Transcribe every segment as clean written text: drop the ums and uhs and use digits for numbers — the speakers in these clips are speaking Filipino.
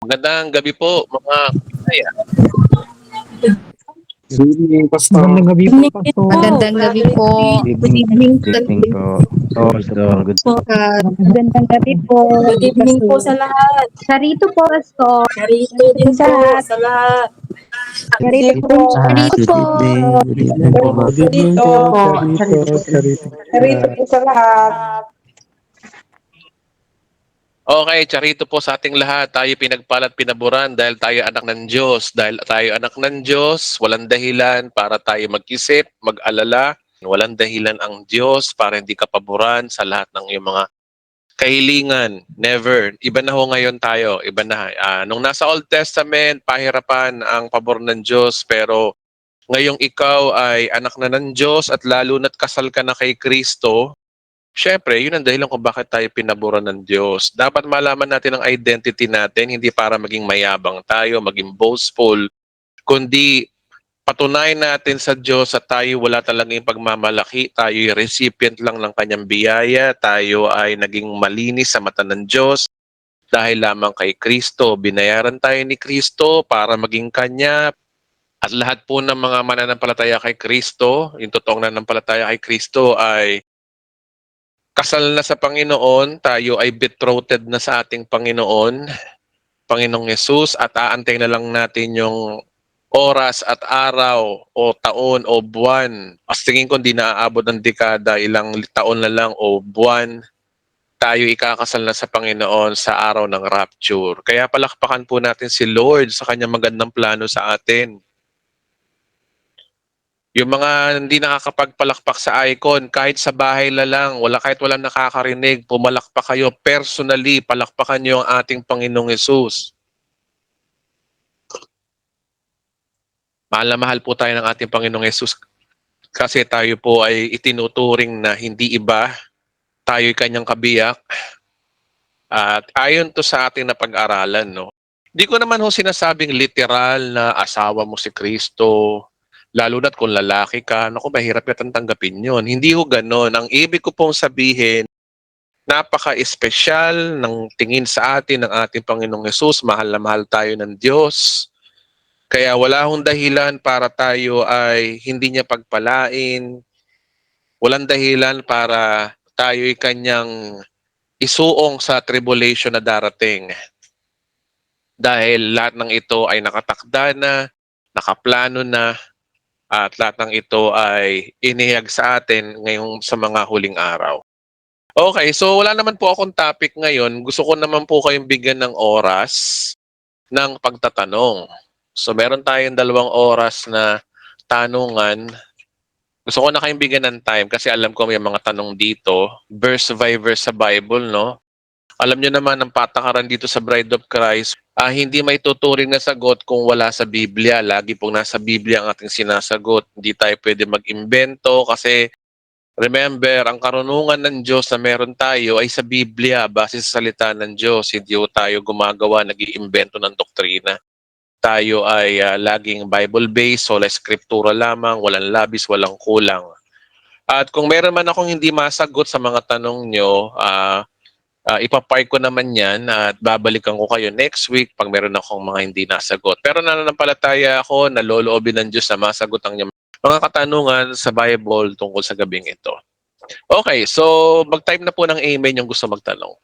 Magandang gabi po mga Bisaya. Good evening, Pastor. Magandang gabi po, Pastor. Magandang gabi po. Good evening. Good Good evening po. Pastor. Good Magandang gabi po. Good evening po sa lahat. Sarito po, Pastor. Karito din po sa lahat. Sarito po. Sarito po. Good evening po. Good evening po, Charito. Karito po sa lahat. Okay, charito po sa ating lahat. Tayo pinagpala at pinaburan dahil tayo anak ng Diyos. Dahil tayo anak ng Diyos, walang dahilan para tayo mag-isip, mag-alala. Walang dahilan ang Diyos para hindi ka paboran sa lahat ng iyong mga kahilingan. Never. Iba na ho ngayon tayo. Iba na. Nung nasa Old Testament, pahirapan ang pabor ng Diyos. Pero ngayong ikaw ay anak na ng Diyos at lalo na't kasal ka na kay Kristo, syempre, yun ang dahilan kung bakit tayo pinaboran ng Diyos. Dapat malaman natin ang identity natin, hindi para maging mayabang tayo, maging boastful, kundi patunayan natin sa Diyos at tayo wala talagang pagmamalaki, tayo ay recipient lang ng kanyang biyaya, tayo ay naging malinis sa mata ng Diyos dahil lamang kay Kristo. Binayaran tayo ni Kristo para maging kanya. At lahat po ng mga mananampalataya kay Kristo, yung totoong nananampalataya kay Kristo ay kasal na sa Panginoon, tayo ay betrothed na sa ating Panginoong Yesus at aantay na lang natin yung oras at araw o taon o buwan. As tingin ko hindi naaabot ng dekada, ilang taon na lang o buwan, tayo ikakasal na sa Panginoon sa araw ng rapture. Kaya palakpakan po natin si Lord sa kanyang magandang plano sa atin. Yung mga hindi nakakapagpalakpak sa icon, kahit sa bahay na lang, kahit walang nakakarinig, pumalakpak kayo personally, palakpakan niyo ang ating Panginoong Yesus. Mahal na mahal po tayo ng ating Panginoong Yesus kasi tayo po ay itinuturing na hindi iba, tayo'y kanyang kabiyak. At ayon to sa ating napag-aralan, no? Di ko naman ho sinasabing literal na asawa mo si Kristo, lalo na't kung lalaki ka, naku, mahirap yatang tanggapin yun. Hindi ho ganon. Ang ibig ko pong sabihin, napaka-espesyal ng tingin sa atin ng ating Panginoong Yesus. Mahal na mahal tayo ng Diyos. Kaya wala hong dahilan para tayo ay hindi niya pagpalain. Walang dahilan para tayo'y kanyang isuong sa tribulation na darating. Dahil lahat ng ito ay nakatakda na, nakaplano na, at lahat ng ito ay inihag sa atin ngayong sa mga huling araw. Okay, so wala naman po akong topic ngayon. Gusto ko naman po kayong bigyan ng oras ng pagtatanong. So meron tayong 2 oras na tanungan. Gusto ko na kayong bigyan ng time kasi alam ko may mga tanong dito. Verse by verse sa Bible, no? Alam niyo naman ang patakaran dito sa Bride of Christ, hindi may tuturing na sagot kung wala sa Biblia. Lagi pong nasa Biblia ang ating sinasagot. Hindi tayo pwede mag-imbento kasi remember, ang karunungan ng Diyos na meron tayo ay sa Biblia, base sa salita ng Diyos. Hindi tayo gumagawa, nag-iimbento ng doktrina. Tayo ay laging Bible-based, sola scriptura lamang, walang labis, walang kulang. At kung meron man akong hindi masagot sa mga tanong nyo, ipapark ko naman yan at babalikan ko kayo next week pag meron akong mga hindi nasagot. Pero nananampalataya ako na loloobin ng Diyos na masagot ang mga katanungan sa Bible tungkol sa gabing ito. Okay, so mag-type na po ng amen yung gusto magtanong.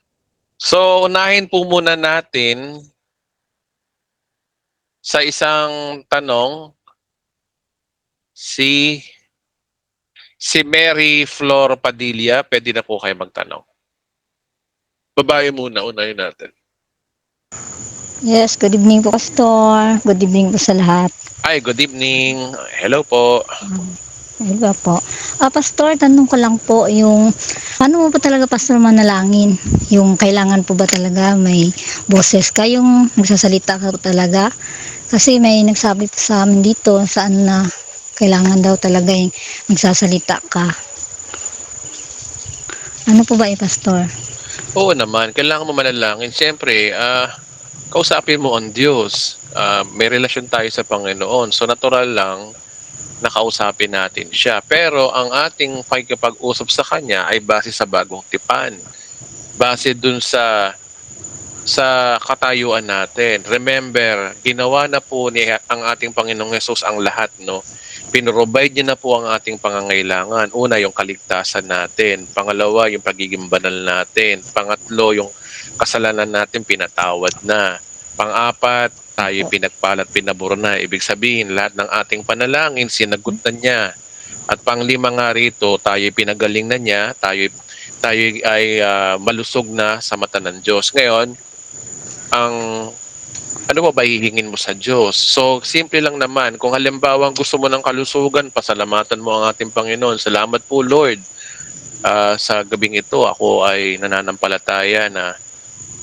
So unahin po muna natin sa isang tanong si Mary Flor Padilla. Pwede na po kayo magtanong. Babae muna, unahin natin. Yes, good evening po, Pastor. Good evening po sa lahat. Ay, good evening. Hello po. Diba po? Pastor, tanong ko lang po yung, ano mo po talaga, Pastor, manalangin? Yung kailangan po ba talaga may boses ka? Yung nagsasalita ka po talaga? Kasi may nagsabi po sa amin dito, saan na kailangan daw talaga yung nagsasalita ka. Ano po ba Pastor? Oo naman, kailangan mo manalangin. Siyempre, kausapin mo ang Diyos. May relasyon tayo sa Panginoon. So natural lang na kausapin natin siya. Pero ang ating pakikipag-usap sa Kanya ay base sa bagong tipan. Base dun sa sa katayuan natin. Remember, ginawa na po ni ang ating Panginoong Hesus ang lahat, no? Pinrovide niya na po ang ating pangangailangan. Una, yung kaligtasan natin. Pangalawa, yung pagiging banal natin. Pangatlo, yung kasalanan natin pinatawad na. Pang-apat, tayo pinagpalat, pinabor na. Ibig sabihin, lahat ng ating panalangin, sinagot na niya. At panglima nga rito, tayo pinagaling na niya, tayo ay malusog na sa mata ng Diyos. Ngayon, ang ano ba hihingin mo sa Diyos? So, simple lang naman. Kung halimbawa gusto mo ng kalusugan, pasalamatan mo ang ating Panginoon. Salamat po, Lord. Sa gabing ito, ako ay nananampalataya na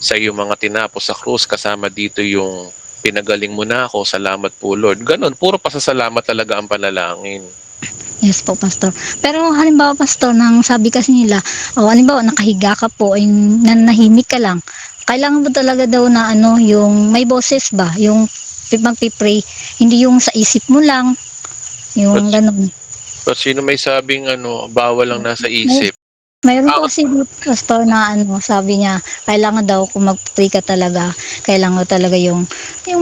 sa iyong mga tinapos sa krus, kasama dito yung pinagaling mo na ako. Salamat po, Lord. Ganon, puro pasasalamat talaga ang panalangin. Yes po, Pastor. Pero halimbawa, Pastor, nang sabi kasi nila, halimbawa, nakahiga ka po, ay nanahimik ka lang. Kailangan mo talaga daw na yung may boses ba? Yung magpipray, hindi yung sa isip mo lang, yung ganun. But sino may sabing bawal lang nasa isip? Mayroon po kasi dito, Pastor, na sabi niya, kailangan daw kung mag-pray ka talaga, kailangan talaga yung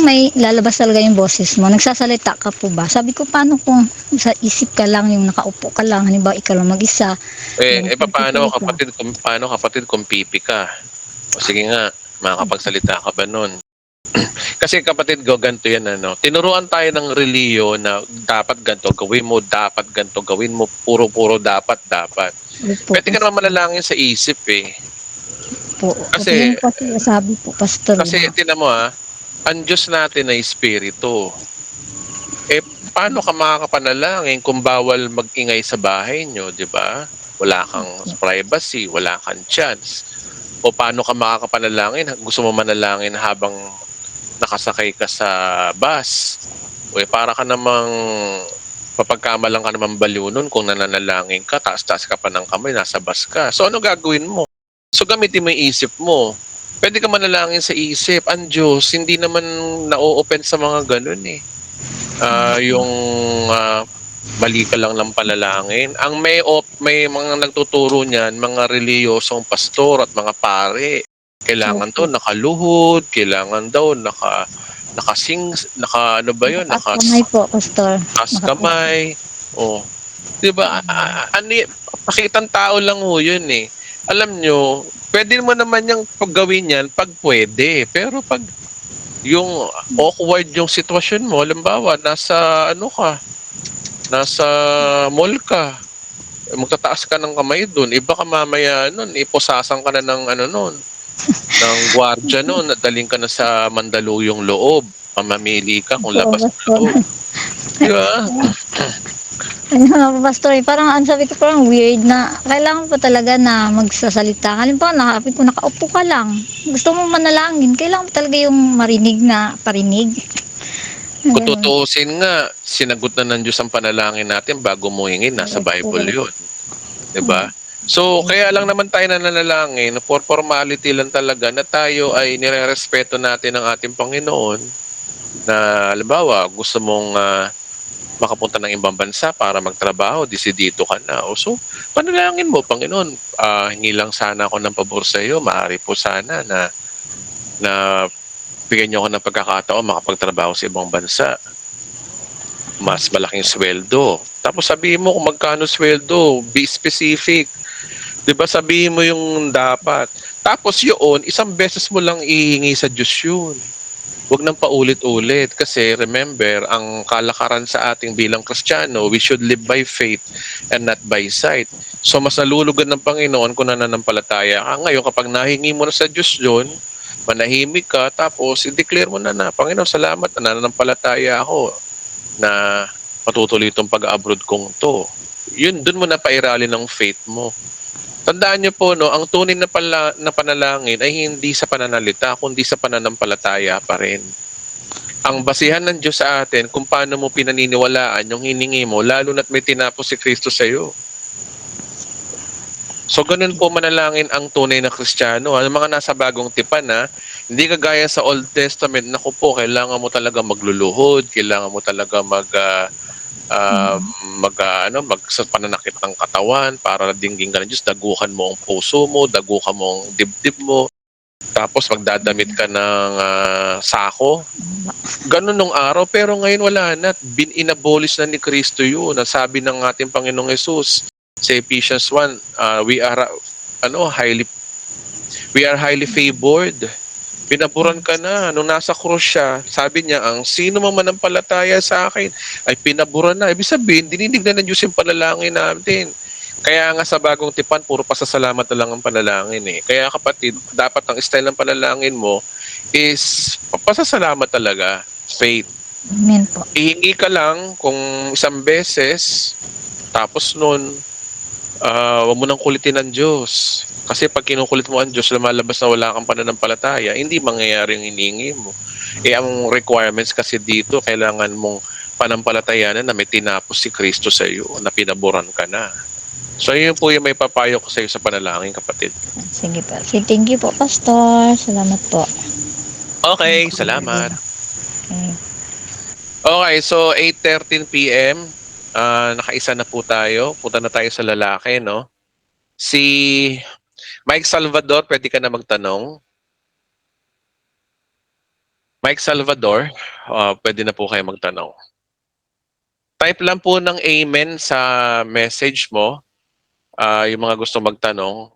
may lalabas talaga yung boses mo. Nagsasalita ka po ba? Sabi ko, paano kung sa isip ka lang, yung nakaupo ka lang, halimbawa ikaw lang mag-isa. Paano kapatid kung pipi ka? O sige nga, makakapagsalita ka ba nun? Kasi kapatid ko, ganito yan, tinuruan tayo ng reliyo na dapat ganito gawin mo, dapat ganito gawin mo, puro dapat. Pwede ka naman manalangin sa isip Po. Kasi sabi po, Pastor. Kasi tinan mo ang Diyos natin ay espiritu. Paano ka makakapanalangin kung bawal mag-ingay sa bahay nyo, di ba? Wala kang privacy, wala kang chance. O paano ka makakapanalangin? Gusto mo manalangin habang nakasakay ka sa bus? O para ka namang papagkamalang ka naman baliw nun kung nananalangin ka, taas-taas ka pa ng kamay, nasa bus ka. So ano gagawin mo? So gamitin mo yung isip mo. Pwede ka manalangin sa isip. Ang Diyos, hindi naman na-o-open sa mga ganun yung mali ka lang ng panalangin. Ang may mga nagtuturo niyan, mga reliyosong pastor at mga pare. Kailangan daw nakaluhod, kailangan daw kamay po, Pastor. kamay. Oh. 'Di ba? Pakitang tao lang ho 'yun Alam nyo, pwede mo naman yung paggawin yan pag pwede. Pero pag yung awkward yung sitwasyon mo, halimbawa, nasa mall ka, magtataas ka ng kamay doon, iba ka mamaya nun, iposasan ka na ng ng gwardiya nun, at daling ka na sa Mandaluyong loob, mamamili ka kung labas na loob. Di ba? Pastor, parang sabi ko, parang weird na kailangan pa talaga na magsasalita. Halimbawa, kung nakaupo ka lang, gusto mo manalangin, kailangan pa talaga yung marinig na parinig. Kung tutuusin nga, sinagot na ng Diyos ang panalangin natin bago mo hingin, nasa Bible yun. Diba? So, kaya lang naman tayo nananalangin, for formality lang talaga, na tayo ay nirerespeto natin ang ating Panginoon, na halimbawa, gusto mong makapunta ng ibang bansa para magtrabaho, desidido ka na. So, panalangin mo, Panginoon, hingi lang sana ako ng pabor sa iyo, maaari po sana na bigyan niyo ako ng pagkakataon makapagtrabaho sa ibang bansa. Mas malaking sweldo. Tapos sabihin mo kung magkano sweldo, be specific. 'Di ba, sabihin mo yung dapat. Tapos yun, isang beses mo lang ihingi sa Diyos yun. Huwag nang paulit-ulit kasi remember, ang kalakaran sa ating bilang Kristiyano, we should live by faith and not by sight. So mas nalulugan ng Panginoon kung nananampalataya ka. Ngayon, kapag nahingi mo na sa Diyos yun, manahimik ka, tapos i-declare mo na, Panginoon, salamat, nananampalataya ako na patutuloy itong pag-abroad kong to. Yun, dun mo na pairali ng faith mo. Tandaan niyo po, ang tunay na panalangin ay hindi sa pananalita, kundi sa pananampalataya pa rin. Ang basihan ng Diyos sa atin kung paano mo pinaniniwalaan yung hiningi mo, lalo na't may tinapos si Kristo sa iyo. So, ganun po manalangin ang tunay na Kristiyano. Ang mga nasa bagong tipan hindi kagaya sa Old Testament, naku po, kailangan mo talaga magluluhod, kailangan mo talaga sa pananakit ng katawan para dinggin ka ng Diyos, dagukan mo ang puso mo, dagukan mo ang dibdib mo. Tapos magdadamit ka ng sako. Ganun nung araw, pero ngayon wala na. Inabolish na ni Kristo yun. Nasabi ng ating Panginoong Jesus sa Ephesians 1, we are highly favored. Pinaburan ka na. Nung nasa krus siya, sabi niya, ang sino mang manampalataya sa akin ay pinaburan na. Ibig sabihin, dinidig na ng Diyos yung panalangin natin. Kaya nga sa bagong tipan, puro pasasalamat na lang ang panalangin eh. Kaya kapatid, dapat ang style ng panalangin mo is pasasalamat talaga. Faith. Amen po. Ihingi ka lang kung isang beses, tapos nun, wag mo nang kulitin ng Diyos. Kasi pag kinukulit mo ang Diyos, lumalabas na wala kang pananampalataya, hindi mangyayari ang hinihingi mo. Ang requirements kasi dito, kailangan mong panampalatayanan na may tinapos si Kristo sa iyo, na pinaboran ka na. So yun po yung may papayo ko sa iyo sa panalangin, kapatid. Sige po. Okay, thank you po, Pastor. Salamat po. Okay, salamat. Okay. Okay, so 8:13 p.m. Nakaisa na po tayo. Punta na tayo sa lalaki, no? Si Mike Salvador, pwede ka na magtanong. Mike Salvador, pwede na po kayo magtanong. Type lang po ng amen sa message mo, yung mga gusto magtanong,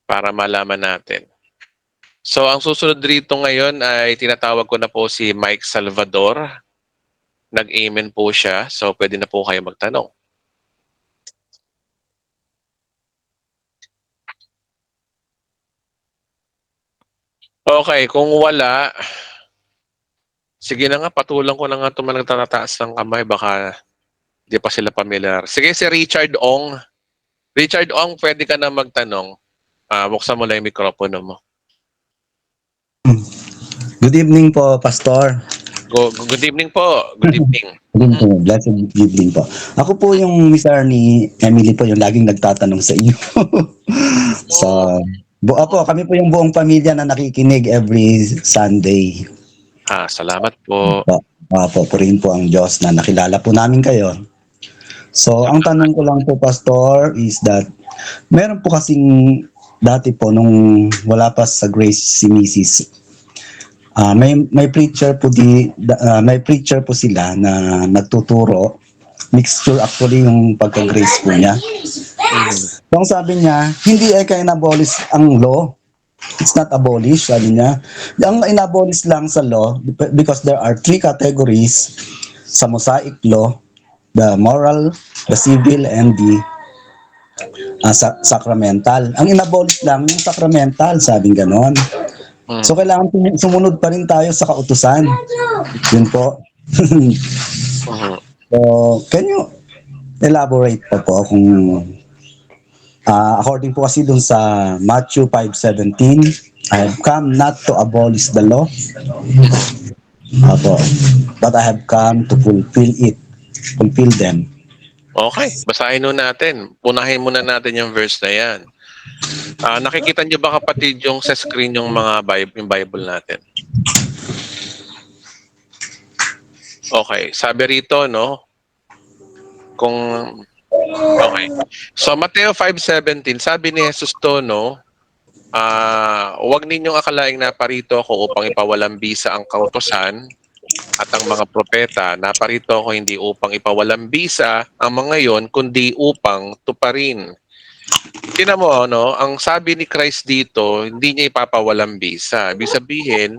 para malaman natin. So, ang susunod dito ngayon ay tinatawag ko na po si Mike Salvador. Nag-amen po siya, so pwede na po kayo magtanong. Okay, kung wala, sige na nga, patulang ko na nga itong mga nagtataas ng kamay, baka di pa sila familiar. Sige, si Richard Ong. Richard Ong, pwede ka na magtanong. Buksan mo lang yung mikropono mo. Good evening po, Pastor. Good evening po. Good evening. Good evening, blessed evening po. Ako po yung Mr. ni Emily po, yung laging nagtatanong sa iyo. So, kami po yung buong pamilya na nakikinig every Sunday. Salamat po. Purihin po ang Diyos na nakilala po namin kayo. So, ang tanong ko lang po, Pastor, is that meron po kasing dati po nung wala pa sa Grace si Mrs. May preacher po sila na nagtuturo. Mixture actually yung pagka-grace po niya. So, ang sabi niya, hindi kaya na-abolish ang law. It's not abolished, sabi niya. Ang in-abolish lang sa law, because there are 3 categories sa Mosaic law: the moral, the civil, and the sacramental. Ang in-abolish lang yung sacramental, sabi ganon. So, kailangan sumunod pa rin tayo sa kautusan. Yun po. So, can you elaborate po kung according po kasi dun sa Matthew 5:17, I have come not to abolish the law, but I have come to fulfill them. Okay, basahin nun natin. Punahin muna natin yung verse na yan. Nakikita niyo ba, kapatid, yung sa screen yung mga Bible natin? Okay, sabi rito, no? Okay. So, Mateo 5:17, sabi ni Jesus to, no? Huwag ninyong akalaing naparito ako upang ipawalang bisa ang kautosan at ang mga propeta. Naparito ako hindi upang ipawalang bisa ang mga yon, kundi upang tuparin. Tingnan mo, no? Ang sabi ni Christ dito, hindi niya ipapawalang bisa. Ibig sabihin,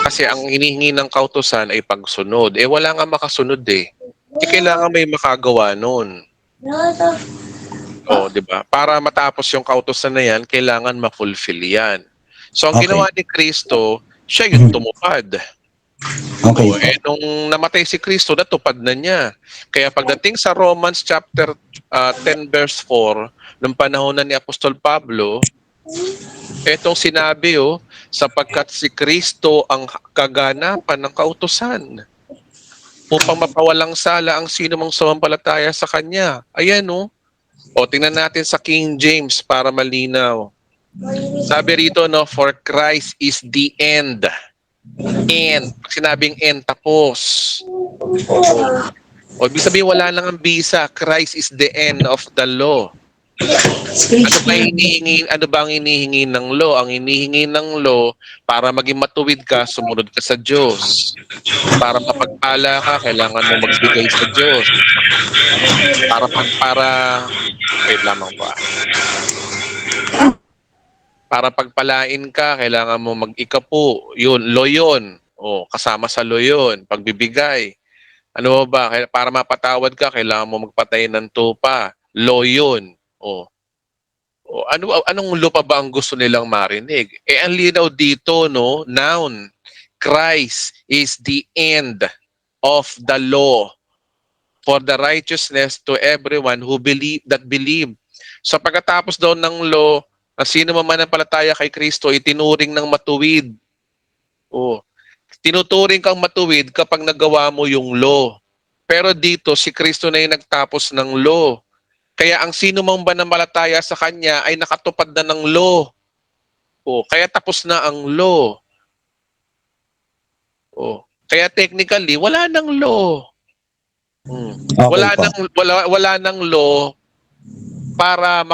kasi ang hinihingi ng kautosan ay pagsunod. Wala nga makasunod eh. Kailangan may makagawa nun. Di ba? Para matapos yung kautosan na yan, kailangan ma-fulfill yan. So, ang ginawa ni Kristo, siya yung tumupad. Okay. Nung namatay si Kristo, natupad na niya. Kaya pagdating sa Romans chapter 10 verse 4, nung panahon na ni Apostol Pablo, etong sinabi, sapagkat si Kristo ang kaganapan ng kautusan upang mapawalang sala ang sino mang sumampalataya sa Kanya. Ayan, tingnan natin sa King James para malinaw. Sabi rito, for Christ is the end. End. Pag sinabing end, tapos. Ibig sabihin, wala nang ang bisa. Christ is the end of the law. Ano ba ang hinihingi ng law? Ang hinihingi ng law, para maging matuwid ka, sumunod ka sa Diyos. Para mapagpala ka, kailangan mo magbigay sa Diyos. Wait lamang po. Para pagpalain ka, kailangan mo mag-ikapu. Yun, law yun. O, kasama sa law yun, pagbibigay. Ano ba? Para mapatawad ka, kailangan mo magpatay ng tupa. Law yun. O, anong law pa ba ang gusto nilang marinig? Ang linaw dito, no? Noun. Christ is the end of the law for the righteousness to everyone who believe. So pagkatapos daw ng law, ang sino mananampalataya kay Kristo, itinuring ng matuwid. Tinuturing kang matuwid kapag nagawa mo yung law. Pero dito, si Kristo na yung nagtapos ng law. Kaya ang sino mang mananampalataya sa Kanya ay nakatupad na ng law. Kaya tapos na ang law. Kaya technically, wala nang law. Wala nang law para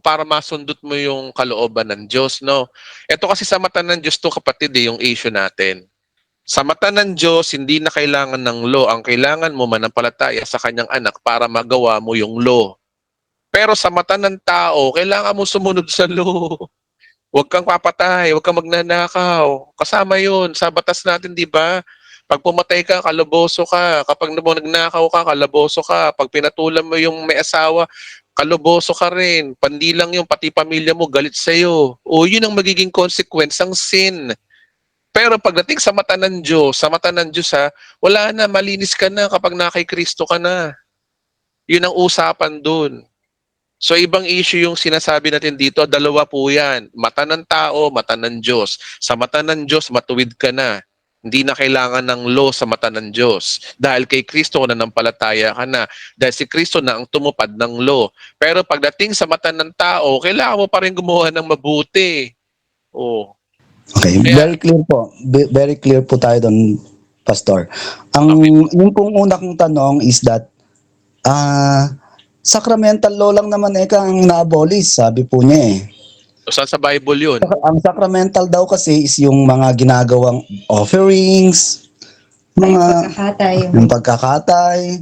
para masundot mo yung kalooban ng Diyos, no? Ito kasi sa mata ng Diyos to, kapatid, yung issue natin. Sa mata ng Diyos, hindi na kailangan ng law. Ang kailangan mo manampalataya sa Kanyang anak para magawa mo yung law. Pero sa mata ng tao, kailangan mo sumunod sa law. Huwag kang papatay, huwag kang magnanakaw. Kasama yun sa batas natin, di ba? Pag pumatay ka, kalaboso ka. Kapag nagnakaw ka, kalaboso ka. Pag pinatulan mo yung may asawa, kalaboso ka rin. Pandilang yung pati pamilya mo galit sa'yo. Yun ang magiging consequence ng sin. Pero pagdating sa mata ng Diyos, wala na, malinis ka na kapag nakay Kristo ka na. Yun ang usapan dun. So ibang issue yung sinasabi natin dito, dalawa po yan. Mata ng tao, mata ng Diyos. Sa mata ng Diyos, matuwid ka na. Hindi na kailangan ng law sa mata ng Diyos. Dahil kay Kristo na nampalataya ka na. Dahil si Kristo na ang tumupad ng law. Pero pagdating sa mata ng tao, kailangan mo pa rin gumawa ng mabuti. Okay, very clear po. Very clear po tayo doon, Pastor. Yung pong una kong tanong is that, sacramental law lang naman ang na-abolish, sabi po niya eh. So, saan sa Bible yun? Ang sacramental daw kasi is yung mga ginagawang offerings, yung pagkakatay.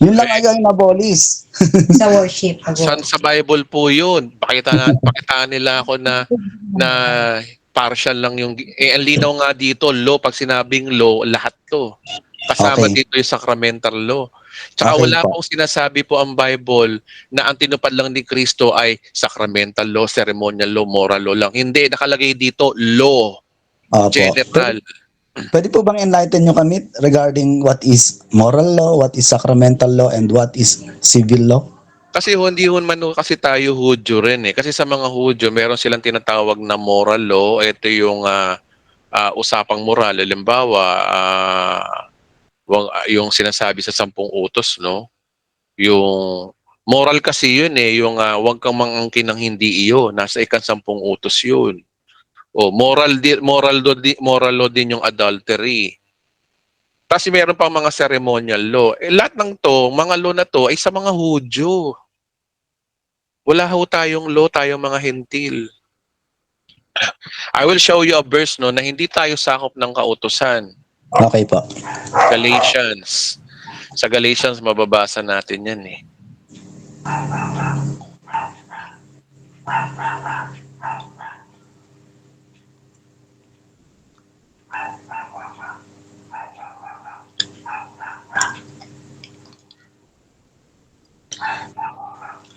Yun lang ay ang na-abolish. Sa worship. Saan sa Bible po yun? Pakitaan nila ako na partial lang yung... ang linaw nga dito, law, pag sinabing law, lahat to. Kasama dito yung sacramental law. Tsaka wala pong sinasabi po ang Bible na ang tinupad lang ni Kristo ay sacramental law, ceremonial law, moral law lang. Hindi, nakalagay dito law. General. Pwede po bang enlighten nyo kami regarding what is moral law, what is sacramental law, and what is civil law? Kasi hindi kasi tayo Hudyo rin eh. Kasi sa mga Hudyo, meron silang tinatawag na moral law. Ito yung usapang moral. Halimbawa, yung sinasabi sa 10 utos, no? Yung moral kasi yun eh, yung huwag kang mangangkin ng hindi iyo. Nasa 10 utos yun. Moral law din yung adultery. Kasi meron pang mga ceremonial law. Lahat ng to, mga law na to ay sa mga Hudyo. Wala ho tayong law, tayong mga hentil. I will show you a verse na hindi tayo sakop ng kautusan. Okay po. Galatians. Sa Galatians, mababasa natin yan eh.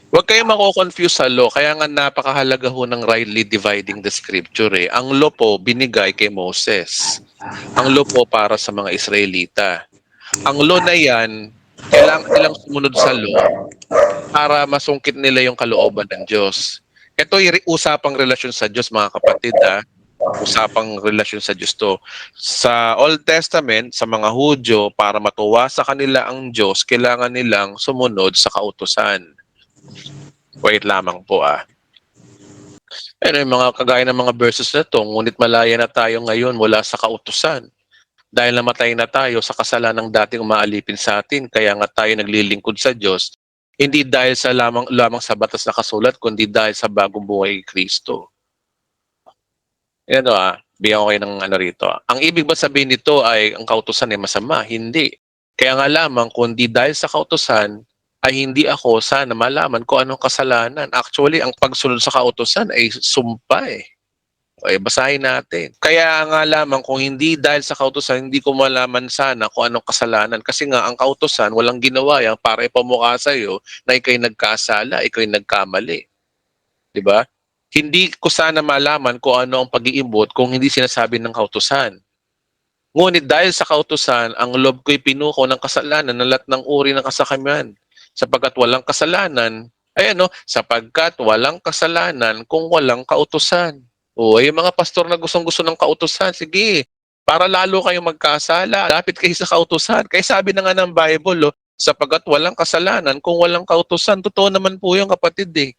Huwag kayong mako-confuse sa law. Kaya nga napakahalaga ho ng rightly dividing the scripture eh. Ang law po binigay kay Moses. Ang law po para sa mga Israelita. Ang law na yan, kailangan nilang sumunod sa law para masungkit nila yung kalooban ng Diyos. Ito ay usapang relasyon sa Diyos, mga kapatid. Usapang relasyon sa Diyos to. Sa Old Testament, sa mga Hudyo, para matuwa sa kanila ang Diyos, kailangan nilang sumunod sa kautusan. Wait lamang po Pero yung mga kagaya ng mga verses na to, ngunit malaya na tayo ngayon wala sa kautusan. Dahil namatay na tayo sa kasalanan ng dating umaalipin sa atin, kaya nga tayo naglilingkod sa Diyos. Hindi dahil sa lamang sa batas na kasulat, kundi dahil sa bagong buhay kay Kristo. Yan bigyan ko kayo ng ano rito. Ang ibig ba sabihin nito ay ang kautusan ay masama? Hindi. Kaya nga lamang, kundi dahil sa kautusan, ay hindi ako sana malaman kung anong kasalanan. Actually, ang pagsunod sa kautusan ay sumpa eh. Okay, basahin natin. Kaya nga lamang kung hindi dahil sa kautusan, hindi ko malaman sana kung anong kasalanan. Kasi nga, ang kautusan, walang ginawa yan para ipamukha sa'yo na ikaw'y nagkasala, ikaw'y nagkamali. Diba? Hindi ko sana malaman kung ano ang pag-iimbot kung hindi sinasabi ng kautusan. Ngunit dahil sa kautusan, ang loob ko'y pinuko ng kasalanan ng lahat ng uri ng kasakamian. Sapagkat walang kasalanan, sapagkat walang kasalanan kung walang kautusan. Yung mga pastor na gustong-gusto ng kautusan, sige, para lalo kayong magkasala, lapit kayo sa kautusan. Kaya sabi na nga ng Bible, sapagkat walang kasalanan kung walang kautusan. Totoo naman po yung kapatid eh.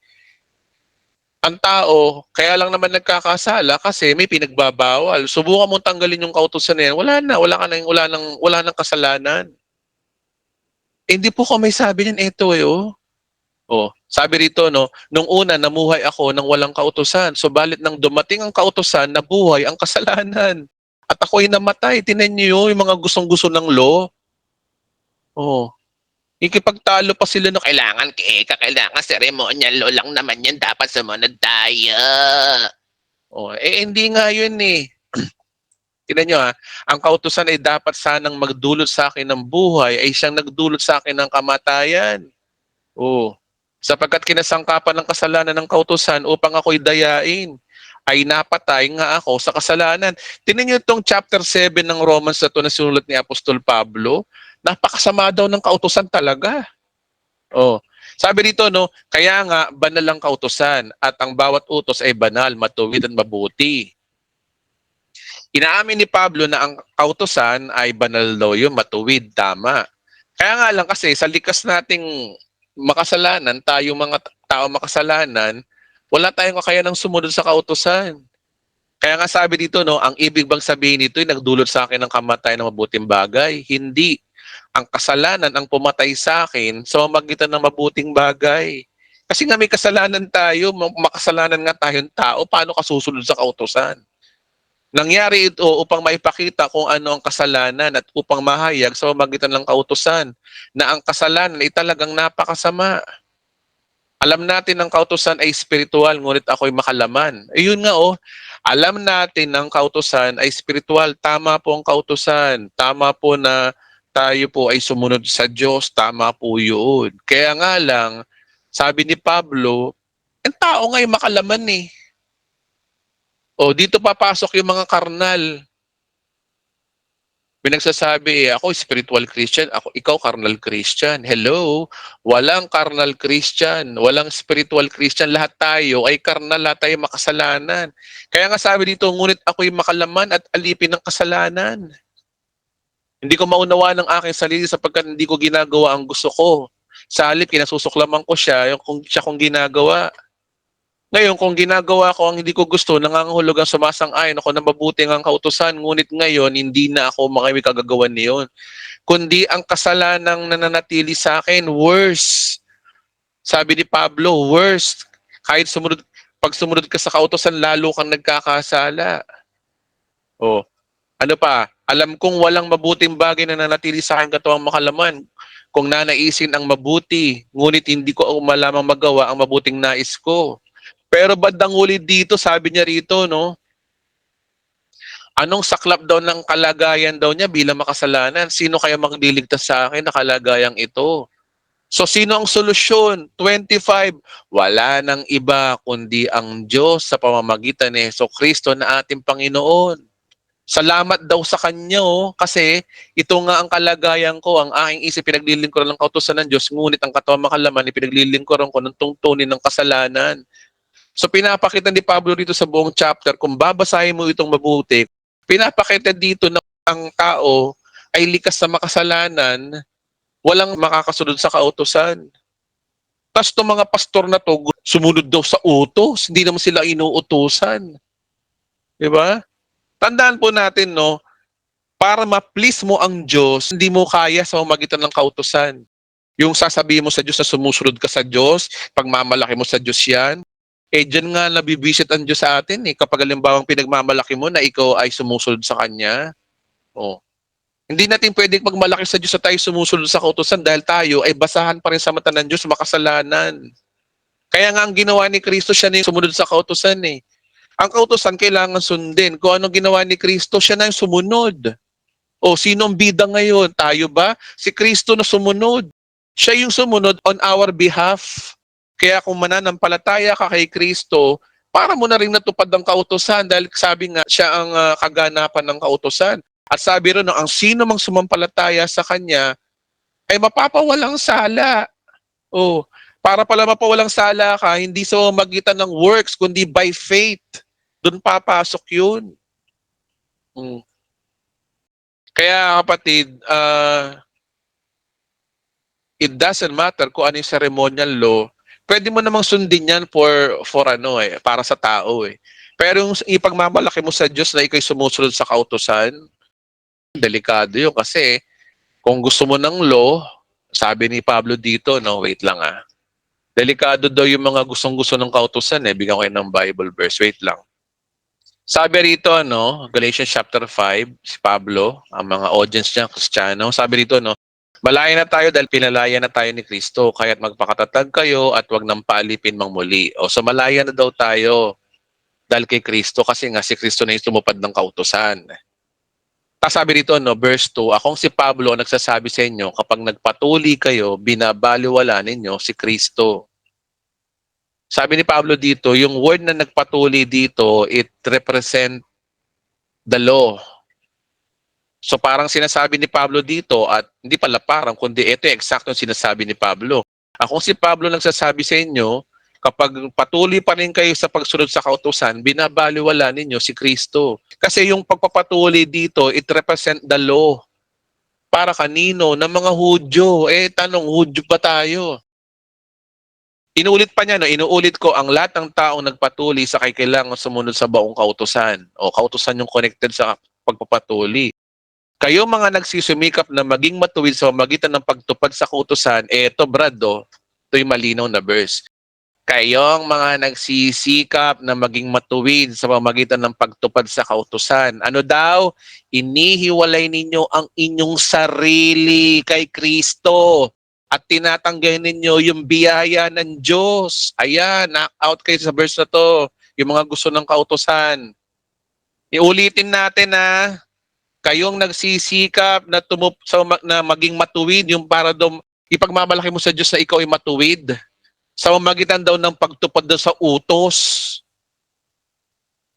Ang tao, kaya lang naman nagkakasala kasi may pinagbabawal. Subukan mong tanggalin yung kautusan na yan, wala nang kasalanan. Hindi po ko may sabi niyan, sabi rito, nung una namuhay ako nang walang kautusan. Subalit nang dumating ang kautusan, nabuhay ang kasalanan. At ako'y namatay. Tinan niyo yung mga gustong-gusto ng law. Ikipagtalo pa sila na kailangan ceremonial law lang naman yan. Dapat sumunod tayo. Hindi nga yun eh. Tinan nyo ang kautusan ay dapat sanang magdulot sa akin ng buhay ay siyang nagdulot sa akin ng kamatayan. Sapagkat kinasangkapan ng kasalanan ng kautusan upang ako'y dayain, ay napatay nga ako sa kasalanan. Tingnan niyo itong chapter 7 ng Romans na ito na sinulat ni Apostol Pablo. Napakasama daw ng kautusan talaga. Sabi dito, kaya nga banal ang kautusan at ang bawat utos ay banal, matuwid at mabuti. Inaamin ni Pablo na ang kautusan ay banal daw yun, matuwid, tama. Kaya nga lang kasi sa likas nating makasalanan, tayo mga tao makasalanan, wala tayong kakayanang sumunod sa kautusan. Kaya nga sabi dito, ang ibig bang sabihin nito ay nagdulot sa akin ng kamatayan ng mabuting bagay? Hindi. Ang kasalanan ang pumatay sa akin sa pamamagitan ng mabuting bagay. Kasi nga may kasalanan tayo, makasalanan nga tayong tao, paano ka susunod sa kautusan? Nangyari ito upang maipakita kung ano ang kasalanan at upang mahayag sa pamamagitan ng kautusan na ang kasalanan ay talagang napakasama. Alam natin ang kautusan ay spiritual, ngunit ako'y makalaman. Yun nga alam natin ang kautusan ay spiritual. Tama po ang kautusan. Tama po na tayo po ay sumunod sa Diyos. Tama po yun. Kaya nga lang, sabi ni Pablo, ang tao nga'y makalaman eh. Dito papasok yung mga karnal. Pinagsasabi ako spiritual Christian, ikaw carnal Christian. Hello, walang carnal Christian, walang spiritual Christian, lahat tayo ay carnal, lahat tayo makasalanan. Kaya nga sabi dito, ngunit ako'y makalaman at alipin ng kasalanan. Hindi ko maunawa ng aking sarili sapagkat hindi ko ginagawa ang gusto ko. Sa halip, kinasusuklaman ko siya, siya kung ginagawa. Ngayon, kung ginagawa ko ang hindi ko gusto, nangangahulog ang sumasang-ayon ako na mabuti ang kautusan, ngunit ngayon, hindi na ako may kagagawan niyon. Kundi ang kasalanang nananatili sa akin, worse. Sabi ni Pablo, worse. Kahit pag sumunod ka sa kautusan, lalo kang nagkakasala. Ano pa? Alam kong walang mabuting bagay na nananatili sa akin katawang makalaman. Kung nanaisin ang mabuti, ngunit hindi ko malamang magawa ang mabuting nais ko. Pero bandang huli dito, sabi niya rito, anong saklap daw ng kalagayan daw niya bilang makasalanan? Sino kaya magliligtas sa akin na kalagayang ito? So, sino ang solusyon? 25, wala nang iba kundi ang Diyos sa pamamagitan ni Jesucristo na ating Panginoon. Salamat daw sa Kanya, kasi ito nga ang kalagayan ko, ang aking isip pinaglilingkuran ng kautusan ng Diyos, ngunit ang katawang makalaman, pinaglilingkuran ko ng tungtunin ng kasalanan. So pinapakita ni Pablo dito sa buong chapter, kung babasahin mo itong mabuti, pinapakita dito na ang tao ay likas sa makasalanan, walang makakasunod sa kautusan. Tapos itong mga pastor na to, sumunod daw sa utos, hindi naman sila inuutusan. Diba? Tandaan po natin, para ma-please mo ang Diyos, hindi mo kaya sa pamamagitan ng kautusan. Yung sasabihin mo sa Diyos na sumusunod ka sa Diyos, pagmamalaki mo sa Diyos yan. Eh, dyan nga nabibisit ang Diyos sa atin eh. Kapag halimbawang pinagmamalaki mo na ikaw ay sumusunod sa Kanya. Oh. Hindi natin pwedeng pagmalaki sa Diyos na tayo sumusunod sa kautusan dahil tayo ay basahan pa rin sa mata ng Diyos, makasalanan. Kaya nga ang ginawa ni Kristo, siya na yung sumunod sa kautusan eh. Ang kautusan kailangan sundin. Kung ano ginawa ni Kristo, siya na yung sumunod. O sino ang bida ngayon? Tayo ba? Si Kristo na sumunod. Siya yung sumunod on our behalf. Kaya kung mananampalataya ka kay Kristo, para mo na rin natupad ang kautusan dahil sabi nga siya ang kaganapan ng kautusan. At sabi rin, ang sino mang sumampalataya sa Kanya ay mapapawalang sala. O, para pala mapawalang sala ka, hindi sa magitan ng works, kundi by faith. Doon papasok yun. Kaya kapatid, it doesn't matter kung ano yung ceremonial law. Pwede mo namang sundin yan para sa tao eh. Pero yung ipagmamalaki mo sa Diyos na ikaw'y sumusunod sa kautusan, delikado yun kasi kung gusto mo ng law, sabi ni Pablo dito, wait lang delikado daw yung mga gustong-gusto ng kautusan eh. Bigyan ko kayo ng Bible verse, wait lang. Sabi rito, Galatians chapter 5, si Pablo, ang mga audience niya, Kristiyano, sabi rito, malaya na tayo dahil pinalaya na tayo ni Kristo, kaya't magpakatatag kayo at wag nang palipin mang muli. O so malaya na daw tayo dahil kay Kristo kasi nga si Kristo na yung tumupad ng kautusan. Tapos sabi rito, verse 2, akong si Pablo nagsasabi sa inyo, kapag nagpatuli kayo, binabaliwala ninyo si Kristo. Sabi ni Pablo dito, yung word na nagpatuli dito, it represent the law. So parang sinasabi ni Pablo dito, at hindi pala parang, kundi ito yung exact yung sinasabi ni Pablo. Akong si Pablo nagsasabi sa inyo, kapag patuloy pa rin kayo sa pagsunod sa kautusan, binabaliwala ninyo si Kristo. Kasi yung pagpapatuloy dito, it represent the law. Para kanino? Ng mga Hudyo. Tanong, Hudyo ba tayo? Inuulit pa niya, inuulit ko, ang lahat ng taong nagpatuli sa kailangan sumunod sa baong kautusan. O kautusan yung connected sa pagpapatuli. Kayo mga nagsusumikap na maging matuwid sa magitan ng pagtupad sa kautusan, ito ito'y malinaw na verse. Kayong mga nagsisikap na maging matuwid sa pamamagitan ng pagtupad sa kautusan. Ano daw? Inihiwalay ninyo ang inyong sarili kay Kristo at tinatanggihan ninyo yung biyaya ng Diyos. Ayan, knock out kayo sa verse na to. Yung mga gusto ng kautusan. Iulitin natin kayong nagsisikap na na maging matuwid, yung para daw ipagmamalaki mo sa Diyos na ikaw ay matuwid. Sa pamamagitan daw ng pagtupad daw sa utos.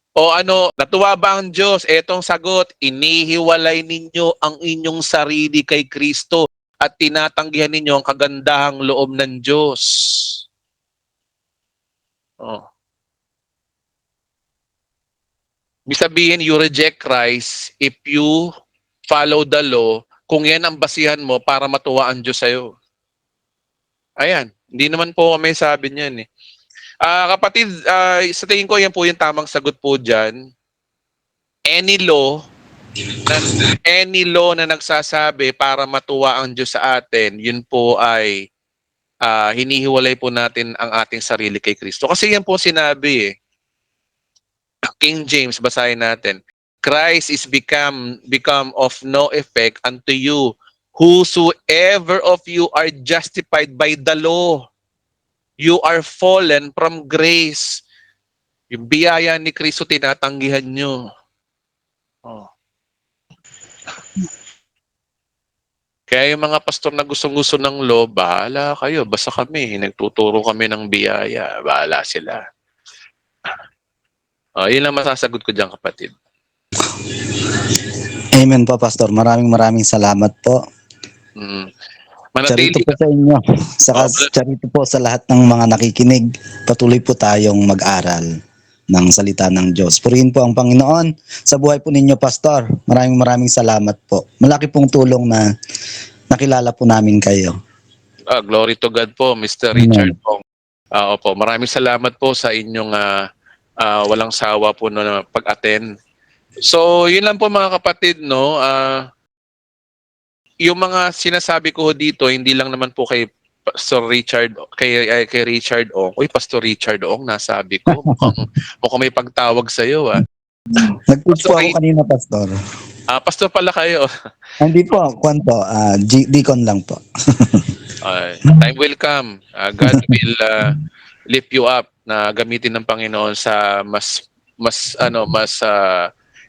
O natuwa ba ang Diyos? Etong sagot, inihiwalay ninyo ang inyong sarili kay Kristo at tinatanggihan ninyo ang kagandahang loob ng Diyos. Ibig sabihin, you reject Christ if you follow the law, kung yan ang basihan mo para matuwa ang Diyos sa'yo. Ayan. Hindi naman po kami sabi niyan eh. Kapatid, sa tingin ko yan po yung tamang sagot po dyan. Any law na nagsasabi para matuwa ang Diyos sa atin, yun po ay hinihiwalay po natin ang ating sarili kay Kristo. Kasi yan po sinabi eh. King James, basahin natin. Christ is become of no effect unto you, whosoever of you are justified by the law, you are fallen from grace. Yung biyaya ni Kristo tinatanggihan nyo. Kaya yung mga pastor na gustong-gusto ng law, bahala kayo. Basta kami, nagtuturo kami ng biyaya. Bahala sila. Yun lang masasagot ko dyan, kapatid. Amen po, Pastor. Maraming salamat po. Charito po sa inyo. Charito po sa lahat ng mga nakikinig. Patuloy po tayong mag-aral ng salita ng Diyos. Purihin po ang Panginoon sa buhay po ninyo, Pastor. Maraming salamat po. Malaki pong tulong na nakilala po namin kayo. Glory to God po, Mr. Richard Pong. Opo, maraming salamat po sa inyong walang sawa po na pag-attend. So, yun lang po mga kapatid, yung mga sinasabi ko dito, hindi lang naman po kay Pastor Richard, kay Richard Ong. Uy, Pastor Richard Ong, nasabi ko. Mukhang may pagtawag sa iyo, ah. Nag-push po ako kanina, Pastor. Pastor pala kayo. Hindi po, kwan po, deacon lang po. Time will come. God will lift you up na gamitin ng Panginoon sa mas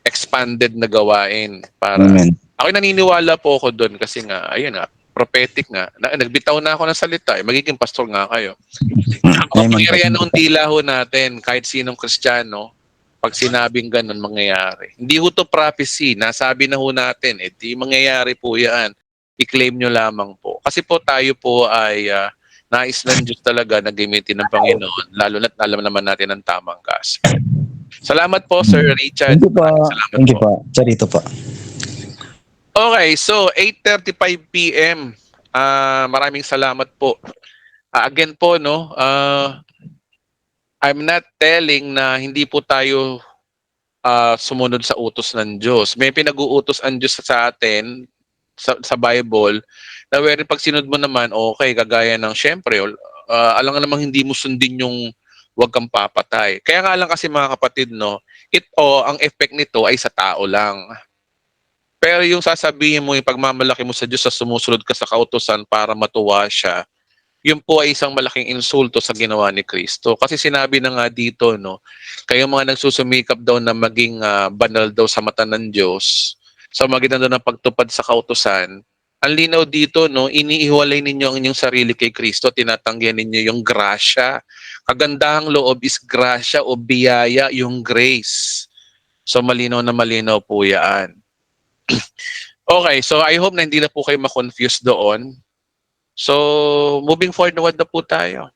expanded na gawain para Amen. ako naniniwala po ako doon kasi nga ayun nga prophetic nga nagbitaw na ako ng salita magiging pastor nga kayo. Ang pangyarihan ng tila ho natin kahit sinong Kristiyano pag sinabing ganun mangyayari. Hindi ho to prophecy, nasabi na ho natin, di mangyayari po yan. I-claim nyo lamang po. Kasi po tayo po ay nais ng Diyos talaga na gamitin ng Panginoon, lalo na't alam naman natin ang tamang gospel. Salamat po, Sir Richard. Thank you po. Salamat Thank you po. Charito po. Okay, so 8:35 p.m. Maraming salamat po. Again po, no, I'm not telling na hindi po tayo sumunod sa utos ng Diyos. May pinag-uutos ang Diyos sa atin sa Bible na wherein pag sinunod mo naman, okay, kagaya ng syempre, alam nga namang hindi mo sundin yung huwag kang papatay. Kaya nga lang kasi mga kapatid, no, ang effect nito ay sa tao lang. Pero yung sasabihin mo, yung pagmamalaki mo sa Diyos sa sumusunod ka sa kautusan para matuwa siya, yun po ay isang malaking insulto sa ginawa ni Kristo. Kasi sinabi na nga dito, no, kayong mga nagsusumikap daw na maging banal daw sa mata ng Diyos, sa magitan daw ng pagtupad sa kautusan, ang linaw dito, no, iniiwalay ninyo ang inyong sarili kay Kristo, tinatanggihan ninyo yung grasya. Kagandahang loob is grasya o biyaya, yung grace. So malinaw na malinaw po yan. Okay, so I hope na hindi na po kayo ma-confuse doon. So, moving forward na po tayo.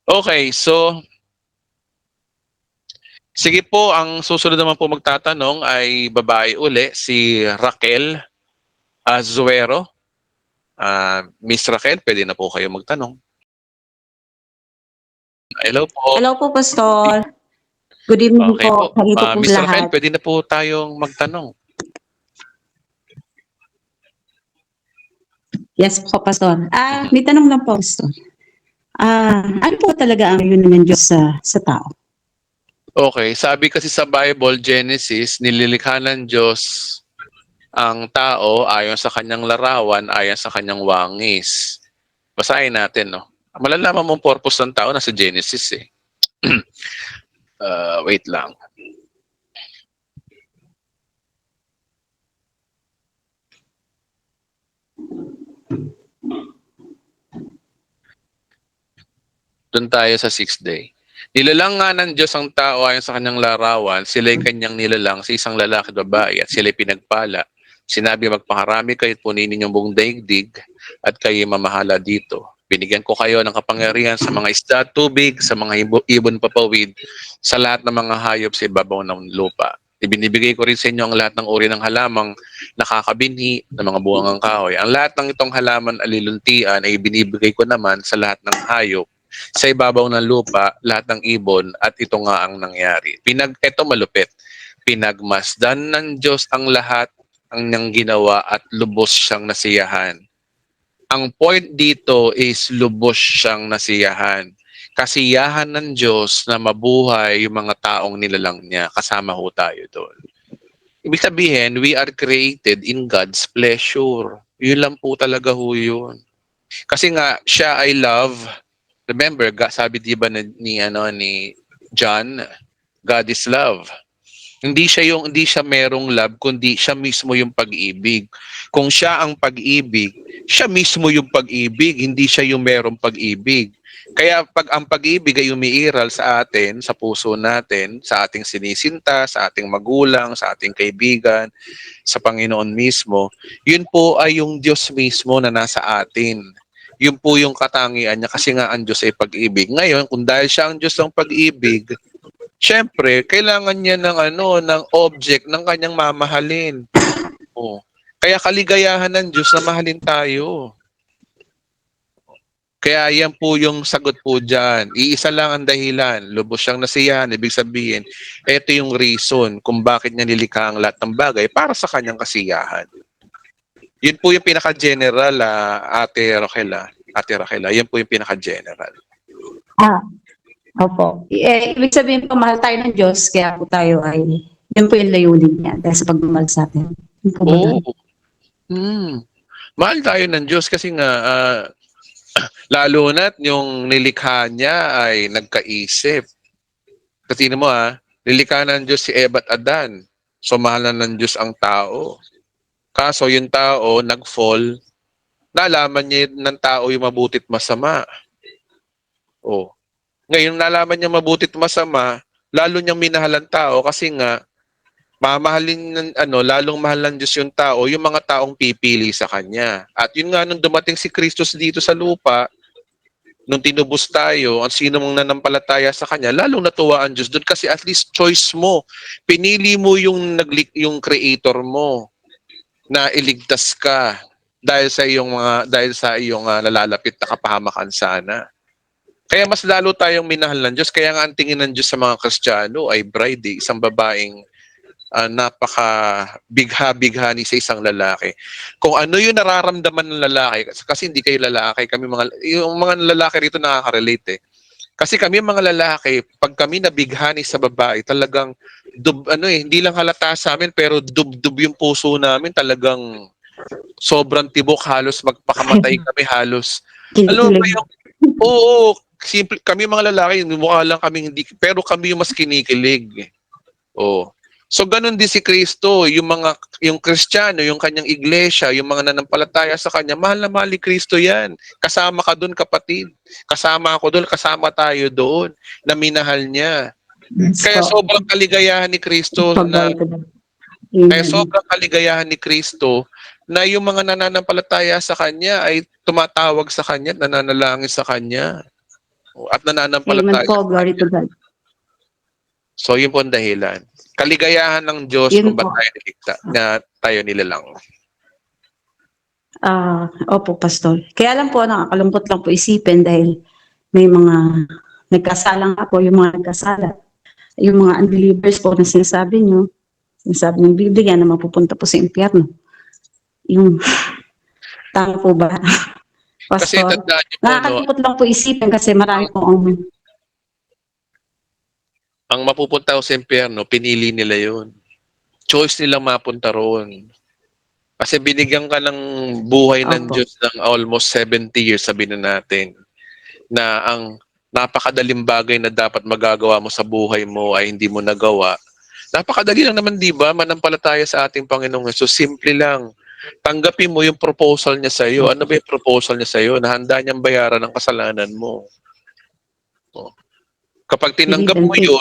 Okay, so sige po, ang susunod naman po magtatanong ay babae uli, si Raquel Azuero. Miss Raquel, pwede na po kayo magtanong. Hello po. Hello po, Pastor. Good evening Okay po. po. Halito po Miss Raquel, lahat. pwede na po tayong magtanong. Yes po, Pastor. May tanong lang po, Pastor. Ano po talaga ang yun ng Diyos sa tao? Okay, sabi kasi sa Bible, Genesis, nililikha ng Diyos ang tao ayon sa kanyang larawan, ayon sa kanyang wangis. Basahin natin, no? Malalaman mo ang purpose ng tao nasa Genesis, eh. Wait lang. Doon tayo sa 6th day. Nilalang nga ng Diyos ang tao ayon sa kanyang larawan, sila'y kanyang nilalang sa isang lalaki at babae at sila'y pinagpala. Sinabi, magpakarami kayo at punin ninyong buong daigdig at kayo mamahala dito. Binigyan ko kayo ng kapangyarihan sa mga isda at tubig, sa mga ibon papawid, sa lahat ng mga hayop sa ibabaw ng lupa. Ibinibigay ko rin sa inyo ang lahat ng uri ng halamang nakakabinhi ng mga buwangang kahoy. Ang lahat ng itong halaman aliluntian ay ibinibigay ko naman sa lahat ng hayop sa ibabaw ng lupa, lahat ng ibon, at ito nga ang nangyari. Ito malupit. Pinagmasdan ng Diyos ang lahat ang niyang ginawa at lubos siyang nasiyahan. Ang point dito is lubos siyang nasiyahan. Kasiyahan ng Diyos na mabuhay yung mga taong nilalang niya. Kasama ho tayo doon. Ibig sabihin, we are created in God's pleasure. Yun lang po talaga ho yun. Kasi nga, siya ay love. Remember, sabi diba ni John, God is love. Hindi siya merong love, kundi siya mismo yung pag-ibig. Kung siya ang pag-ibig, siya mismo yung pag-ibig, hindi siya yung merong pag-ibig. Kaya pag ang pag-ibig ay umiiral sa atin, sa puso natin, sa ating sinisinta, sa ating magulang, sa ating kaibigan, sa Panginoon mismo, yun po ay yung Diyos mismo na nasa atin. Yun po yung katangian niya kasi nga ang Diyos ay pag-ibig. Ngayon, kung dahil siya ang Diyos ng pag-ibig, syempre, kailangan niya ng object ng kanyang mamahalin. Oh. Kaya kaligayahan ng Diyos na mahalin tayo. Kaya yan po yung sagot po dyan. Iisa lang ang dahilan. Lubos siyang nasiyahan. Ibig sabihin, ito yung reason kung bakit niya nilikha ang lahat ng bagay para sa kanyang kasiyahan. Yun po yung pinaka-general, Ate Roquela. Ate Roquela, yun po yung pinaka-general. Opo. Ibig sabihin po, mahal tayo ng Diyos, kaya po tayo ay, yun po yung layunin niya dahil sa pagmamahal sa atin. Yun po ba Oo. yun? Mahal tayo ng Diyos kasi nga, lalo na't yung nilikha niya ay nagkaisip. Kasi mo nilikha ng Diyos si Eva at Adan. So mahal na ng Diyos ang tao. Kaso yung tao nag-fall, nalaman niya ng tao yung mabutit masama. Oh. Ngayon nalaman niya mabutit masama, lalo niyang minahal ang tao kasi nga mamahalin ng lalong mahal ng Diyos yung tao, yung mga taong pipili sa kanya. At yun nga nung dumating si Kristo dito sa lupa, nung tinubos tayo, ang sino mong nanampalataya sa kanya, lalong natuwa ang Diyos doon kasi at least choice mo. Pinili mo yung creator mo na iligtas ka dahil sa iyong nalalapit na kapahamakan sana. Kaya mas lalo tayong minahal ng Diyos. Kaya nga ang tingin ng Diyos sa mga Kristiyano ay bride, isang babaeng napaka-bigha-bighani sa isang lalaki. Kung ano yung nararamdaman ng lalaki, kasi hindi kayo lalaki, yung mga lalaki rito nakaka-relate Kasi kami mga lalaki, pag kami nabighani sa babae, talagang hindi lang halata sa amin, pero dub-dub yung puso namin, talagang sobrang tibok, halos magpakamatay kami, halos. Alam mo ba yung, oo, simple, kami mga lalaki, mukha lang kami hindi, pero kami yung mas kinikilig. Oo. So ganun din si Kristo, yung Kristiyano, yung kanyang iglesia, yung mga nanampalataya sa kanya, mahal na mahal ni Kristo yan. Kasama ka doon, kapatid. Kasama ako doon, kasama tayo doon, na minahal niya. Kaya sobrang kaligayahan ni Kristo na yung mga nananampalataya sa kanya ay tumatawag sa kanya, nananalangin sa kanya. At nananampalataya. Amen po, glory to God. So yun po ang dahilan. Kaligayahan ng Diyos Yun kung ba't po. tayo nilikta, na tayo nilalang. Opo, Pastor. Kaya lang po, nakakalungkot lang po isipin dahil may mga nagkasala nga po, yung mga nagkasala. Yung mga unbelievers po na sinasabi ng Biblia na mapupunta po sa impyerno. Yung, tama po ba? Kasi Pastor, tandaan niyo po, nakakalungkot lang po isipin kasi marami po ang mapupunta sa impyerno, pinili nila yun. Choice nilang mapunta roon. Kasi binigyan ka ng buhay ng Opo. Diyos ng almost 70 years, sabihin na natin, na ang napakadaling bagay na dapat magagawa mo sa buhay mo ay hindi mo nagawa. Napakadali lang naman, di ba? Manampalataya sa ating Panginoong Hesus. Simple lang. Tanggapin mo yung proposal niya sa iyo. Ano ba yung proposal niya sa iyo? Na handa niyang bayaran ang kasalanan mo. Kapag tinanggap mo yun,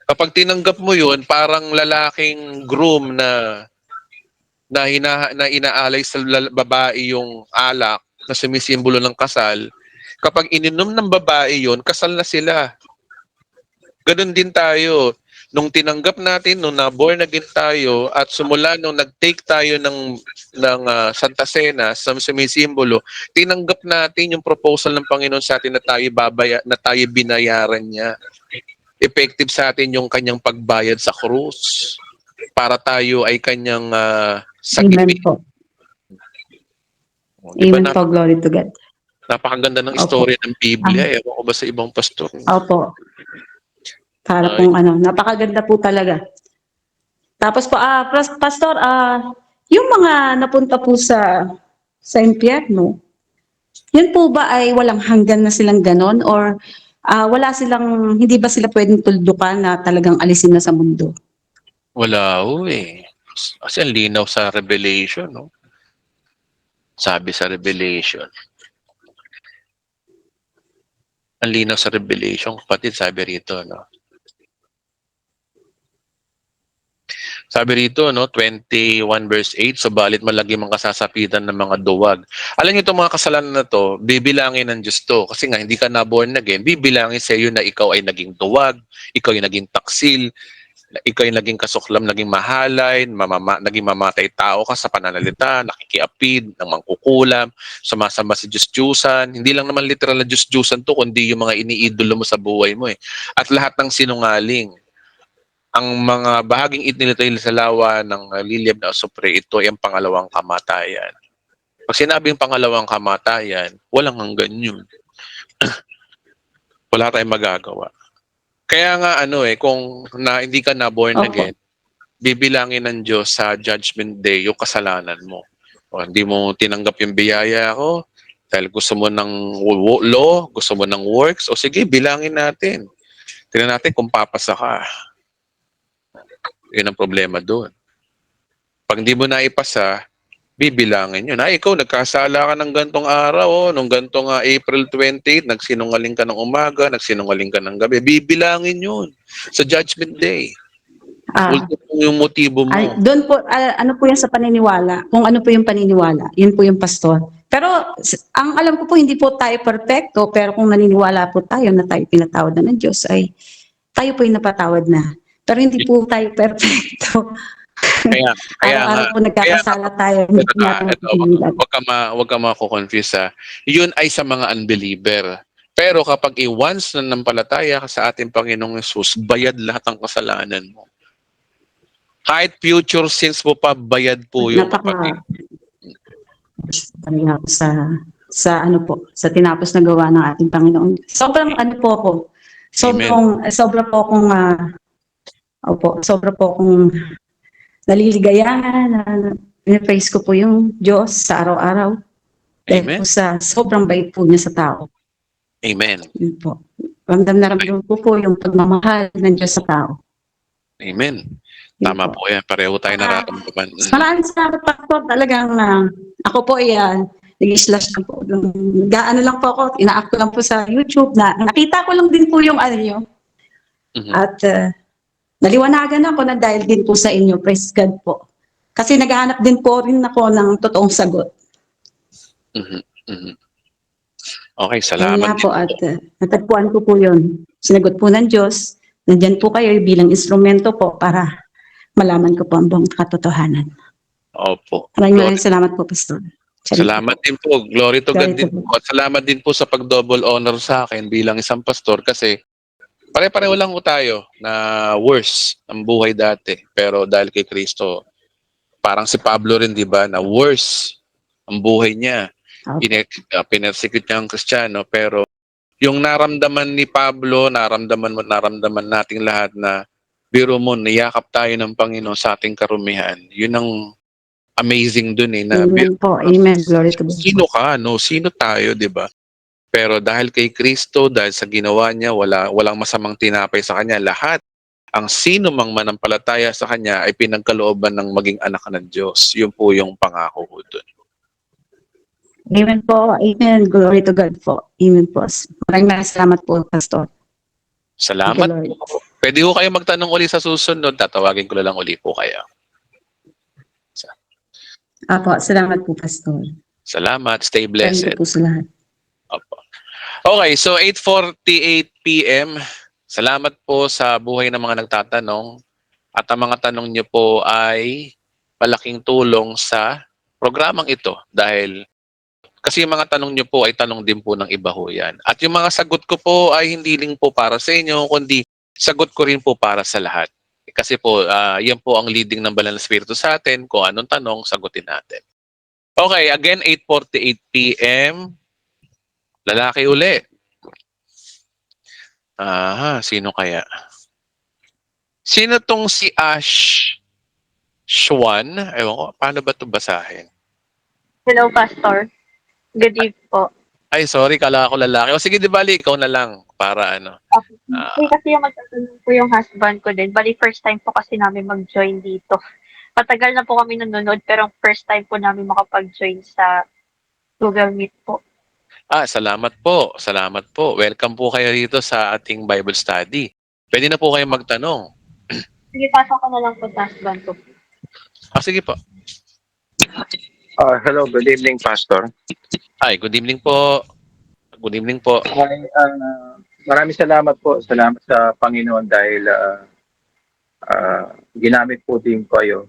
kapag tinanggap mo yun, parang lalaking groom na inaalay sa babae yung alak na sumisimbolo ng kasal. Kapag ininom ng babae yun, kasal na sila. Ganun din tayo. Nung tinanggap natin, nung na-born again tayo, at sumula nung nag-take tayo ng Santa Cena sa sumisimbolo, tinanggap natin yung proposal ng Panginoon sa atin na tayo binayaran niya. Effective sa atin yung kanyang pagbayad sa krus para tayo ay kanyang Amen sakipin. po. Diba, Amen po, glory to God. napakaganda ng Opo. istorya ng Biblia. Ewan ko ba sa ibang pastor? Opo. Para pong napakaganda po talaga. Tapos po, Pastor, yung mga napunta po sa impyerno, yun po ba ay walang hanggan na silang ganon? Or hindi ba sila pwedeng tuldukan na talagang alisin na sa mundo? Wala Kasi ang linaw sa Revelation, no? Sabi sa Revelation. Ang linaw sa Revelation, kapatid, sabi rito, no? Sabi rito, no, 21 verse 8, subalit malagi mang kasasapitan ng mga duwag. Alam niyo itong mga kasalanan na to, bibilangin ng Diyos to. Kasi nga, hindi ka na born again, bibilangin sa iyo na ikaw ay naging duwag, ikaw ay naging taksil, ikaw ay naging kasuklam, naging mahalay, naging mamatay tao ka sa pananalita, nakikiapid, ng mangkukulam, sumasamba sa Diyos-Diyusan. Hindi lang naman literal na Diyos-Diyusan to, kundi yung mga iniidolo mo sa buhay mo. At lahat ng sinungaling. ang mga bahaging itinitayl sa lawa ng lilyab na asupre, ito ay ang pangalawang kamatayan. Pag sinabing pangalawang kamatayan, walang hanggan yun. Wala tayong magagawa. Kaya nga kung hindi ka na born Opo. again, bibilangin ng Diyos sa judgment day yung kasalanan mo. O, hindi mo tinanggap yung biyaya ko dahil gusto mo ng law, gusto mo ng works, o sige, bilangin natin. Tingnan natin kung papasa ka. Yun ang problema doon. Pag hindi mo naipasa, bibilangin yun. Ikaw, nagkasala ka ng gantong araw, nung gantong April 28, nagsinungaling ka ng umaga, nagsinungaling ka ng gabi. Bibilangin yun sa judgment day. Ultimo yung motibo mo. Doon po, ano po yan sa paniniwala? Kung ano po yung paniniwala, yun po yung pastor. Pero ang alam ko po, hindi po tayo perfecto, pero kung naniniwala po tayo na tayo pinatawad na ng Diyos, ay tayo po yung napatawad na. Pero hindi po tayo perfecto. Kaya Araw-araw po nagkakasala tayo. Hindi po natin mapipigilan. Wag ka mako-confuse ha. Yun ay sa mga unbeliever. Pero kapag once na nampalataya ka sa ating Panginoong Yesus, bayad lahat ng kasalanan mo. Kahit future sins mo pa, bayad po yung kapatid. Kanina po sa ano po, sa tinapos na gawa ng ating Panginoon. Sobrang ano po ako. Sobra po akong sobra po akong naliligayahan, praise ko po yung Diyos sa araw-araw. Dahil Amen. po sa sobrang bait po niya sa tao. Amen. Yun po. Ramdam na ramdam ko po yung pagmamahal ng Diyos sa tao. Amen. Yun Tama po. po yan. Pareho tayo nararamdaman. Maraming salamat Pastor. Talagang ako po nag-slash lang po. Gaano lang po ako, ina-up ko lang po sa YouTube na nakita ko lang din po yung ano nyo. Mhm. At naliwanagan ako na dahil din po sa inyo. Praise God po. Kasi naghahanap din po rin ako ng totoong sagot. Mhm. Mhm. Okay, Ayun salamat. nga po at natagpuan ko po yun. Sinagot po ng Diyos. Nandyan po kayo bilang instrumento po para malaman ko po ang buong katotohanan. Opo. Maraming salamat po, Pastor. Salamat din po. Glory to God Glory to din po. At salamat din po sa pag-double honor sa akin bilang isang pastor kasi pare-pareho lang po tayo na worse ang buhay dati. Pero dahil kay Kristo, parang si Pablo rin, di ba, na worse ang buhay niya. Pinersecute niya ang Kristiyano. Pero yung naramdaman ni Pablo, naramdaman nating lahat na biro mo, niyakap tayo ng Panginoon sa ating karumihan. Yun ang amazing dun na Amen po. Amen. Glory to God. sino ka, no? Sino tayo, di ba? Pero dahil kay Kristo, dahil sa ginawa niya, walang masamang tinapay sa kanya. Lahat, ang sino mang manampalataya sa kanya ay pinagkalooban ng maging anak ng Diyos. Yun po yung pangako ko dun. Amen po. Amen. Glory to God po. Amen po. Maraming salamat po, Pastor. Salamat Thank you, Lord. po. Pwede ko kayo magtanong uli sa susunod. Tatawagin ko na lang uli po kayo. Apo, salamat po, Pastor. Salamat. Stay Thank blessed. you po sa lahat. Opo. Okay, so 8:48 p.m. Salamat po sa buhay ng mga nagtatanong. At ang mga tanong niyo po ay malaking tulong sa programang ito dahil kasi yung mga tanong niyo po ay tanong din po ng iba ho yan. At yung mga sagot ko po ay hindi lang po para sa inyo, kundi sagot ko rin po para sa lahat. Kasi po, yan po ang leading ng Banal na Espiritu sa atin. Kung anong tanong, sagutin natin. Okay, again, 8:48 p.m. Lalaki uli. Sino kaya? Sino tong si Ash Shwan? Ewan ko, paano ba ito basahin? Hello, Pastor. Good evening po. Ay, sorry, kala ko lalaki. O sige, di bali, ikaw na lang para ano. Kasi yung magtatanong po yung husband ko din. Bali, first time po kasi namin mag-join dito. Matagal na po kami nanonood, pero first time po namin makapag-join sa Google Meet po. Salamat po. Salamat po. Welcome po kayo dito sa ating Bible study. Pwede na po kayo magtanong. Sige, pasok ko na lang po sa husband ko. Sige po. Hello, good evening, Pastor. Ay, good evening po. Good evening po. Hi, maraming salamat po. Salamat sa Panginoon dahil ginamit po din ko kayo.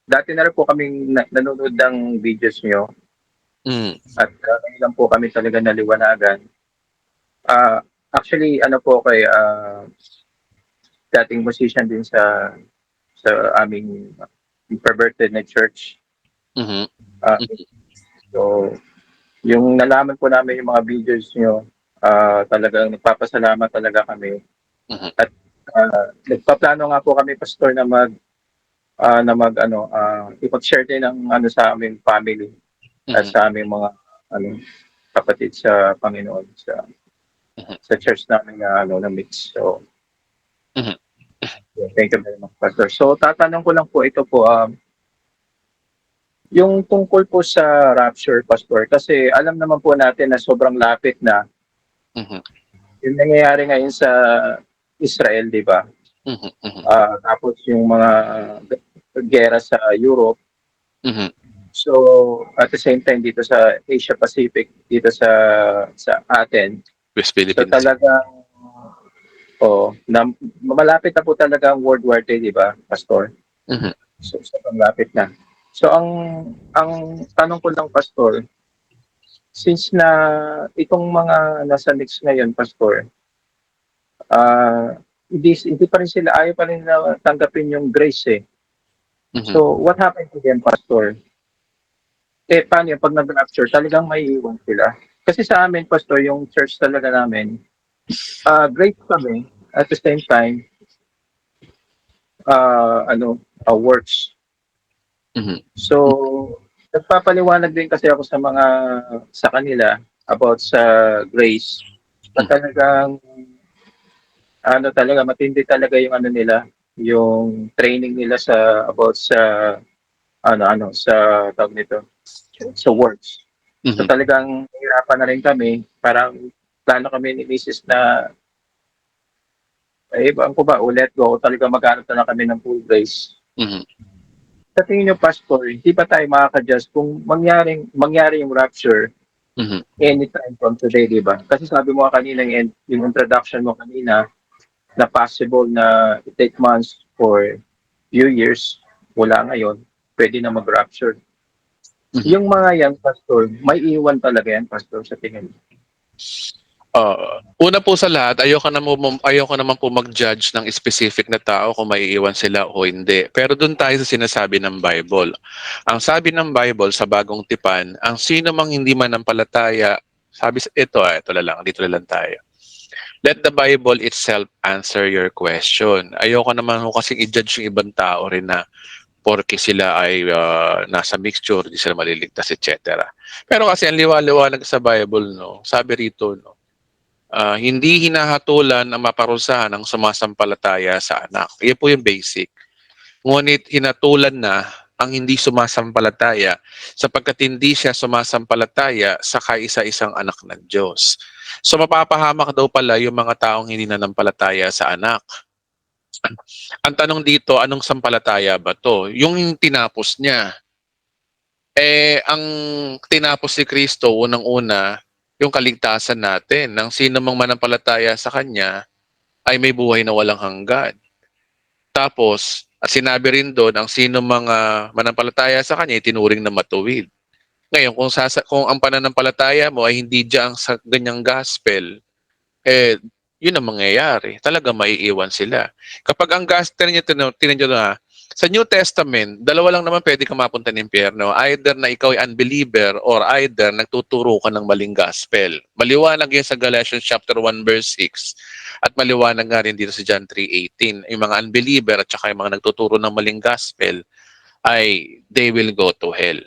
Dati na rin po kaming nanonood ng videos nyo at ngayon lang po kami talaga naliwanagan. Actually, ano po kay dating musician din sa aming perverted na church. Mhm. Ah, so, yung nalaman po namin yung mga videos nyo, talagang nagpapasalamat talaga kami. Mhm. At nagpaplano nga po kami, Pastor, ipag-share din ng sa aming family at Mhm. sa aming mga kapatid sa Panginoon sa church namin na mix. So, Mhm. thank you very much, Pastor. So, tatanong ko lang po ito po, yung tungkol po sa rapture, Pastor, kasi alam naman po natin na sobrang lapit na Mhm. yung nangyayari ngayon sa Israel, di ba? Mhm. Mhm. Tapos yung mga gera sa Europe. Mhm. So, at the same time dito sa Asia Pacific, dito sa atin, West so Philippines. talagang malapit na po talaga ang World War III, di ba, Pastor? Mhm. So, sobrang lapit na. So, ang tanong ko lang, Pastor, since na itong mga nasa mix ngayon, Pastor, hindi pa rin sila, ayaw pa rin na tanggapin yung grace eh. Mhm. So, what happened to them, Pastor? Paano yung pag nag-rapture, talagang may iwan sila? Kasi sa amin, Pastor, yung church talaga namin, great kami, at the same time, works. Mhm. So, nagpapaliwanag din kasi ako sa kanila about sa grace. Na talagang, talaga, matindi talaga yung nila, yung training nila about sa, sa, tawag nito, sa works. So Mhm. talagang hirapan na rin kami, parang plano kami ni Mrs. na, bang ko ba, ulit go, talaga maghanap na lang kami ng full grace. Mhm. Sa tingin niyo, Pastor, hindi ba tayo makaka-adjust kung mangyari yung rapture Mhm. anytime from today, di ba? Kasi sabi mo kanina, yung introduction mo kanina, na possible na it take months for few years, wala ngayon, pwede na mag-rapture. Mhm. Yung mga yan, Pastor, may iwan talaga yan, Pastor, sa tingin mo. Una po sa lahat, ayoko naman po mag-judge ng specific na tao kung maiiwan sila o hindi. Pero doon tayo sa sinasabi ng Bible. Ang sabi ng Bible sa Bagong Tipan, ang sino mang hindi manampalataya, ito na lang, dito na lang tayo. Let the Bible itself answer your question. Ayoko naman ho kasing i-judge yung ibang tao rin na porke sila ay nasa mixture, di sila maliligtas, etc. Pero kasi ang liwanag sa Bible, no, sabi rito, no, hindi hinahatulan ang maparusahan ng sumasampalataya sa anak. Iyan po yung basic. Ngunit hinatulan na ang hindi sumasampalataya sapagkat hindi siya sumasampalataya sa kaisa-isang anak ng Diyos. So mapapahamak daw pala yung mga taong hindi nanampalataya sa anak. Ang tanong dito, anong sampalataya ba to? Yung tinapos niya. Ang tinapos si Kristo, unang-una, yung kaligtasan natin. Nang sino mang manampalataya sa Kanya, ay may buhay na walang hanggan. Tapos, at sinabi rin doon, ang sino mga manampalataya sa Kanya, tinuring na matuwid. Ngayon, kung ang pananampalataya mo ay hindi diyan sa ganyang gospel, yun ang mangyayari. Talaga maiiwan sila. Kapag ang gospel niya, tinan na, sa New Testament, dalawa lang naman pwede ka mapunta ng impyerno. Either na ikaw ay unbeliever or either nagtuturo ka ng maling gospel. Maliwanag yan sa Galatians chapter 1 verse 6 at maliwanag nga rin dito sa John 3:18. Yung mga unbeliever at saka yung mga nagtuturo ng maling gospel ay they will go to hell.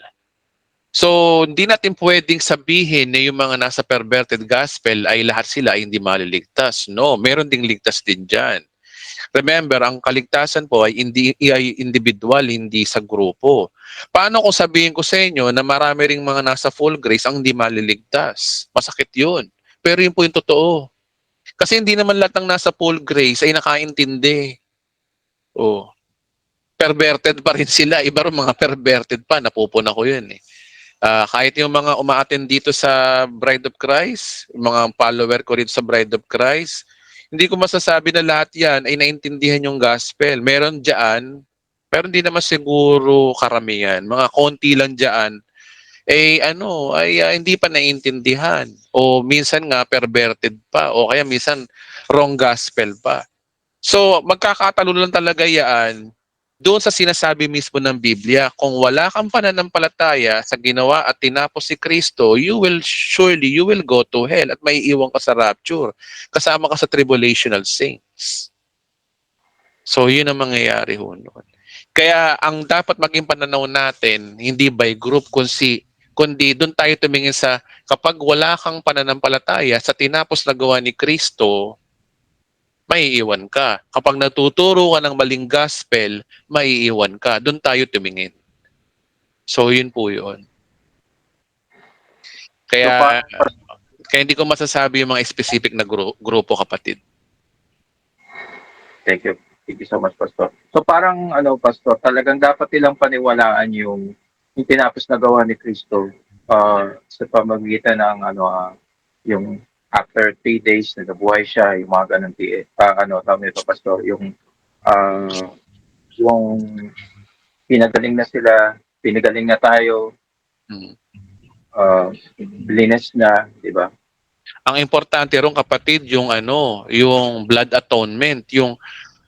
So, hindi natin pwedeng sabihin na yung mga nasa perverted gospel ay lahat sila ay hindi maliligtas. No, meron ding ligtas din dyan. Remember, ang kaligtasan po ay individual, hindi sa grupo. Paano kung sabihin ko sa inyo na marami ring mga nasa full grace ang hindi maliligtas? Masakit yun. Pero yun po yung totoo. Kasi hindi naman lahat ng nasa full grace ay nakaintindi. Oh. Perverted pa rin sila. Iba rin mga perverted pa. Napupuna ko yun eh. Kahit yung mga umaattend dito sa Bride of Christ, yung mga follower ko rito sa Bride of Christ, hindi ko masasabi na lahat yan ay naintindihan yung gospel. Meron dyan, pero hindi naman siguro karamihan. Mga konti lang dyan, hindi pa naintindihan. O minsan nga perverted pa, o kaya minsan wrong gospel pa. So, magkakatalo lang talaga yan doon sa sinasabi mismo ng Biblia. Kung wala kang pananampalataya sa ginawa at tinapos si Kristo, you will go to hell at maiiwan ka sa rapture. Kasama ka sa tribulational saints. So, yun ang mangyayari ho noon. Kaya, ang dapat maging pananaw natin, hindi by group, kundi doon tayo tumingin sa kapag wala kang pananampalataya sa tinapos na gawa ni Kristo, maiiwan ka. Kapag natuturo ka ng maling gospel, maiiwan ka. Doon tayo tumingin. So, yun po yun. Kaya, kaya hindi ko masasabi yung mga specific na grupo, kapatid. Thank you. Thank you so much, Pastor. So parang, Pastor, talagang dapat nilang paniwalaan yung tinapos na gawa ni Kristo sa pamamagitan ng, yung after 3 days na nabuhay siya, yung mga ganun, tawag nito, Pastor, yung pinagaling na sila, pinagaling na tayo, blinis na, di ba? Ang importante ron, kapatid, yung yung blood atonement,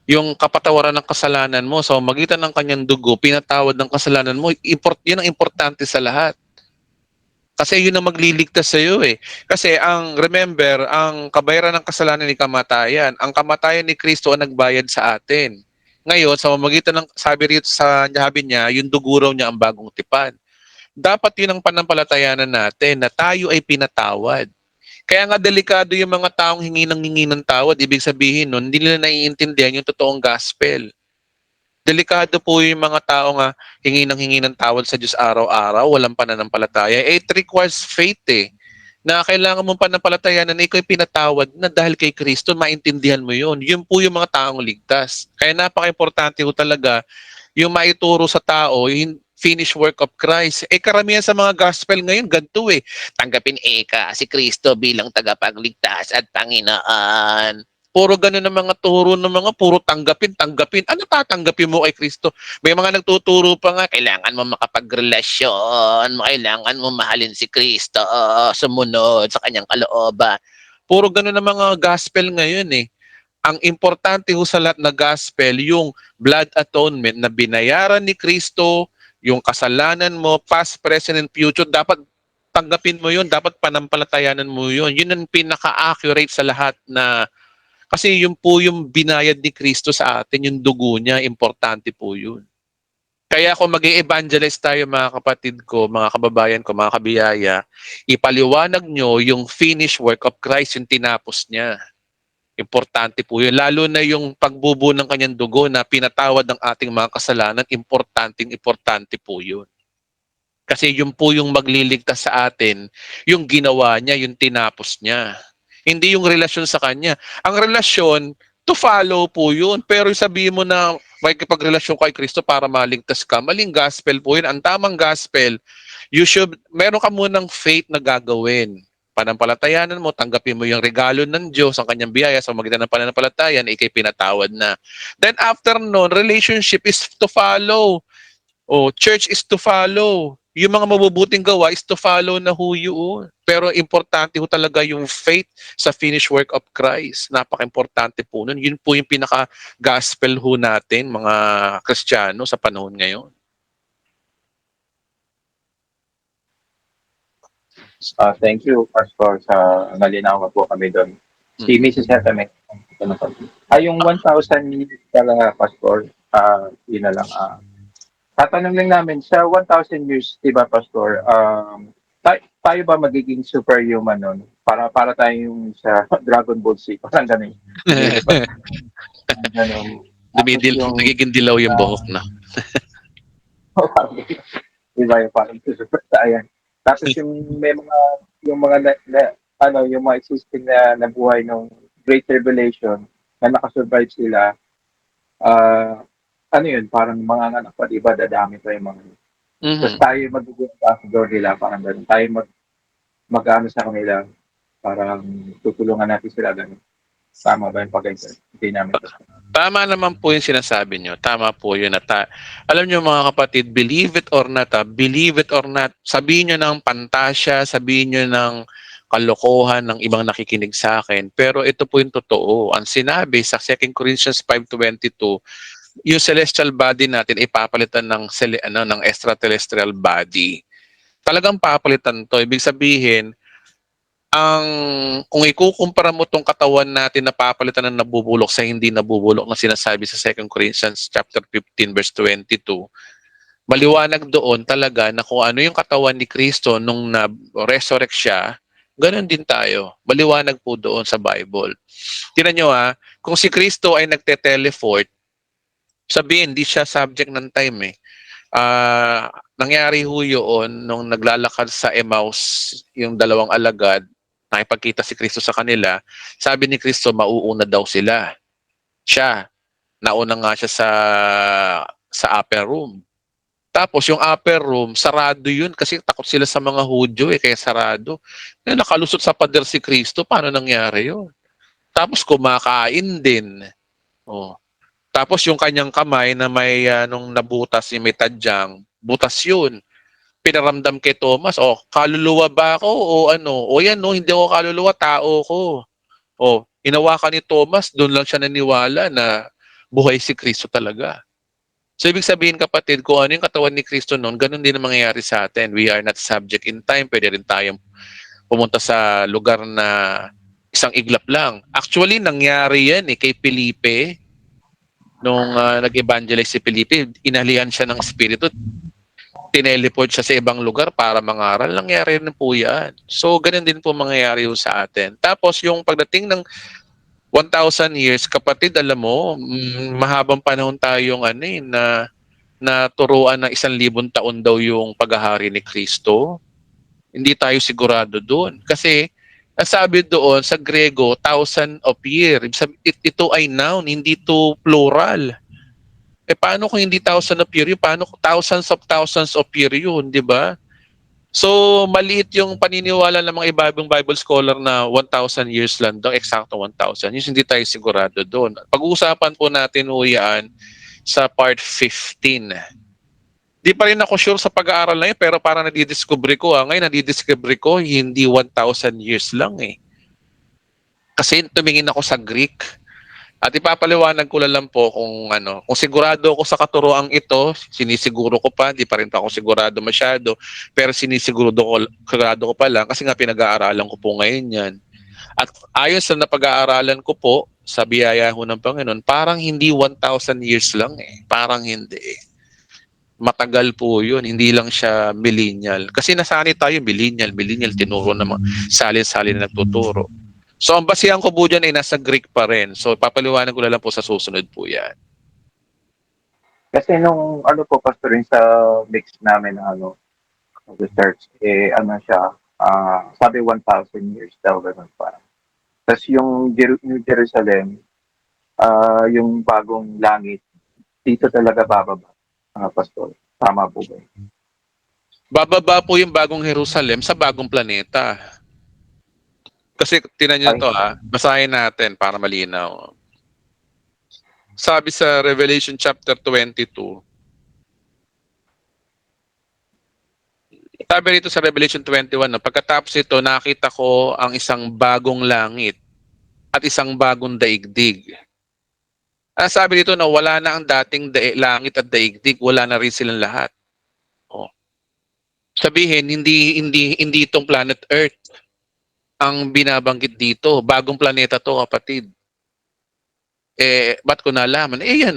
yung kapatawaran ng kasalanan mo sa magitan ng kanyang dugo, pinatawad ng kasalanan mo, yun ang importante sa lahat. Kasi yun ang magliligtas sa iyo eh. Kasi remember, ang kabayaran ng kasalanan ni kamatayan. Ang kamatayan ni Kristo ang nagbayad sa atin. Ngayon, sa pamamagitan ng, sabi rito sa sabi niya, yung dugo raw niya ang bagong tipan. Dapat yun ang panampalatayanan natin na tayo ay pinatawad. Kaya nga delikado yung mga taong hingi ng tawad. Ibig sabihin nun, hindi nila naiintindihan yung totoong gospel. Delikado po yung mga tao nga hingi ng tawad sa Diyos araw-araw, walang pananampalataya. It requires faith na kailangan mong pananampalatayanan na ikaw ay pinatawad na dahil kay Kristo, maintindihan mo yun. Yun po yung mga taong ligtas. Kaya napaka-importante po talaga yung maituro sa tao, yung finished work of Christ. Karamihan sa mga gospel ngayon, ganito tanggapin si Kristo bilang tagapagligtas at Panginoon. Puro ganun ang mga turo ng mga puro tanggapin. Ano tatanggapin mo kay Kristo? May mga nagtuturo pa nga, kailangan mo makapagrelasyon, kailangan mo mahalin si Kristo, sumunod sa kanyang kalooban. Puro ganun ang mga gospel ngayon Ang importante sa lahat na gospel, yung blood atonement na binayaran ni Kristo, yung kasalanan mo, past, present, and future, dapat tanggapin mo yun, dapat panampalatayanan mo yun. Yun ang pinaka-accurate sa lahat na kasi yun po yung binayad ni Kristo sa atin, yung dugo niya, importante po yun. Kaya kung mag-e-evangelize tayo mga kapatid ko, mga kababayan ko, mga kabiyaya, ipaliwanag nyo yung finished work of Christ, yung tinapos niya. Importante po yun. Lalo na yung pagbubuo ng kanyang dugo na pinatawad ng ating mga kasalanan, importante po yun. Kasi yun po yung magliligtas sa atin, yung ginawa niya, yung tinapos niya. Hindi yung relasyon sa kanya. Ang relasyon, to follow po yun. Pero sabihin mo na may kipagrelasyon kay Kristo para maligtas ka, maling gospel po yun. Ang tamang gospel, meron ka munang faith na gagawin. Panampalatayanan mo, tanggapin mo yung regalo ng Diyos, ang kanyang biyaya sa magitan ng pananampalataya na ikay pinatawad na. Then after nun, relationship is to follow. Church is to follow. Yung mga mabubuting gawa is to follow na who you are. Pero importante ho talaga yung faith sa finished work of Christ. Napaka-importante po nun. Yun po yung pinaka-gospel ho natin, mga Kristiyano sa panahon ngayon. Thank you, Pastor, sa nalinawan po kami doon. Si Mrs. Hetame. Yung 1,000 years talaga, Pastor, yun na lang. Tatanong lang namin, sa 1,000 years, di ba, Pastor, tayo ba magiging superhuman nun? Para tayo yung sa Dragon Ball Z, parang ganun. Nagiging dilaw yung buhok na. Di ba, parang super saiyan. Tapos yung mga existing na nabuhay ng Great Tribulation, na nakasurvive sila, parang mga anak pa, diba, dadami pa yung mga Tapos tayo magiging ambassador nila, parang gano'n. Tayo mag-ano sa kanila, parang tutulungan natin sila gano'n. Tama ba yung pag-intern? Hindi namin. Tama naman po yung sinasabi nyo. Tama po yun. Alam nyo mga kapatid, believe it or not, sabihin nyo ng pantasya, sabihin nyo ng kalokohan ng ibang nakikinig sa akin. Pero ito po yung totoo. Ang sinabi sa 2 Corinthians 5:22, yung celestial body natin ipapalitan ng extraterrestrial body. Talagang papalitan to. Ibig sabihin, kung ikukumpara mo tong katawan natin na papalitan ng nabubulok sa hindi nabubulok na sinasabi sa 2 Corinthians chapter 15 verse 22, maliwanag doon talaga na kung ano yung katawan ni Kristo nung na-resurrect siya, ganun din tayo. Maliwanag po doon sa Bible. Tingnan nyo kung si Kristo ay nagte-teleport, sabihin, hindi siya subject ng time nangyari ho yun nung naglalakad sa Emmaus, yung dalawang alagad, nakipagkita si Kristo sa kanila, sabi ni Kristo, mauuna daw sila. Siya, nauna nga siya sa upper room. Tapos yung upper room, sarado yun kasi takot sila sa mga Hudyo kaya sarado. Nakalusot sa pader si Kristo, paano nangyari yun? Tapos kumakain din. Oh. Tapos yung kanyang kamay na may nung nabutas, yung may tadyang, butas yun. Pinaramdam kay Thomas, kaluluwa ba ako o ano? O yan, no, hindi ako kaluluwa, tao ko. Inawakan ni Thomas, doon lang siya naniwala na buhay si Kristo talaga. So, ibig sabihin, kapatid, kung ano yung katawan ni Kristo noon, ganun din ang mangyayari sa atin. We are not subject in time. Pwede rin tayong pumunta sa lugar na isang iglap lang. Actually, nangyari yan kay Felipe. Nung nag-evangelize si Felipe, inalihan siya ng Espiritu. Tineleport siya sa ibang lugar para mangaral. Nangyari rin po yan. So, ganun din po mangyayari sa atin. Tapos, yung pagdating ng 1,000 years, kapatid, alam mo, mahabang panahon tayong na turuan na 1,000 taon daw yung paghahari ni Kristo. Hindi tayo sigurado doon. Kasi, sabi doon sa Grego, 1,000 of year. Ito ay noun, hindi to plural. Paano kung hindi 1,000 of year? Paano kung thousands of year yun, di ba? So, maliit yung paniniwala ng mga ibang Bible scholar na 1,000 years lang daw, eksakto 1,000 years. Hindi tayo sigurado doon. Pag-uusapan po natin yan sa part 15. Di pa rin ako sure sa pag-aaral na yun, pero parang nadidiscover ko. Ngayon, nadidiscover ko, hindi 1,000 years lang Kasi tumingin ako sa Greek. At ipapaliwanag ko lang po kung sigurado ako sa katuroang ito, sinisiguro ko pa, di pa rin pa ako sigurado masyado, pero sigurado ko pa lang kasi nga pinag-aaralan ko po ngayon yan. At ayon sa napag-aaralan ko po, sa biyaya ho ng Panginoon, parang hindi 1,000 years lang Parang hindi Matagal po yun, hindi lang siya millennial. Kasi nasanay tayo millennial, tinuro na salin-salin na nagtuturo. So, ang basihan ko po dyan ay nasa Greek pa rin. So, papaliwanag ko lang po sa susunod po yan. Kasi nung Pastor, sa mix namin research, siya, sabi 1,000 years daw, ganun pa. Tapos yung New Jerusalem, yung bagong langit, dito talaga bababa, Pastor. Tama po ba? Bababa po yung bagong Jerusalem sa bagong planeta. Kasi tinan nyo ito basahin natin para malinaw. Sabi sa Revelation chapter 22. Sabi rito sa Revelation 21, pagkatapos ito, nakita ko ang isang bagong langit at isang bagong daigdig. Sabi dito na wala na ang dating langit at daigdig, wala na rin silang lahat. Sabihin, hindi itong planet Earth ang binabanggit dito. Bagong planeta to, kapatid. Ba't ko nalaman? Yan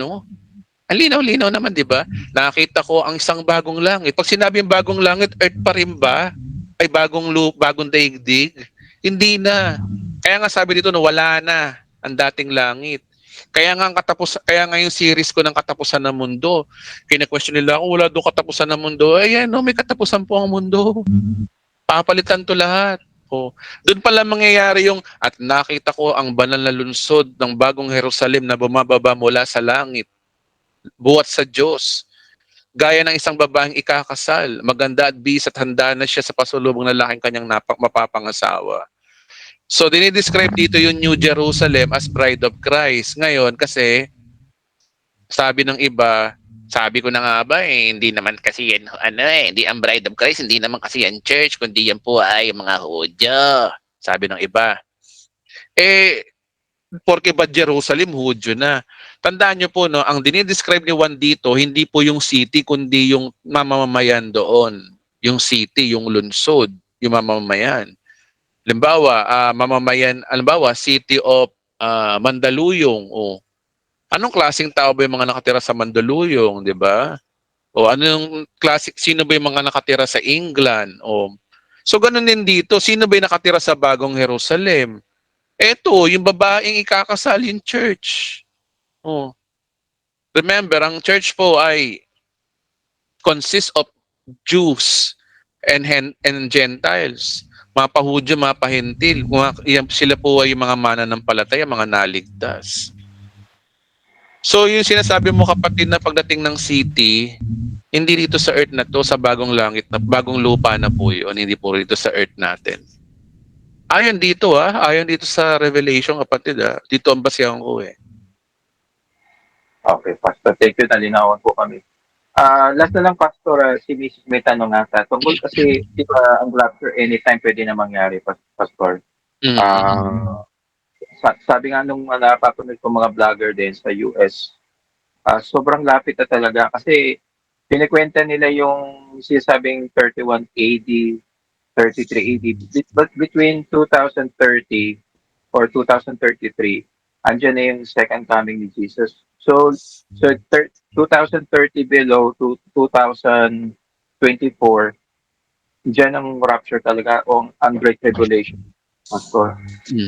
Ang linaw-linaw naman, di ba? Nakita ko ang isang bagong langit. Pag sinabi yung bagong langit, Earth pa rin ba? Ay bagong daigdig? Hindi na. Kaya nga sabi dito na wala na ang dating langit. Kaya nga yung series ko ng katapusan ng mundo, kina-question nila ako, wala doon katapusan ng mundo. May katapusan po ang mundo. Papalitan to lahat. Doon pala mangyayari yung at nakita ko ang banal na lungsod ng bagong Jerusalem na bumababa mula sa langit, buhat sa Diyos. Gaya ng isang babaeng ikakasal, maganda at bis at handa na siya sa pasulubong na laking kanyang mapapangasawa. So, dinidescribe dito yung New Jerusalem as bride of Christ. Ngayon, kasi, sabi ng iba, sabi ko na nga ba, hindi naman kasi yan, hindi ang bride of Christ, hindi naman kasi yan church, kundi yan po ay mga Hudyo. sabi ng iba. Porke ba Jerusalem, Hudyo na. Tandaan nyo po, no, ang dinidescribe ni Juan dito, hindi po yung city, kundi yung mamamayan doon. Yung city, yung lungsod, yung mamamayan. Halimbawa, city of Mandaluyong. O, anong klaseng tao ba yung mga nakatira sa Mandaluyong, di ba? O anong sino ba yung mga nakatira sa England? O, so ganun din dito, sino ba yung nakatira sa Bagong Jerusalem? Eto, yung babaeng ikakasal yung church. Oh. Remember, ang church po ay consists of Jews and Gentiles. Mga Pahudyo, mga Pahentil. Sila po ay yung mga mananampalataya, mga naligtas. So, yung sinasabi mo kapatid na pagdating ng city, hindi dito sa earth na to, sa bagong langit, na bagong lupa na po yun, hindi po dito sa earth natin. Ayon dito ayon dito sa Revelation kapatid dito ang basihan ko Okay, Pastor. Thank you. Nalinawan po kami. Last na lang, Pastor, si Mrs. may tanong nga. Tungkol kasi, di ba, ang rapture anytime pwede na mangyari, Pastor. Sabi nga nung napapanood ko mga vlogger din sa US, sobrang lapit na talaga kasi pinikwenta nila yung sinasabing 31 AD, 33 AD. But between 2030 or 2033, andyan na yung second coming ni Jesus. So 2030 below to 2024, dyan ang rapture talaga o ang Great Tribulation. Pastor.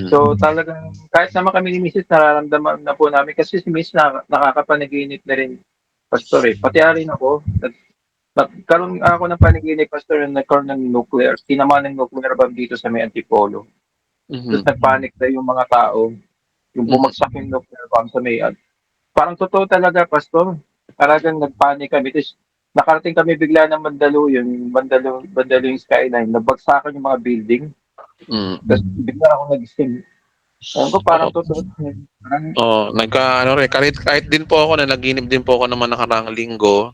So talagang kahit naman kami ni Mrs. nararamdaman na po namin kasi si Mrs. nakakapanaginip na rin, Pastor. Pati rin ako, nagkaroon ako ng panaginip, Pastor, na nagkaroon ng nuclear, tinamaan ng nuclear bomb dito sa may Antipolo. Tapos nagpanic na yung mga tao, yung bumagsak yung nuclear bomb sa may, parang totoo talaga, Pastor. Talagang nagpanic kami. Tapos nakarating kami bigla ng Mandaluyong skyline, nabagsakan yung mga building. Tapos bigla ako nag-sing. Parang totoo. Kahit din po ako na naginip din po ako naman nakaraang linggo,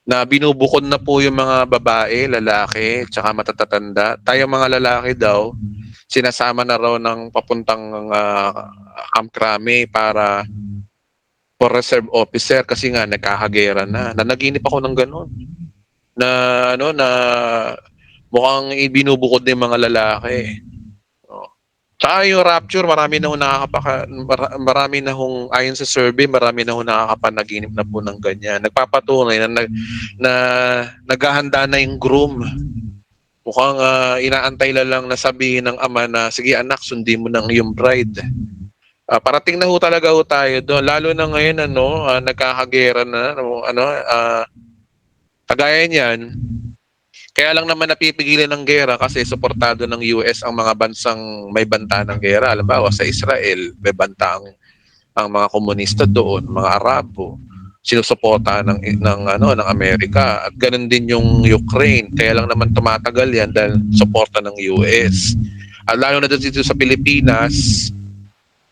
na binubukod na po yung mga babae, lalaki, tsaka matatatanda. Tayo mga lalaki daw, sinasama na raw ng papuntang Camp Crame para for reserve officer kasi nga nagkakagera na. Nanaginip ako ng ganun. Na mukhang ibinubukod na yung mga lalaki. Tsaka yung rapture, marami na hong ayon sa survey, marami na hong nakakapanaginip na po ng ganyan. Nagpapatunay na naghahanda na yung groom. Mukhang inaantay lang na sabihin ng ama na, sige anak, sundin mo ng iyong bride. Parating na talaga tayo doon. Lalo na ngayon, nagkakagera na, kagaya niyan. Kaya lang naman napipigilan ng gera kasi suportado ng US ang mga bansang may banta ng gera. Halimbawa sa Israel, may banta ang mga komunista doon, mga Arabo. Sinusuporta ng Amerika at ganun din yung Ukraine. Kaya lang naman tumatagal yan dahil suporta ng US. At lalo na dito sa Pilipinas,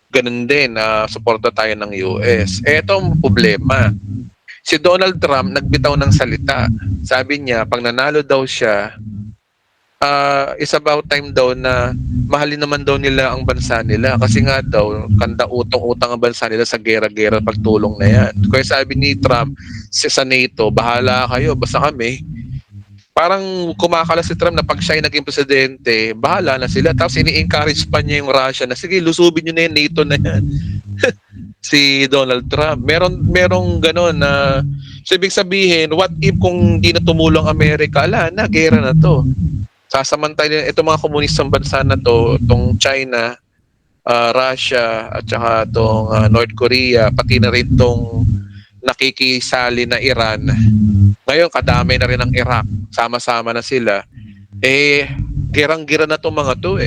ganun din, suporta tayo ng US. Ito ang problema. Si Donald Trump nagbitaw ng salita. Sabi niya, pag nanalo daw siya, it's about time daw na mahalin naman daw nila ang bansa nila. Kasi nga daw, kanda utang-utang ang bansa nila sa gera-gera pagtulong na yan. Kaya sabi ni Trump sa NATO, bahala kayo, basta kami. Parang kumakala si Trump na pag siya ay naging presidente, bahala na sila. Tapos ini-encourage pa niya yung Russia na, sige, lusubin nyo na yung NATO na yan. Si Donald Trump. Merong gano'n na so ibig sabihin, what if kung di na tumulong Amerika, na, gera na to. Sasamantala itong mga komunistang bansa na to, itong China, Russia, at saka itong North Korea, pati na rin itong nakikisali na Iran. Ngayon, kadamay na rin ang Iraq. Sama-sama na sila. Gerang-gira na itong mga to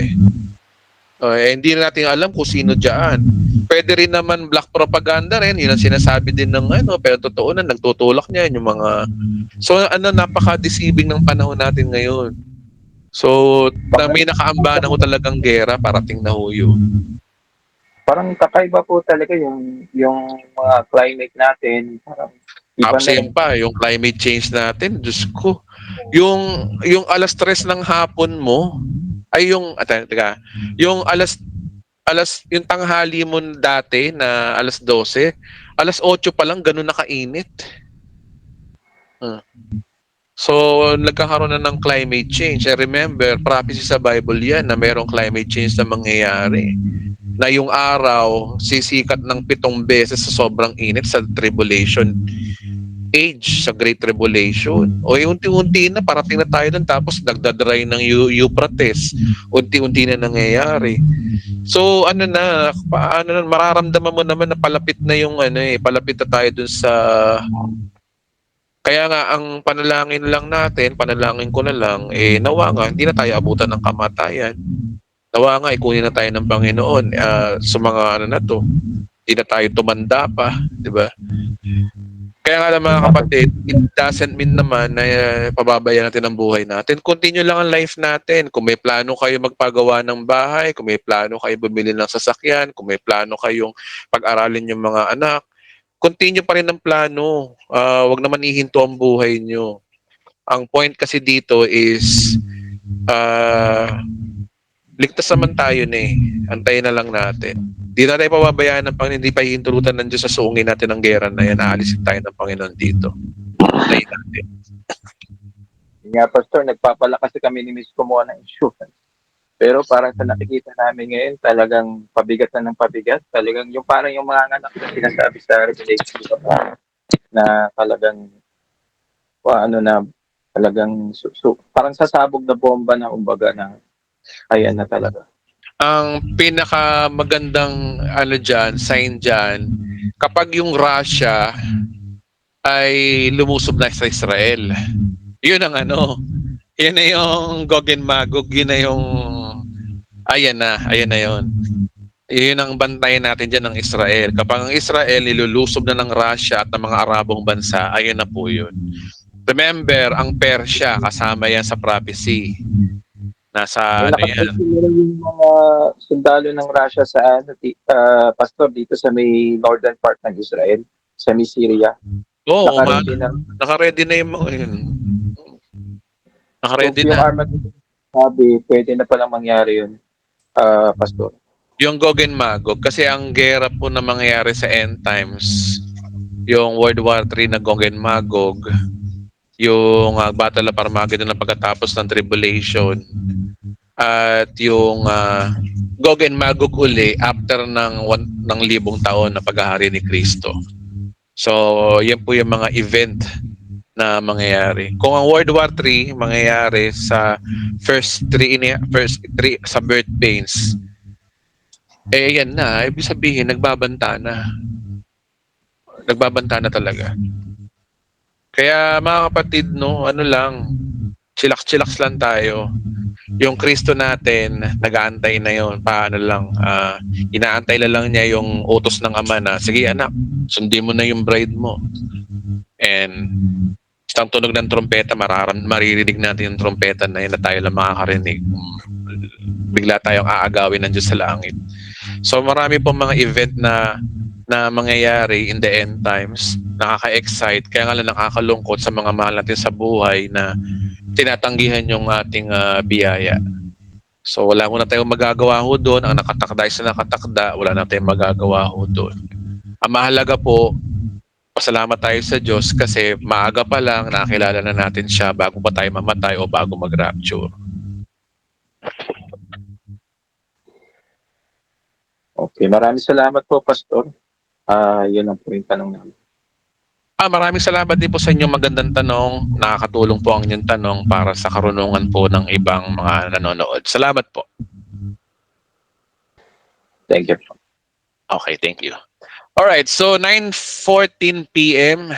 hindi na natin alam kung sino dyan. Pwede rin naman black propaganda rin. Yun ang sinasabi din ng pero totoo na nagtutulak niya yung mga... So napaka-deceiving ng panahon natin ngayon. So may nakaamba na ho talagang gera, parating na ho yun. Parang kakaiba po talaga yung mga climate natin. Parang Absent pa, yung climate change natin, Diyos ko. Yung alas 3 ng hapon mo, Ay yung, teka, yung yung tanghali mo dati na alas 12, alas 8 pa lang ganun na kainit. So, nagkakaroon na ng climate change. I remember, prophecy sa Bible yan na merong climate change na mangyayari. Na yung araw, sisikat ng 7 beses sa sobrang init sa tribulation age, sa Great Tribulation. O unti-unti na, parating na tayo dun, tapos nagdadry ng Euphrates. Unti-unti na nangyayari. So, mararamdaman mo naman na palapit na yung palapit na tayo dun sa. Kaya nga, ang panalangin ko na lang, nawa nga, hindi na tayo abutan ng kamatayan. Nawa nga, ikunin na tayo ng Panginoon sa mga na to. Hindi na tayo tumanda pa, di ba? Kaya nga mga kapatid, it doesn't mean naman na pababayaan natin ang buhay natin. Continue lang ang life natin. Kung may plano kayo magpagawa ng bahay, kung may plano kayo bumili ng sasakyan, kung may plano kayong pag-aralin yung mga anak, continue pa rin ang plano. Wag naman ihinto ang buhay nyo. Ang point kasi dito is ligtas naman tayo Antayin na lang natin. Di na tayo pababayaan ng Panginoon, hindi pa hihintulutan ng Diyos sa suungin natin ng gera na yan. Aalisin tayo ng Panginoon dito. Antayin natin. Nga, Pastor, nagpapalakas kami ni Miss kumuha ng insurance. Pero parang sa nakikita namin ngayon, talagang pabigat na ng pabigat. Talagang yung parang yung mga anak na sinasabi sa Revelation na talagang talagang parang sasabog na bomba na umbaga na ayan na talaga. Ang pinakamagandang sign dyan, kapag yung Russia ay lumusob na sa Israel. Yun ang yun na yung Gog and Magog, yun na yung ayan na yun. Yun ang bantayan natin dyan ng Israel. Kapag ang Israel nilulusob na ng Russia at ng mga Arabong bansa, ayun na po yun. Remember, ang Persia, kasama yan sa prophecy. Nasa yan. Yung mga sundalo ng Russia sa Pastor, dito sa may northern part ng Israel, sa may Syria. Oo, naka-ready na yung mga yun. Naka-ready Yung na. Armageddon, sabi, pwede na palang mangyari yun, Pastor. Yung Gog and Magog, kasi ang gera po na mangyayari sa end times, yung World War III na Gog and Magog, yung Battle of Armageddon na pagkatapos ng tribulation, at yung Gog and Magog uli after ng 1,000 taon na paghahari ni Kristo. So, yan po yung mga event na mangyayari. Kung ang World War III mangyayari sa first three sa birth pains, yan na, ibig sabihin nagbabanta na. Nagbabanta na talaga. Kaya mga kapatid, chillax lang tayo. Yung Kristo natin, nag-aantay na yon. Paano lang, inaantay lang niya yung utos ng Ama na, sige anak, sundin mo na yung bride mo. And isang tunog ng trompeta, maririnig natin yung trompeta na yun na tayo lang makakarinig. Bigla tayong aagawin ng Diyos sa langit. So marami pong mga event na mangyayari in the end times. Nakaka-excite, kaya nga lang nakakalungkot sa mga mahal natin sa buhay na tinatanggihan yung ating biyaya. So wala muna tayong magagawa ho doon. Ang nakatakda ay sa nakatakda, wala na tayong magagawa ho doon. Ang mahalaga po, pasalamat tayo sa Diyos kasi maaga pa lang nakilala na natin siya bago pa tayo mamatay o bago mag-rapture. Okay, maraming salamat po, Pastor. Yun ang po yung tanong namin. Maraming salamat din po sa inyong magandang tanong. Nakakatulong po ang inyong tanong para sa karunungan po ng ibang mga nanonood. Salamat po. Thank you. Okay, thank you. Alright, so 9:14 p.m.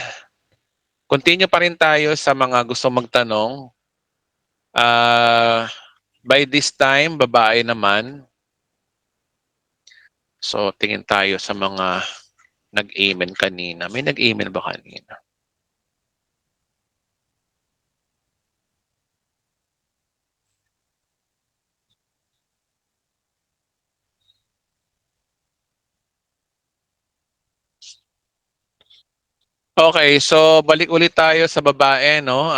Continue pa rin tayo sa mga gusto magtanong. By this time, babae naman. So, tingin tayo sa mga nag-amen kanina. May nag-amen ba kanina? Okay, so balik ulit tayo sa babae, no?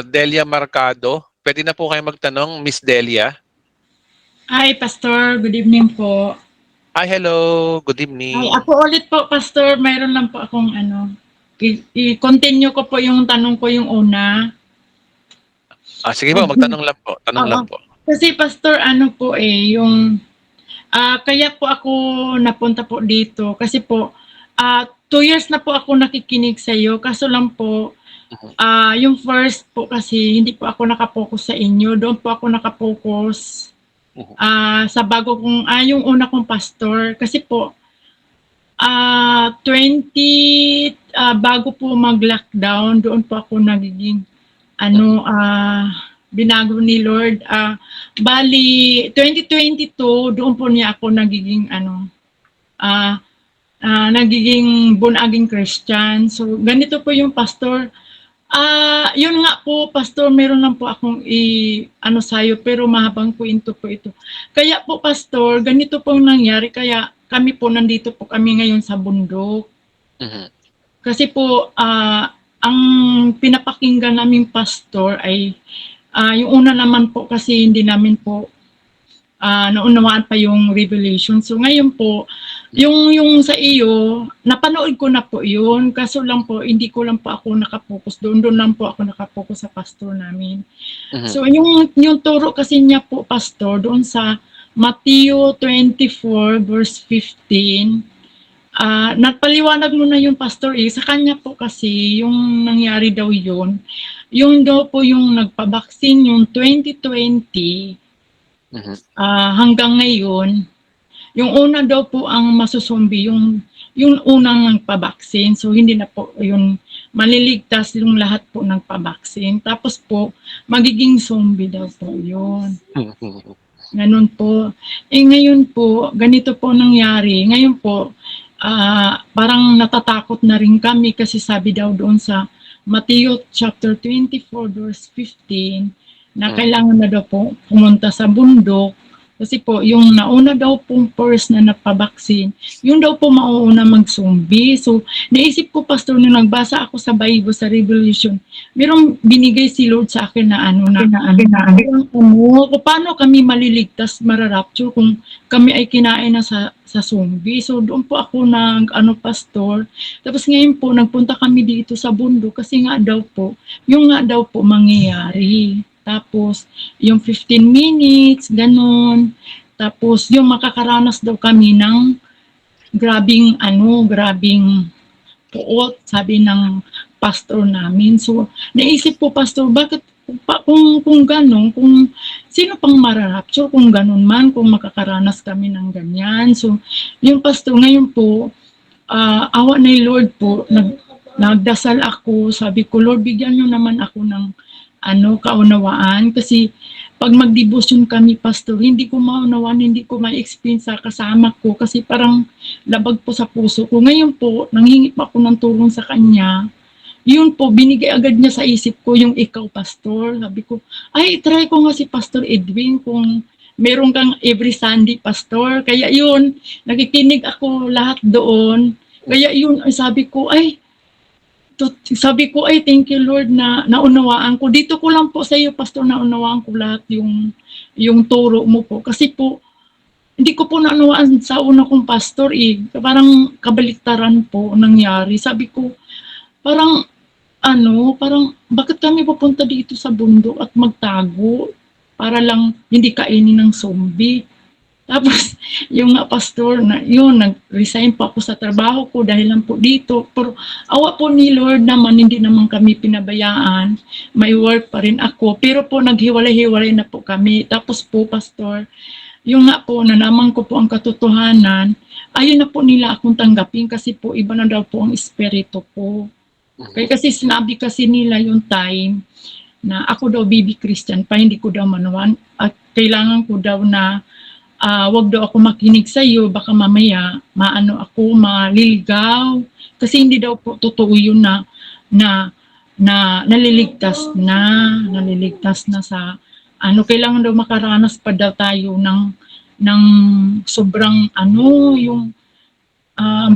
Delia Marcado. Pwede na po kayo magtanong, Miss Delia. Hi, Pastor. Good evening po. Hi, hello. Good Ay, evening. ako ulit po, Pastor. Mayroon lang po akong i-continue ko po yung tanong ko yung una. Sige po, magtanong lang po. Tanong lang po. Kasi, Pastor, ano po yung kaya po ako napunta po dito kasi po 2 years na po ako nakikinig sa iyo, kaso lang po yung first po kasi hindi po ako nakapokus sa inyo, doon po ako nakapokus sa bago kong yung una kong pastor kasi po 20 bago po mag-lockdown, doon po ako nagiging binago ni Lord. Bali 2022 doon po niya ako nagiging nagiging born-again Christian. So ganito po yung pastor. Yun nga po, Pastor, meron lang po akong sayo, pero mahabang kwento po ito. Kaya po, Pastor, ganito po nangyari. Kaya kami po, nandito po kami ngayon sa bundok. Kasi po, ang pinapakinggan naming pastor ay, yung una naman po kasi hindi namin po naunawaan pa yung revelation. So ngayon po, yung sa iyo, napanood ko na po yun. Kaso lang po, hindi ko lang po ako nakapokus doon. Doon lang po ako nakapokus sa pastor namin. So yung turo kasi niya po, pastor, doon sa Matthew 24 verse 15, napaliwanag mo na yung pastor sa kanya po kasi yung nangyari daw yun. Yung daw po yung nagpabaksin yung 2020 hanggang ngayon, yung una daw po ang masusumbi, yung unang nagpabaksin. So hindi na po yun maliligtas yung lahat po ng pabaksin. Tapos po, magiging zombie daw po yun. Ganun po. Ngayon po, ganito po nangyari. Ngayon po, parang natatakot na rin kami kasi sabi daw doon sa Matthew chapter 24 verse 15 na kailangan na daw po pumunta sa bundok kasi po yung nauna daw pong first na napabaksin, yung daw po mauuna mag-zombie. So naisip ko, pastor, nung nagbasa ako sa Bible sa Revelation, merong binigay si Lord sa akin na paano kami maliligtas, mararapture kung kami ay kinain na sa zombie. So doon po ako pastor. Tapos ngayon po nagpunta kami dito sa bundok kasi nga daw po mangyayari. Tapos yung 15 minutes ganun. Tapos yung makakaranas daw kami ng grabing puot, sabi ng pastor namin. So naisip po, pastor, bakit kung ganun, kung sino pang mararapture kung ganun man, kung makakaranas kami ng ganyan. So yung pastor ngayon po, awa ni Lord po, nagdasal ako, sabi ko, Lord, bigyan nyo naman ako ng kaunawaan, kasi pag mag-devotion kami, pastor, hindi ko maunawaan, hindi ko ma-experience sa kasama ko kasi parang labag po sa puso ko. Ngayon po, nanghingi pa ako ng tulong sa kanya. Yun po, binigay agad niya sa isip ko yung ikaw, pastor. Sabi ko, try ko nga si Pastor Edwin kung meron kang every Sunday, pastor. Kaya yun, nakikinig ako lahat doon. Kaya yun, sabi ko, thank you, Lord, na naunawaan ko. Dito ko lang po sa iyo, pastor, naunawaan ko lahat yung turo mo po. Kasi po, hindi ko po naunawaan sa una kong pastor parang kabaliktaran po nangyari. Sabi ko, parang bakit kami pupunta dito sa bundok at magtago para lang hindi kainin ng zombie? Tapos, yung pastor, nag-resign pa ako sa trabaho ko dahil lang po dito. Pero awa po ni Lord naman, hindi naman kami pinabayaan. May work pa rin ako. Pero po, naghiwalay-hiwalay na po kami. Tapos po, pastor, yung nga po, nanaman ko po ang katotohanan, ayun na po nila akong tanggapin kasi po, iba na daw po ang espiritu ko. Kaya kasi sinabi kasi nila yung time na ako daw baby Christian pa, hindi ko daw manawan. At kailangan ko daw na wag daw ako makinig sa iyo, baka mamaya ako maliligaw kasi hindi daw po totoo yun na naliligtas na sa kailangan daw makaranas pa daw tayo ng sobrang yung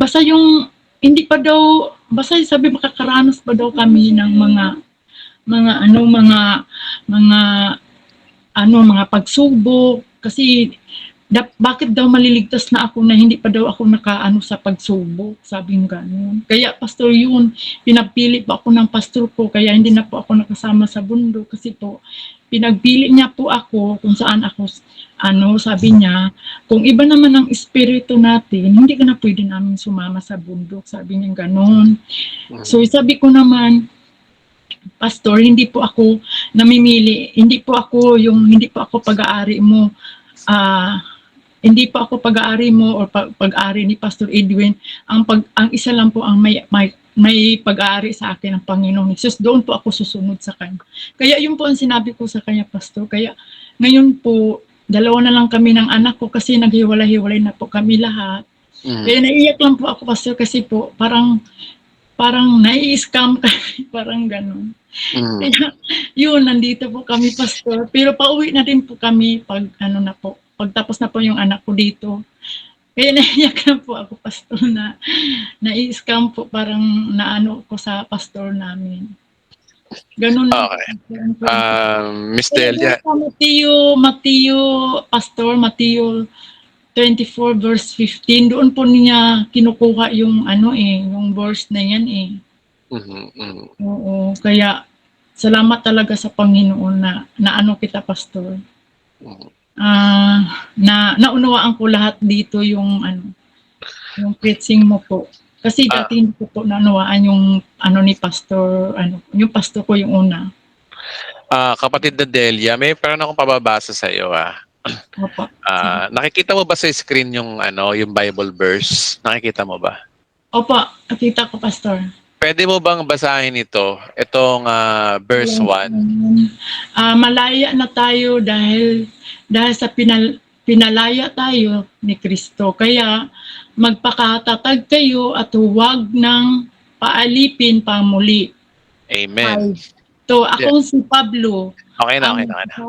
basta yung hindi pa daw, basta sabi makakaranas pa daw kami ng mga pagsubok, Kasi bakit daw maliligtas na ako na hindi pa daw ako nakaano sa pagsubok, sabi ng gano'n. Kaya pastor yun, pinagpili pa ako ng pastor ko, kaya hindi na po ako nakasama sa bundok kasi po, pinagpili niya po ako kung saan ako, sabi niya, kung iba naman ang espiritu natin, hindi ka na pwede namin sumama sa bundok, sabi niya gano'n. So sabi ko naman, pastor, hindi po ako namimili, hindi po ako pag-aari mo, hindi po ako pag-aari mo o pag-aari ni Pastor Edwin. Ang isa lang po ang may pag-aari sa akin ng Panginoong Hesus. Doon po ako susunod sa kanya. Kaya yun po ang sinabi ko sa kanya, Pastor. Kaya ngayon po, dalawa na lang kami ng anak ko kasi naghiwalay-hiwalay na po kami lahat. Kaya naiiyak lang po ako, Pastor, kasi po parang nai-scam kami, parang gano'n. Kaya yun, nandito po kami, Pastor. Pero pauwi na din po kami pagtapos na po yung anak ko dito. Kaya naiyak na po ako, Pastor, na nai-scam po, parang naano ko sa pastor namin. Ganun lang. Okay. Miss Delia, Mateo 24 verse 15, doon po niya kinukuha yung yung verse na yan eh. Oo, kaya salamat talaga sa Panginoon na kita, Pastor. Naunawaan ko lahat dito yung preaching mo po. Kasi dati hindi ko po naunawaan yung ni Pastor, yung pastor ko yung una. kapatid na Delia, may parang akong pababasa sa iyo. Opo. Nakikita mo ba sa screen yung yung Bible verse? Nakikita mo ba? Opo, nakita ko, Pastor. Pwede mo bang basahin ito? Itong verse 1. Malaya na tayo dahil sa pinalaya tayo ni Kristo. Kaya magpakatatag kayo at huwag nang paalipin pa muli. Amen. So, akong si Pablo. Okay na.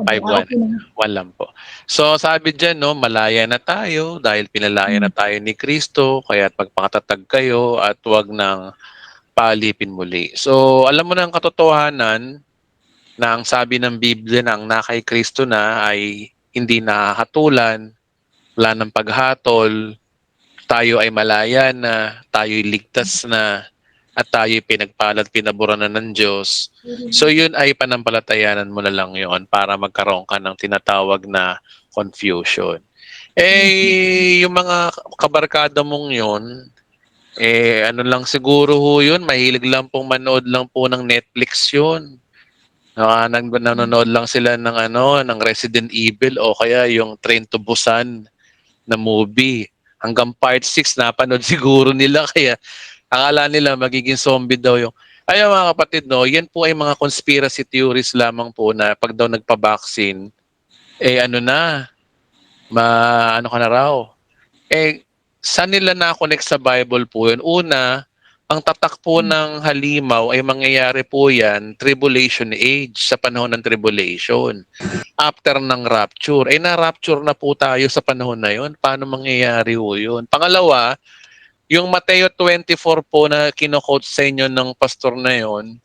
5-1. 1 lang po. So, sabi dyan, malaya na tayo dahil pinalaya na tayo ni Kristo. Kaya magpakatatag kayo at huwag nang paalipin muli. So, alam mo na ang katotohanan na ang sabi ng Biblia na ang nakay Kristo na ay hindi nakahatulan, wala ng paghatol, tayo ay malaya na, tayo'y ligtas na, at tayo'y pinagpalad, pinaburan na ng Diyos. So, yun ay panampalatayanan mo na lang yon para magkaroon ka ng tinatawag na confusion. Yung mga kabarkada mong yun, lang siguro ho yun, mahilig lang pong manood lang po ng Netflix yun. Nanonood lang sila ng Resident Evil o kaya yung Train to Busan na movie. Hanggang part 6 napanood siguro nila kaya akala nila magiging zombie daw yung. Ayaw mga kapatid, yan po ay mga conspiracy theories lamang po na pag daw nagpa-vaccine, ka na raw. Saan nila na-connect sa Bible po yun? Una, ang tatak po ng halimaw ay mangyayari po yan, tribulation age, sa panahon ng tribulation. After ng rapture. Na-rapture na po tayo sa panahon na yun. Paano mangyayari po yun? Pangalawa, yung Mateo 24 po na kino-quote sa inyo ng pastor na yun,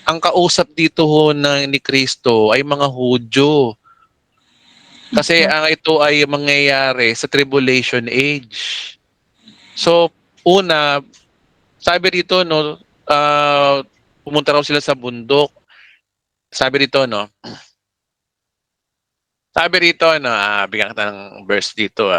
ang kausap dito ho ni Kristo ay mga Hudyo. Kasi ito ay mangyayari sa tribulation age. So, una, sabi dito, pumunta raw sila sa bundok. Sabi dito, bigyan kita ng verse dito,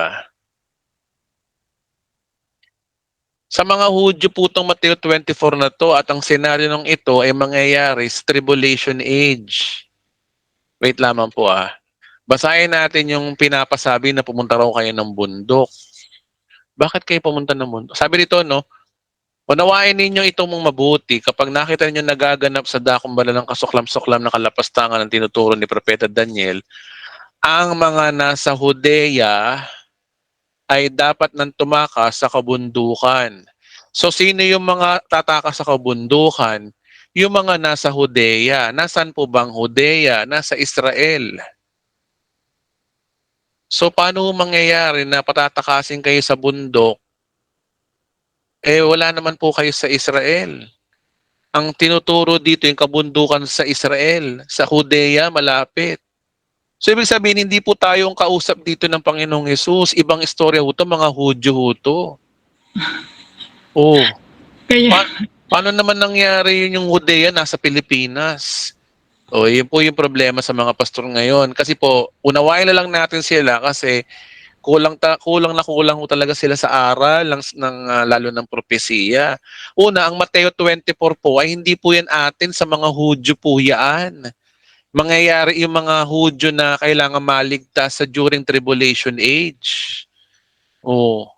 Sa mga Hudyo po itong Mateo 24 na to at ang senaryo ng ito ay mangyayari sa tribulation age. Wait lamang po, Basahin natin yung pinapasabi na pumunta raw kayo ng bundok. Bakit kayo pumunta ng bundok? Sabi dito, unawain ninyo itong mong mabuti kapag nakita ninyo nagaganap sa dakong balalang kasuklam-suklam na kalapastangan ng tinuturo ni Propeta Daniel, ang mga nasa Judea ay dapat nang tumakas sa kabundukan. So, sino yung mga tatakas sa kabundukan? Yung mga nasa Judea. Nasaan po bang Judea? Nasa Israel. So, paano mangyayari na patatakasin kayo sa bundok? Wala naman po kayo sa Israel. Ang tinuturo dito yung kabundukan sa Israel. Sa Judea, malapit. So ibig sabihin, hindi po tayong kausap dito ng Panginoong Jesus. Ibang istorya ho to, mga Hudyo ho to. Oh, Kaya, paano naman nangyari yun yung Judea nasa Pilipinas? O, yun po yung problema sa mga pastor ngayon. Kasi po, unawain na lang natin sila kasi kulang ho talaga sila sa aral lalo ng propesiya. Una, ang Mateo 24 po ay hindi po yan atin, sa mga Hudyo po yan. Mangyayari yung mga Hudyo na kailangan maligtas sa during tribulation age. Oh.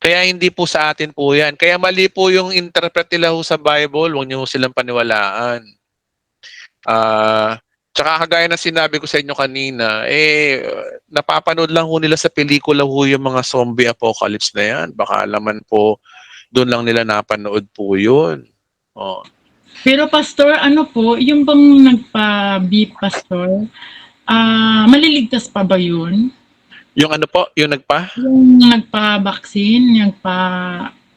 Kaya hindi po sa atin po yan. Kaya mali po yung interpret nila ho sa Bible, huwag niyo ho silang paniwalaan. Tsaka kagaya na sinabi ko sa inyo kanina, napapanood lang ho nila sa pelikula ho yung mga zombie apocalypse na yan. Baka laman po, doon lang nila napanood po yun. Oh. pero pastor, ano po, yung bang nagpa-beep, pastor, maliligtas pa ba yun? Yung ano po, yung Yung nagpa-vaccine,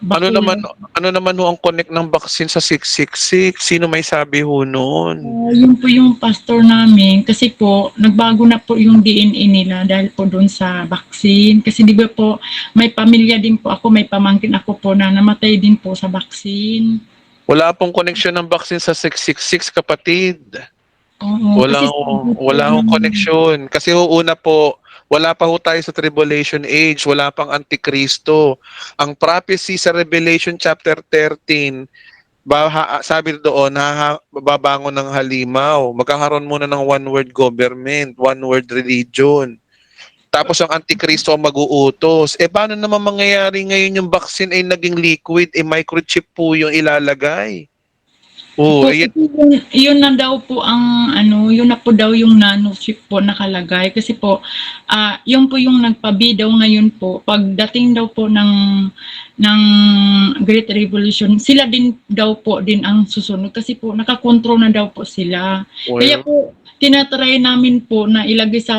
ano naman ho ang connect ng vaccine sa 666? Sino may sabi ho noon? Yun po yung pastor namin, kasi po, nagbago na po yung DNA nila dahil po doon sa vaccine. Kasi di ba po, may pamilya din po ako, may pamangkin ako po na namatay din po sa vaccine. Wala pong connection ng vaccine sa 666, kapatid. Oo, Wala hong connection. Kasi una po, wala pa ho tayo sa tribulation age, wala pang antikristo. Ang prophecy sa Revelation chapter 13, sabi doon, babangon ng halimaw. Magkakaroon muna ng one-word government, one-word religion. Tapos ang antikristo ang mag-uutos. Paano naman mangyayari ngayon yung vaccine ay naging liquid, microchip po yung ilalagay? Po, yun na daw po ang yun na po daw yung nanochip po nakalagay kasi po yun po yung nagpabi daw ngayon po pagdating daw po ng Great Revolution, sila din daw po din ang susunod kasi po nakakontrol na daw po sila. Kaya po tinatry namin po na ilagay sa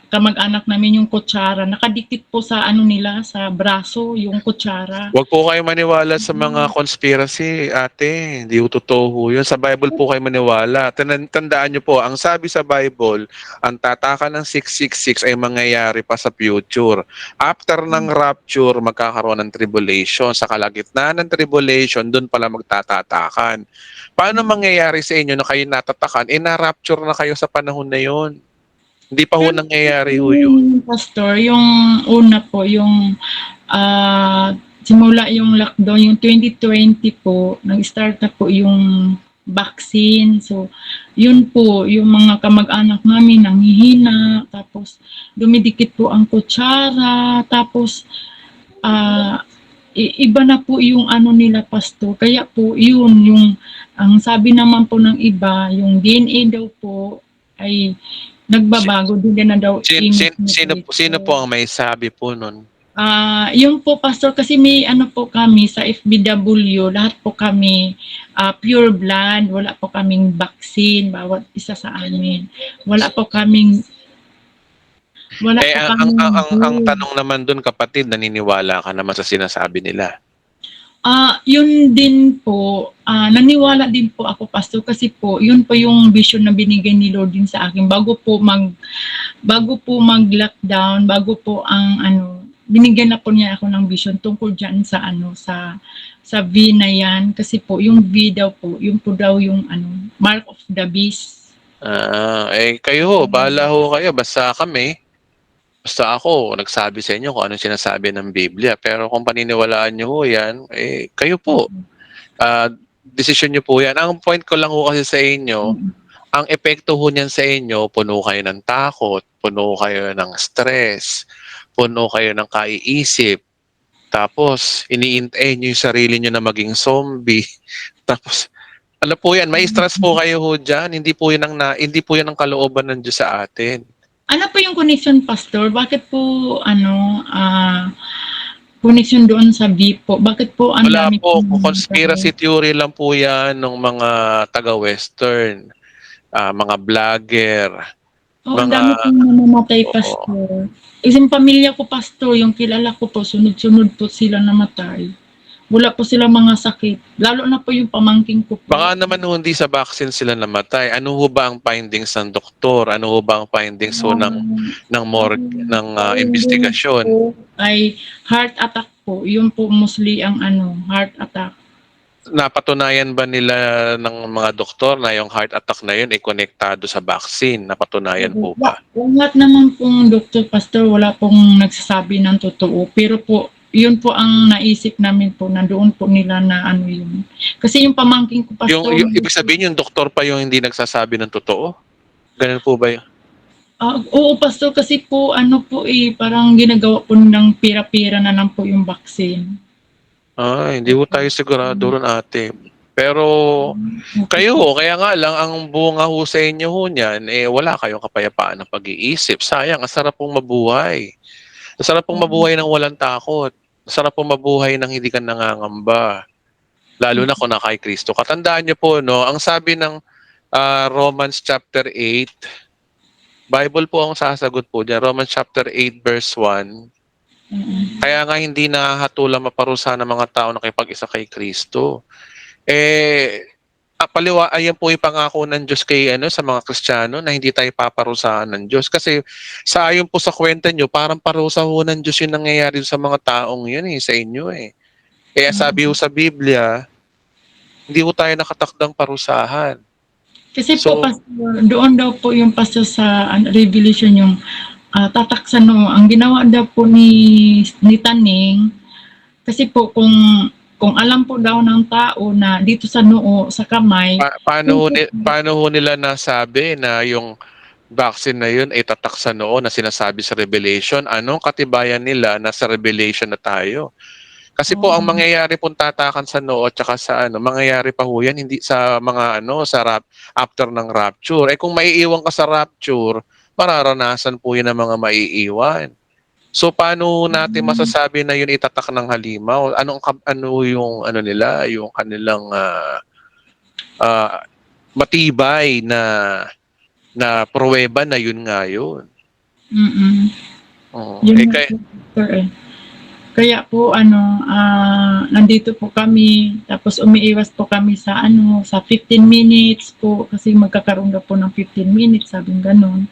kamag-anak namin yung kutsara. Nakadikit po sa nila, sa braso, yung kutsara. Huwag po kayo maniwala sa mga conspiracy, ate. Hindi po totoo yun. Sa Bible po kayo maniwala. Tandaan nyo po, ang sabi sa Bible, ang tataka ng 666 ay mangyayari pa sa future. After ng rapture, magkakaroon ng tribulation. Sa kalagitnaan ng tribulation, doon pala magtatatakan. Paano mangyayari sa inyo na kayo natatakan? Na-rapture na kayo sa panahon na yon. Hindi pa ho nangyayari ho yun. Pastor, yung una po, yung simula yung lockdown, yung 2020 po, nag-start na po yung vaccine. So, yun po, yung mga kamag-anak namin nanghihina, tapos dumidikit po ang kutsara, tapos iba na po yung nila, pastor. Kaya po, yun, yung ang sabi naman po ng iba, yung DNA daw po ay nagbabago din na daw. Sino po ang may sabi po nun? Yung po, pastor, kasi may po kami sa FBW, lahat po kami pure blood, wala po kaming vaccine, bawat isa sa amin. Wala po kaming ang tanong naman dun, kapatid, naniniwala ka naman sa sinasabi nila? Yun din po, naniwala din po ako, pastor, kasi po, yun po yung vision na binigay ni Lord din sa akin. Bago po mag-lockdown, bago po ang binigyan na po niya ako ng vision tungkol dyan sa sa V na yan. Kasi po, yung V daw po, yung po daw yung mark of the beast. Kayo, bahala ho kayo, basta kami. Basta ako, nagsabi sa inyo kung anong sinasabi ng Biblia. Pero kung paniniwalaan nyo ho yan, kayo po. Desisyon nyo po yan. Ang point ko lang ho kasi sa inyo, ang epekto ho niyan sa inyo, puno kayo ng takot, puno kayo ng stress, puno kayo ng kaiisip. Tapos, iniintayin nyo yung sarili nyo na maging zombie. Tapos, ano po yan, may stress po kayo ho dyan. Hindi po yan ang kalooban ng Diyos sa atin. Ano po yung connection, pastor? Bakit po, connection doon sa V po? Bakit po ang Wala dami po, conspiracy theory lang po yan ng mga taga-Western, mga vlogger. Ang dami po namamatay, pastor. Isang pamilya ko, pastor, yung kilala ko po, sunod-sunod po sila namatay. wala po sila mga sakit. Lalo na po yung pamangking ko po. Baka naman hindi sa vaccine sila namatay. Ano ho ba ang findings ng doktor? Ano ho ba ang findings ho ng investigasyon? Ay heart attack po. Yun po mostly ang heart attack. Napatunayan ba nila ng mga doktor na yung heart attack na yun ay konektado sa vaccine? Napatunayan po ba? Lahat naman pong doktor, pastor, wala pong nagsasabi ng totoo. Pero po, yun po ang naisip namin po, nandoon po nila na yun. Kasi yung pamangking ko, pastor. Yung ibig sabihin yung doktor pa yung hindi nagsasabi ng totoo? Ganun po ba yun? Oo, pastor, kasi po, parang ginagawa po ng pira-pira na lang po yung vaccine. Hindi po tayo sigurado ron, ate. Pero kayo, kaya nga lang ang bunga ho sa inyo ho niyan, wala kayong kapayapaan ng pag-iisip. Sayang, ang sarap pong mabuhay. Ang sarap pong mabuhay ng walang takot. Ang sarap pong mabuhay ng hindi ka nangangamba. Lalo na kung na kay Kristo. Katandaan niyo po, no, ang sabi ng Romans chapter 8, Bible po ang sasagot po diyan. Romans chapter 8 verse 1. Kaya nga hindi nahatulang maparusa ng mga tao na kipag-isa kay Kristo. Ayan po yung pangako ng Diyos kay sa mga Kristiyano na hindi tayo paparusahan ng Diyos. Kasi sa ayon po sa kwenta nyo, parang parusa ho ng Diyos yung nangyayari sa mga taong yun sa inyo Kaya sabi ho sa Biblia, hindi ho tayo nakatakdang parusahan. Kasi So, po, pastor, doon daw po yung pastor sa Revelation yung tatak sa noo. Ang ginawa daw po ni Taning, kasi po kung alam po daw ng tao na dito sa noo, sa kamay, paano ho nila nasabi na yung vaccine na yun ay tatak sa noo na sinasabi sa Revelation? Anong katibayan nila na sa Revelation na tayo? Kasi po ang mangyayari pong tatakan sa noo at saka sa mangyayari pa ho yan hindi sa mga after ng rapture. Kung maiiwan ka sa rapture, mararanasan po yun ng mga maiiwan. So paano natin masasabi na yun itatak ng halimaw? Ano yung nila, yung kanilang matibay na pruweba na yun nga yun. Yun kaya po nandito po kami, tapos umiiwas po kami sa sa 15 minutes po kasi magkakaroon na po ng 15 minutes, sabing ganun.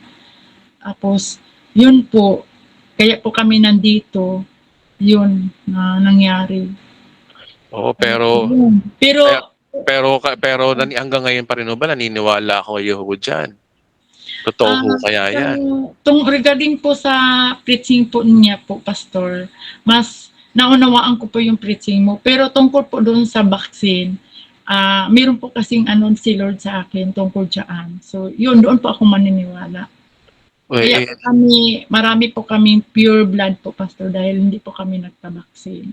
Tapos yun po, kaya po kami nandito, yun na nangyari. Pero hanggang ngayon pa rin ba naniniwala ako kayo diyan? Totoo ho kaya yan? Regarding po sa preaching po niya po, pastor, mas naunawaan ko po yung preaching mo. Pero tungkol po doon sa vaccine, meron po kasing si Lord sa akin tungkol dyan. So, yun, doon po ako maniniwala. Kaya po marami po kaming pure blood po, pastor, dahil hindi po kami nagpa-vaccine.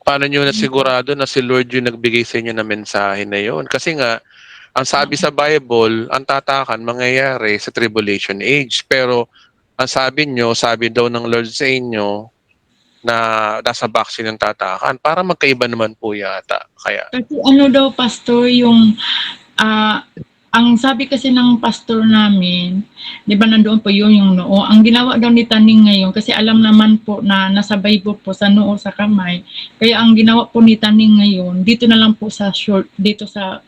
Paano nyo nasigurado na si Lord yung nagbigay sa inyo ng mensahe na yun? Kasi nga, ang sabi sa Bible, ang tatakan mangyayari sa tribulation age. Pero ang sabi daw ng Lord sa inyo na nasa vaccine ng tatakan. Para magkaiba naman po yata. Kaya kasi daw, pastor, yung ang sabi kasi ng pastor namin, di ba nandoon po yung noo, ang ginawa daw ni Taning ngayon, kasi alam naman po na nasa Bible po sa noo, sa kamay, kaya ang ginawa po ni Taning ngayon, dito na lang po sa short, dito sa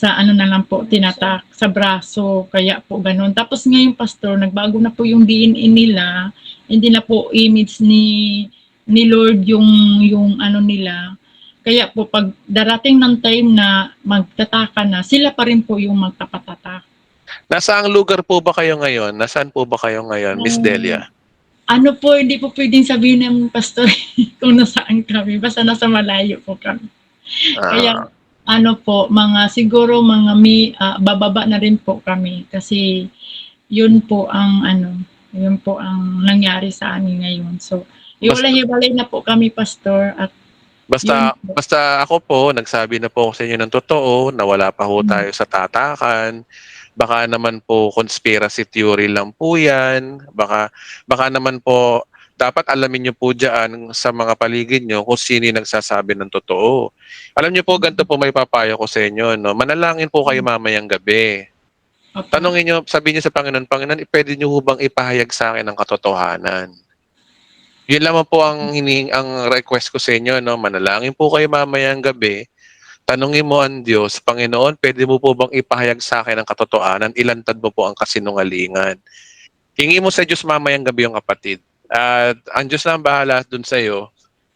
na lang po, tinatak sa braso, kaya po ganun. Tapos ngayon, pastor, nagbago na po yung DNA nila, hindi na po image ni Lord yung nila. Kaya po, pag darating ng time na magtataka na, sila pa rin po yung magpapatatak. Nasaang lugar po ba kayo ngayon? Nasaan po ba kayo ngayon, Miss Delia? Hindi po pwedeng sabihin ng pastor kung nasaan kami. Basta nasa malayo po kami. Kaya, siguro bababa na rin po kami. Kasi, yun po ang nangyari sa amin ngayon. So, hiwalay na po kami, pastor, at Basta ako po, nagsabi na po ako sa inyo ng totoo na wala pa ho tayo sa tatakan. Baka naman po conspiracy theory lang po yan. Baka naman po, dapat alamin nyo po dyan sa mga paligid nyo kung sino yung nagsasabi ng totoo. Alam nyo po, ganito po may papayo ko sa inyo. No? Manalangin po kayo mamayang gabi. Tanungin nyo, sabihin nyo sa Panginoon, pwede nyo hubang ipahayag sa akin ang katotohanan? Yun lamang po ang ang request ko sa inyo, no? Manalangin po kayo mamayang gabi. Tanungin mo ang Diyos, Panginoon, pwede mo po bang ipahayag sa akin ang katotohanan? Ilantad mo po ang kasinungalingan. Hingi mo sa Diyos mamayang gabi yung kapatid. At ang Diyos na ang bahala dun sa iyo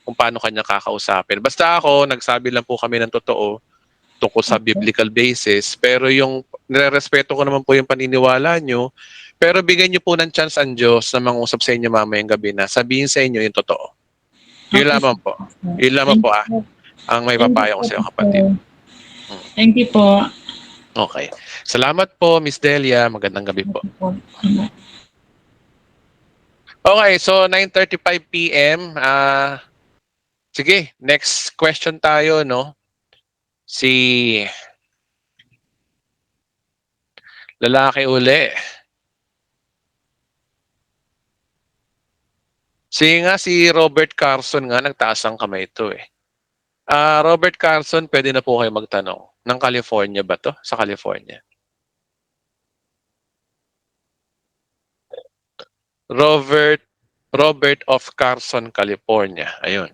kung paano kanya kakausapin. Basta ako, nagsabi lang po kami ng totoo tungkol sa biblical basis. Pero yung nirerespeto ko naman po yung paniniwala nyo. Pero bigyan nyo po ng chance ang Diyos na mangusap sa inyo mamayang gabi na sabihin sa inyo yung totoo. Yun lamang po. Yun lamang po ang may papayo ko sa iyo, kapatid. Thank you po. Okay. Salamat po, Miss Delia. Magandang gabi po. Okay, so 9:35 p.m. Sige, next question tayo, no? Si lalaki uli. Si Robert Carson nga, nagtaas ang kamay ito eh. Robert Carson, pwede na po kayo magtanong. Ng California ba to? Sa California. Robert of Carson, California. Ayun.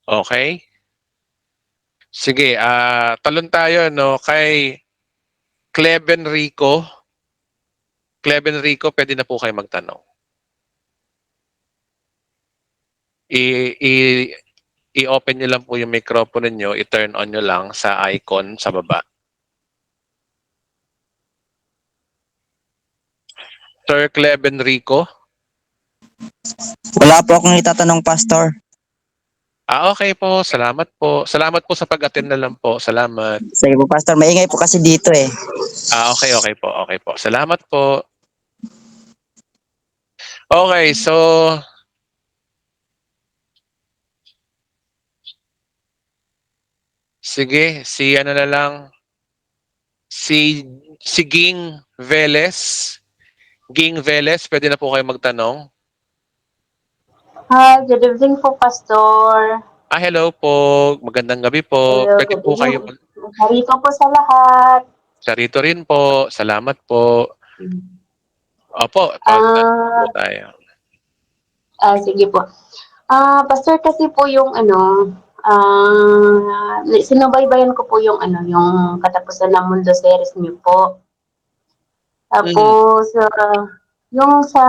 Okay. Sige, talon tayo no kay Cleven Rico. Cleven Rico, pwede na po kayo magtanong. I-open nyo lang po yung microphone niyo, i-turn on nyo lang sa icon sa baba. Sir Cleven Rico. Wala po akong itatanong, Pastor. Okay po. Salamat po. Salamat po sa pag-attend na lang po. Salamat. Sige po, Pastor. Maingay po kasi dito eh. Okay po. Okay po. Salamat po. Okay, so sige, si ano na lang, si Ging Velez. Ging Velez, pwede na po kayo magtanong. Hi, good evening po, Pastor. Hello po. Magandang gabi po. Hello, Pwede good po kayo evening. Narito po sa lahat. Sarito rin po. Salamat po. Opo, po tayo. Sige po. Pastor, kasi po yung sinubaybayan ko po yung yung Katapusan ng Mundo series niyo po. Tapos, yung sa,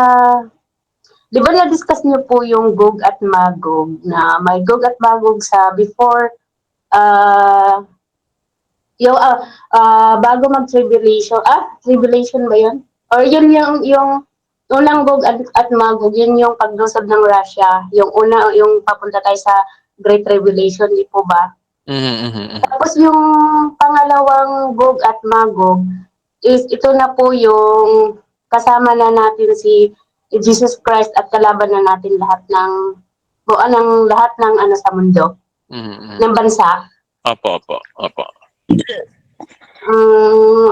di ba na-discuss niyo po yung Gog at Magog, na may Gog at Magog sa before, bago mag-tribulation, tribulation ba yun? Or yun yung unang Gog at Magog, yun yung paglusod ng Russia, yung papunta tayo sa Great Tribulation, di po ba? Tapos yung pangalawang Gog at Magog, is ito na po yung kasama na natin si Jesus Christ at kalaban na natin lahat ng sa mundo, ng bansa. Opo.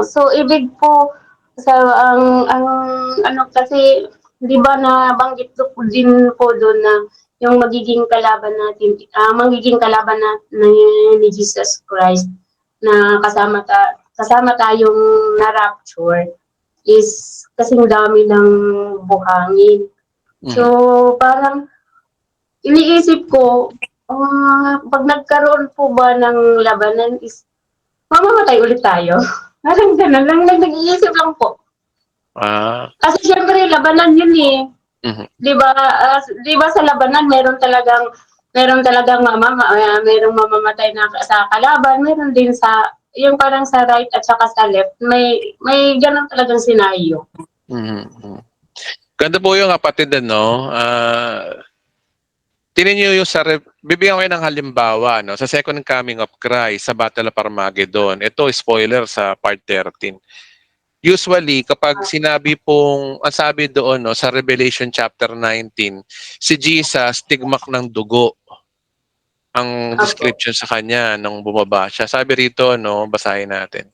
So ibig po sa kasi di ba nabanggit ko din po doon na yung magiging kalaban natin ni Jesus Christ na kasama tayong na-rapture is kasing dami ng buhangin. So parang iniisip ko, pag nagkaroon po ba ng labanan is mamamatay ulit tayo. Parang ganun lang, nag-iisip lang po. Kasi syempre labanan yun eh. Di ba sa labanan meron talagang merong mamamatay na sa kalaban, meron din sa yung parang sa right at saka sa left, may ganun talagang senaryo. Ganda po yung kapatid, no? Tingnan nyo yung bibigyan ko kayo ng halimbawa, no? Sa Second Coming of Christ, sa Battle of Armageddon. Ito, spoiler sa part 13. Usually, kapag sinabi pong, ang sabi doon, no, sa Revelation chapter 19, si Jesus, tigmak ng dugo ang description sa kanya nung bumaba siya. Sabi rito, no, basahin natin.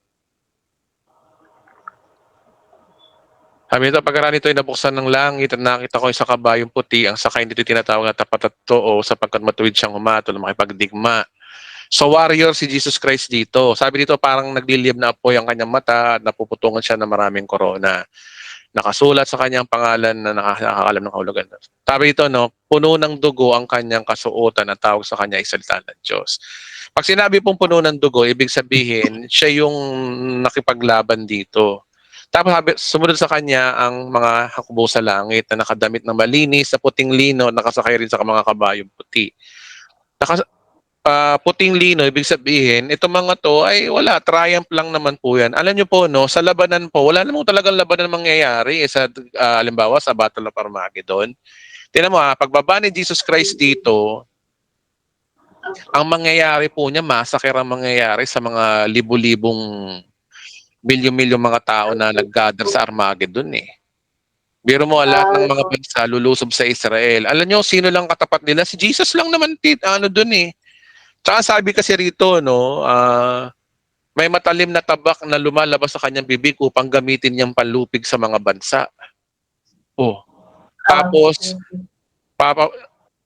Sabi nito, pagkaraan nito ay nabuksan ng langit at nakita ko isang kabayong puti. Ang sakay nito tinatawag na tapat at totoo sapagkat matuwid siyang humatol, makipagdigma So warrior si Jesus Christ dito. Sabi dito parang nagliliyab na apoy ang kanyang mata, napuputungan siya ng maraming korona. Nakasulat sa kanyang pangalan na nakakalam ng kahulugan. Sabi dito, no, puno ng dugo ang kanyang kasuotan at tawag sa kanya ay salita ng Diyos. Pag sinabi pong puno ng dugo, ibig sabihin, siya yung nakipaglaban dito. Tapos sumunod sa kanya ang mga hakbo sa langit na nakadamit ng malinis sa puting lino, nakasakay rin sa mga kabayong puti. Puting lino, ibig sabihin, itong mga to ay wala, triumph lang naman po yan. Alam nyo po, no, sa labanan po, wala namang talagang labanan mangyayari sa, halimbawa, sa Battle of Armageddon. Tingnan mo pagbaba ni Jesus Christ dito, ang mangyayari po niya, massacre ang mangyayari sa mga libu-libong milyon-milyong mga tao na nag-gather sa Armageddon Biro mo, lahat ng mga bansa lulusob sa Israel. Alam nyo, sino lang katapat nila? Si Jesus lang naman, dun Tsaka sabi kasi rito, no, may matalim na tabak na lumalabas sa kanyang bibig upang gamitin niyang panlupig sa mga bansa. Tapos,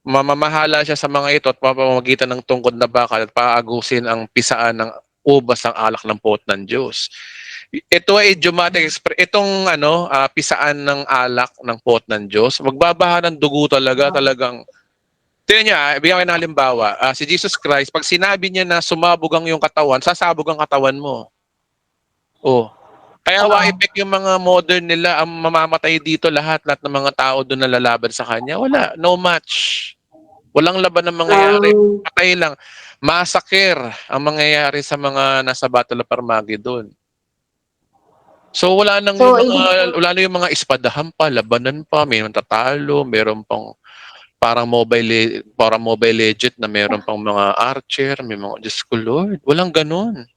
mamamahala siya sa mga ito at papamagitan ng tungkod na bakal at paagusin ang pisaan ng ubas ng alak ng pot ng Diyos. Ito ay idiomatic expression. Itong pisaan ng alak ng pot ng Diyos, magbabaha ng dugo talagang. Tingnan niyo, bigyan ko ng halimbawa. Si Jesus Christ, pag sinabi niya na sumabog ang iyong katawan, sasabog ang katawan mo. Kaya wa-effect yung mga modern nila, ang mamamatay dito lahat ng mga tao doon na lalaban sa kanya. Wala, no match. Walang laban na mangyayari. Patay lang. Massacre ang mangyayari sa mga nasa Battle of Armageddon. So wala nang wala na yung mga espadahan pa, labanan pa, may tatalo, meron pang parang mobile legend na meron pang mga archer, may mga Diyos ko Lord. Walang ganun.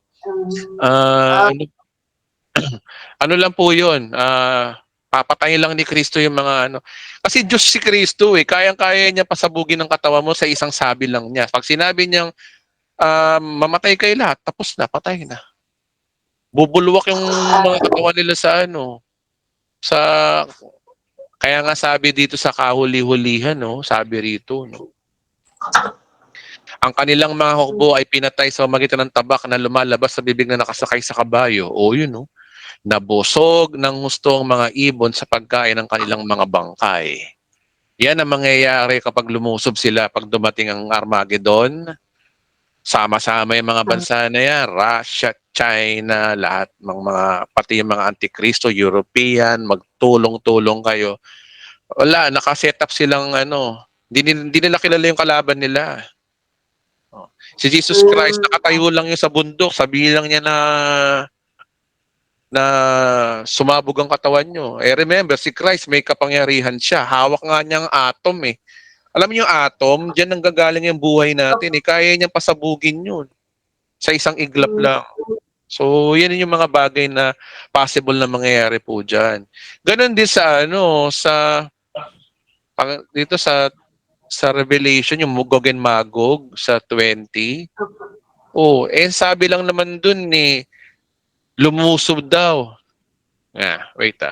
Ano lang po yun? Papatayin lang ni Kristo yung mga Kasi Diyos si Kristo Kayang-kaya niya pasabugin ng katawan mo sa isang sabi lang niya. Pag sinabi niyang mamatay kayo lahat, tapos na, patay na. Bubulwak yung mga katawan nila sa kaya nga sabi dito sa kahuli-hulihan, sabi rito, ang kanilang mga hukbo ay pinatay sa magitan ng tabak na lumalabas sa bibig na nakasakay sa kabayo. Nabusog ng hustong mga ibon sa pagkain ng kanilang mga bangkay. Yan ang mangyayari kapag lumusob sila pag dumating ang Armageddon. Sama-sama yung mga bansa na yan, Russia, China, lahat ng pati yung mga Antikristo, European, magtulong-tulong kayo. Wala, nakaset up silang hindi nila kilala yung kalaban nila. Si Jesus Christ, nakatayo lang yung sa bundok, sabihin lang niya na sumabog ang katawan nyo. Remember, si Christ may kapangyarihan siya. Hawak nga niyang atom Alam niyo yung atom, diyan nanggagaling yung buhay natin Kaya niyang pasabugin yun sa isang iglap lang. So, yan yung mga bagay na possible na mangyayari po dyan. Ganon din sa dito sa Revelation, yung Gog and Magog sa 20. Sabi lang naman dun lumusob daw. Wait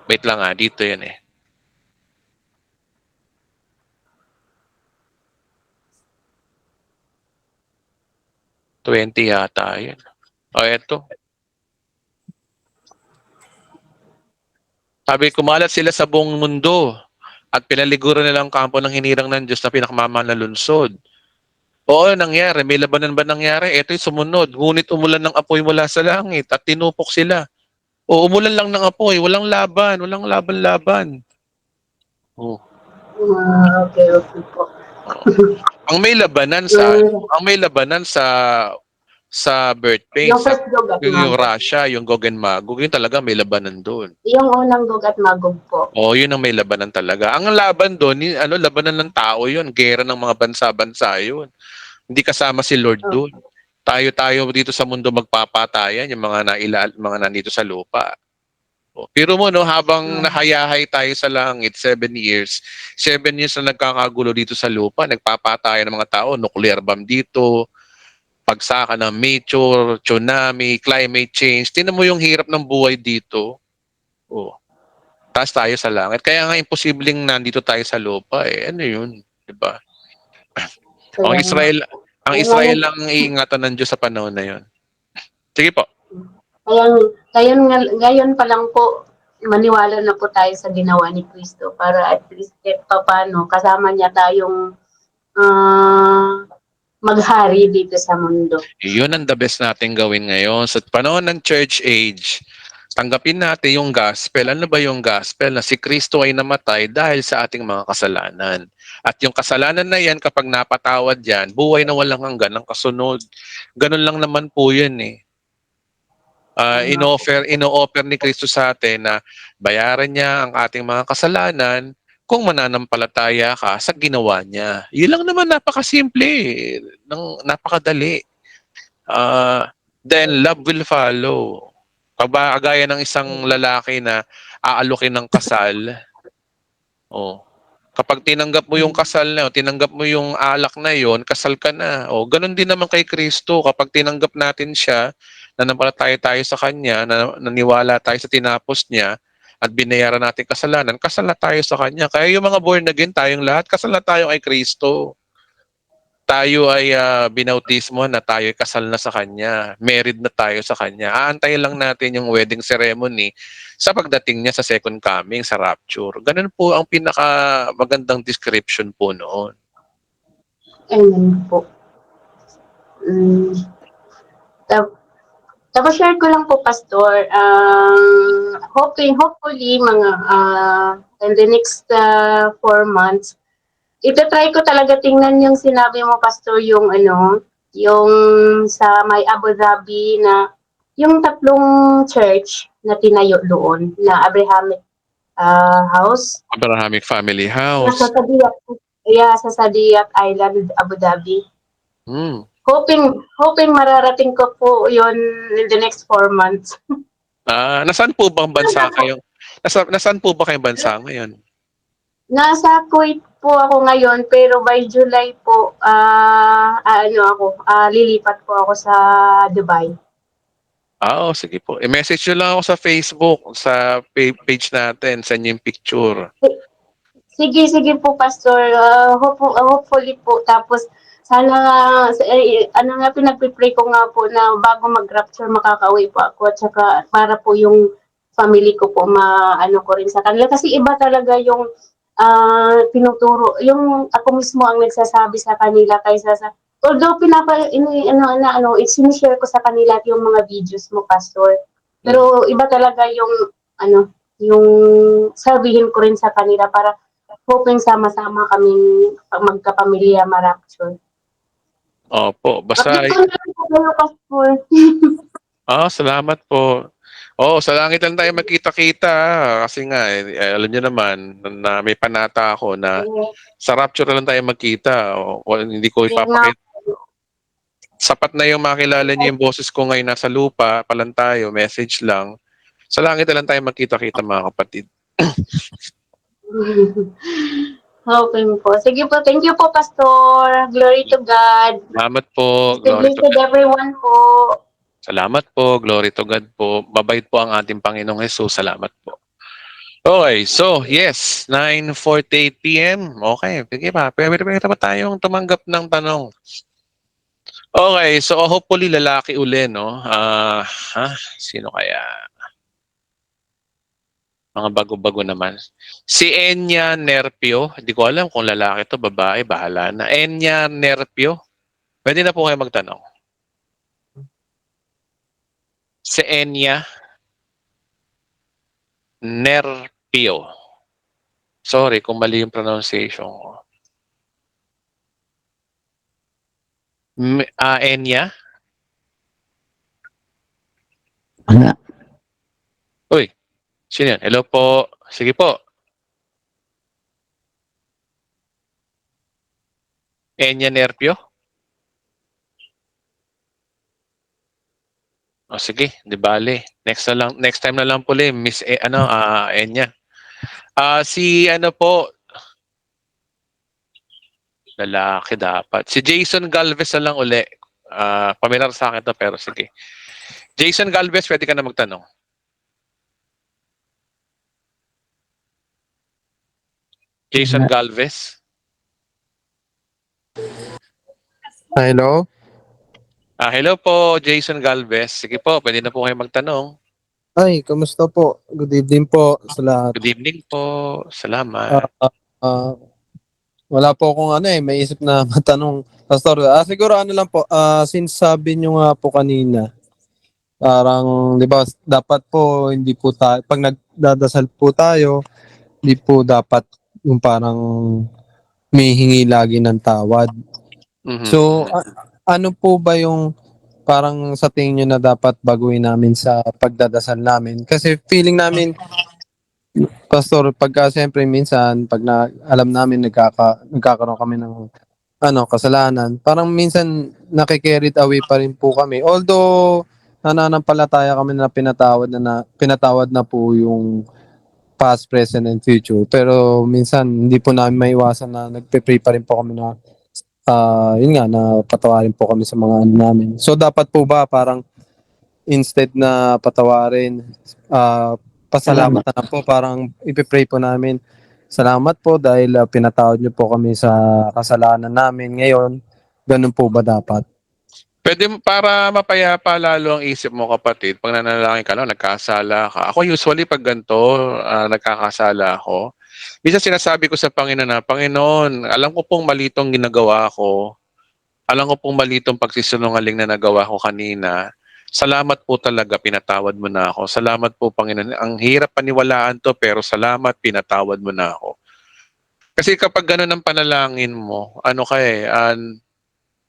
Wait lang dito yan 20 yata yan. Eto. Sabi, kumalat sila sa buong mundo at pinaliguran nilang kampo ng hinirang ng Diyos na pinakamamahal na lungsod. Nangyari. May labanan ba nangyari? Ito'y sumunod. Ngunit umulan ng apoy mula sa langit at tinupok sila. Umulan lang ng apoy. Walang laban. Walang laban-laban. Okay po. Ang may labanan sa birthplace, Yung first Gog at yung Magog. Russia, yung Gog and Magog, yun talaga may labanan doon. Yung unang Gog at Magog po. Yun ang may labanan talaga. Ang laban doon, labanan ng tao yun, gera ng mga bansa-bansa yun. Hindi kasama si Lord doon. Tayo dito sa mundo magpapatayan, yung mga nandito sa lupa. Pero mo habang nahayahay tayo sa langit 7 years na nagkakagulo dito sa lupa, nagpapatayan ng mga tao, nuclear bomb dito, pagsaka ng nature, tsunami, climate change. Tingnan mo yung hirap ng buhay dito. Taas tayo sa langit. Kaya nga imposibleng nandito tayo sa lupa Ano yun? Diba? Ang Kaya nga. Israel, ang Kaya Israel ngayon, lang iingatan ng Diyos sa panahon na 'yon. Sige po. ngayon pa lang po, maniwala na po tayo sa ginawa ni Kristo para at least kahit papaano kasama niya tayong maghari dito sa mundo. Yun ang the best natin gawin ngayon. Sa panahon ng church age, tanggapin natin yung gospel. Ano ba yung gospel? Na si Kristo ay namatay dahil sa ating mga kasalanan. At yung kasalanan na yan, kapag napatawad yan, buhay na walang hanggan ang kasunod. Ganun lang naman po yun eh. Ino-offer ni Kristo sa atin na bayaran niya ang ating mga kasalanan kung mananampalataya ka sa ginawa niya. Yun lang naman, napakasimple, napakadali. Then love will follow. Kagaya ng isang lalaki na aalukin ng kasal, kapag tinanggap mo yung kasal na, tinanggap mo yung alak na yon, kasal ka na. Ganun din naman kay Kristo. Kapag tinanggap natin siya, nanampalataya tayo sa Kanya, naniwala tayo sa tinapos niya, at binayaran natin kasalanan, kasal na tayo sa Kanya. Kaya yung mga born again, tayong lahat, kasal na tayo kay Kristo. Tayo ay binautismo na tayo ay kasal na sa Kanya. Married na tayo sa Kanya. Aantayin lang natin yung wedding ceremony sa pagdating niya sa second coming, sa rapture. Ganun po ang pinaka magandang description po noon. Amen po. Tapos share ko lang po, Pastor, hopefully, mga in the next 4 months, ito-try ko talaga tingnan yung sinabi mo, Pastor, yung yung sa may Abu Dhabi na yung 3 church na tinayo doon na Abrahamic House. Abrahamic Family House. Sa Sadiaq Island, Abu Dhabi. Hmm. Hoping mararating ko po yon in the next 4 months. Nasaan po bang bansa kayo? Nasaan po ba kayong bansa ngayon? Nasa Kuwait po ako ngayon, pero by July po, lilipat po ako sa Dubai. Sige po. I-message nyo lang ako sa Facebook, sa page natin, sa yung picture. Sige po, Pastor. Hopefully po. Tapos, sana, pinagpipray ko nga po na bago mag-rapture, makakauwi po ako. At saka, para po yung family ko po, ko rin sa kanila. Kasi iba talaga yung tinuturo. Yung ako mismo ang nagsasabi sa kanila kaysa sa, although sinishare ko sa kanila yung mga videos mo, Pastor. Pero iba talaga yung, yung sabihin ko rin sa kanila para hoping sama-sama kaming magkapamilya ma-rapture. Opo, basta... salamat po. Sa langit lang tayo magkita-kita. Kasi nga, alam niyo naman, na may panata ako na sa rapture lang tayo magkita. Hindi ko ipapakita. Sapat na yung makilala niyo yung boses ko ngayon nasa lupa, palang tayo, message lang. Sa langit lang tayo magkita-kita, mga kapatid. Hoping po. Sige po, thank you po, Pastor. Glory to God. Salamat po. Glory to everyone po. Salamat po. Glory to God po. Mabait po ang ating Panginoong Jesus. Salamat po. Okay, so yes, 9:48 p.m. Okay, sige pa. Pwede pa tayong tumanggap ng tanong. Okay, so hopefully lalaki uli, no? Sino kaya? Mga bago-bago naman. Si Enya Nerpio. Hindi ko alam kung lalaki to, babae, bahala na. Enya Nerpio. Pwede na po kayo magtanong. Si Enya Nerpio. Sorry kung mali yung pronunciation ko. Enya? Wala. Uy, sino yan? Hello po. Sige po. Enya Nerpio? Sige, di bale. Next time na lang po Miss Enya. Si po, lalaki dapat. Si Jason Galvez na lang uli. Pamilyar sa akin to pero sige. Jason Galvez, pwede ka na magtanong. Jason Galvez. Hello? Hello po, Jason Galvez. Sige po, pwede na po kayo magtanong. Ay, kamusta po? Good evening po sa lahat. Good evening po. Ah, Salamat. ah, wala po akong may isip na matanong. Pastor, siguro lang po, since sabi nyo nga po kanina, parang, di ba, dapat po, hindi po tayo, pag nagdadasal po tayo, hindi po dapat yung parang may hingi lagi ng tawad. Mhm. So, ano po ba yung parang sa tingin nyo na dapat baguhin namin sa pagdadasal namin? Kasi feeling namin, Pastor, pagka siyempre minsan, pag alam namin nagkakaroon kami ng kasalanan, parang minsan nakikerry away pa rin po kami. Although, nananampalataya kami na pinatawad na po yung past, present, and future. Pero minsan, hindi po namin maiwasan na nagpe-pray pa rin po kami na yun nga, na patawarin po kami sa mga ano namin. So, dapat po ba parang instead na patawarin, pasalamat na lang po, parang ipipray po namin, salamat po dahil pinatawad niyo po kami sa kasalanan namin ngayon. Ganun po ba dapat? Pwede para mapayapa lalo ang isip mo, kapatid, pag nanalangin ka, nagkasala ka. Ako usually pag ganito, nagkakasala ako. Minsan sinasabi ko sa Panginoon na, Panginoon, alam ko pong mali itong ginagawa ko. Alam ko pong mali itong pagsisinungaling na nagawa ko kanina. Salamat po talaga, pinatawad mo na ako. Salamat po, Panginoon. Ang hirap paniwalaan to, pero salamat, pinatawad mo na ako. Kasi kapag ganun ang panalangin mo,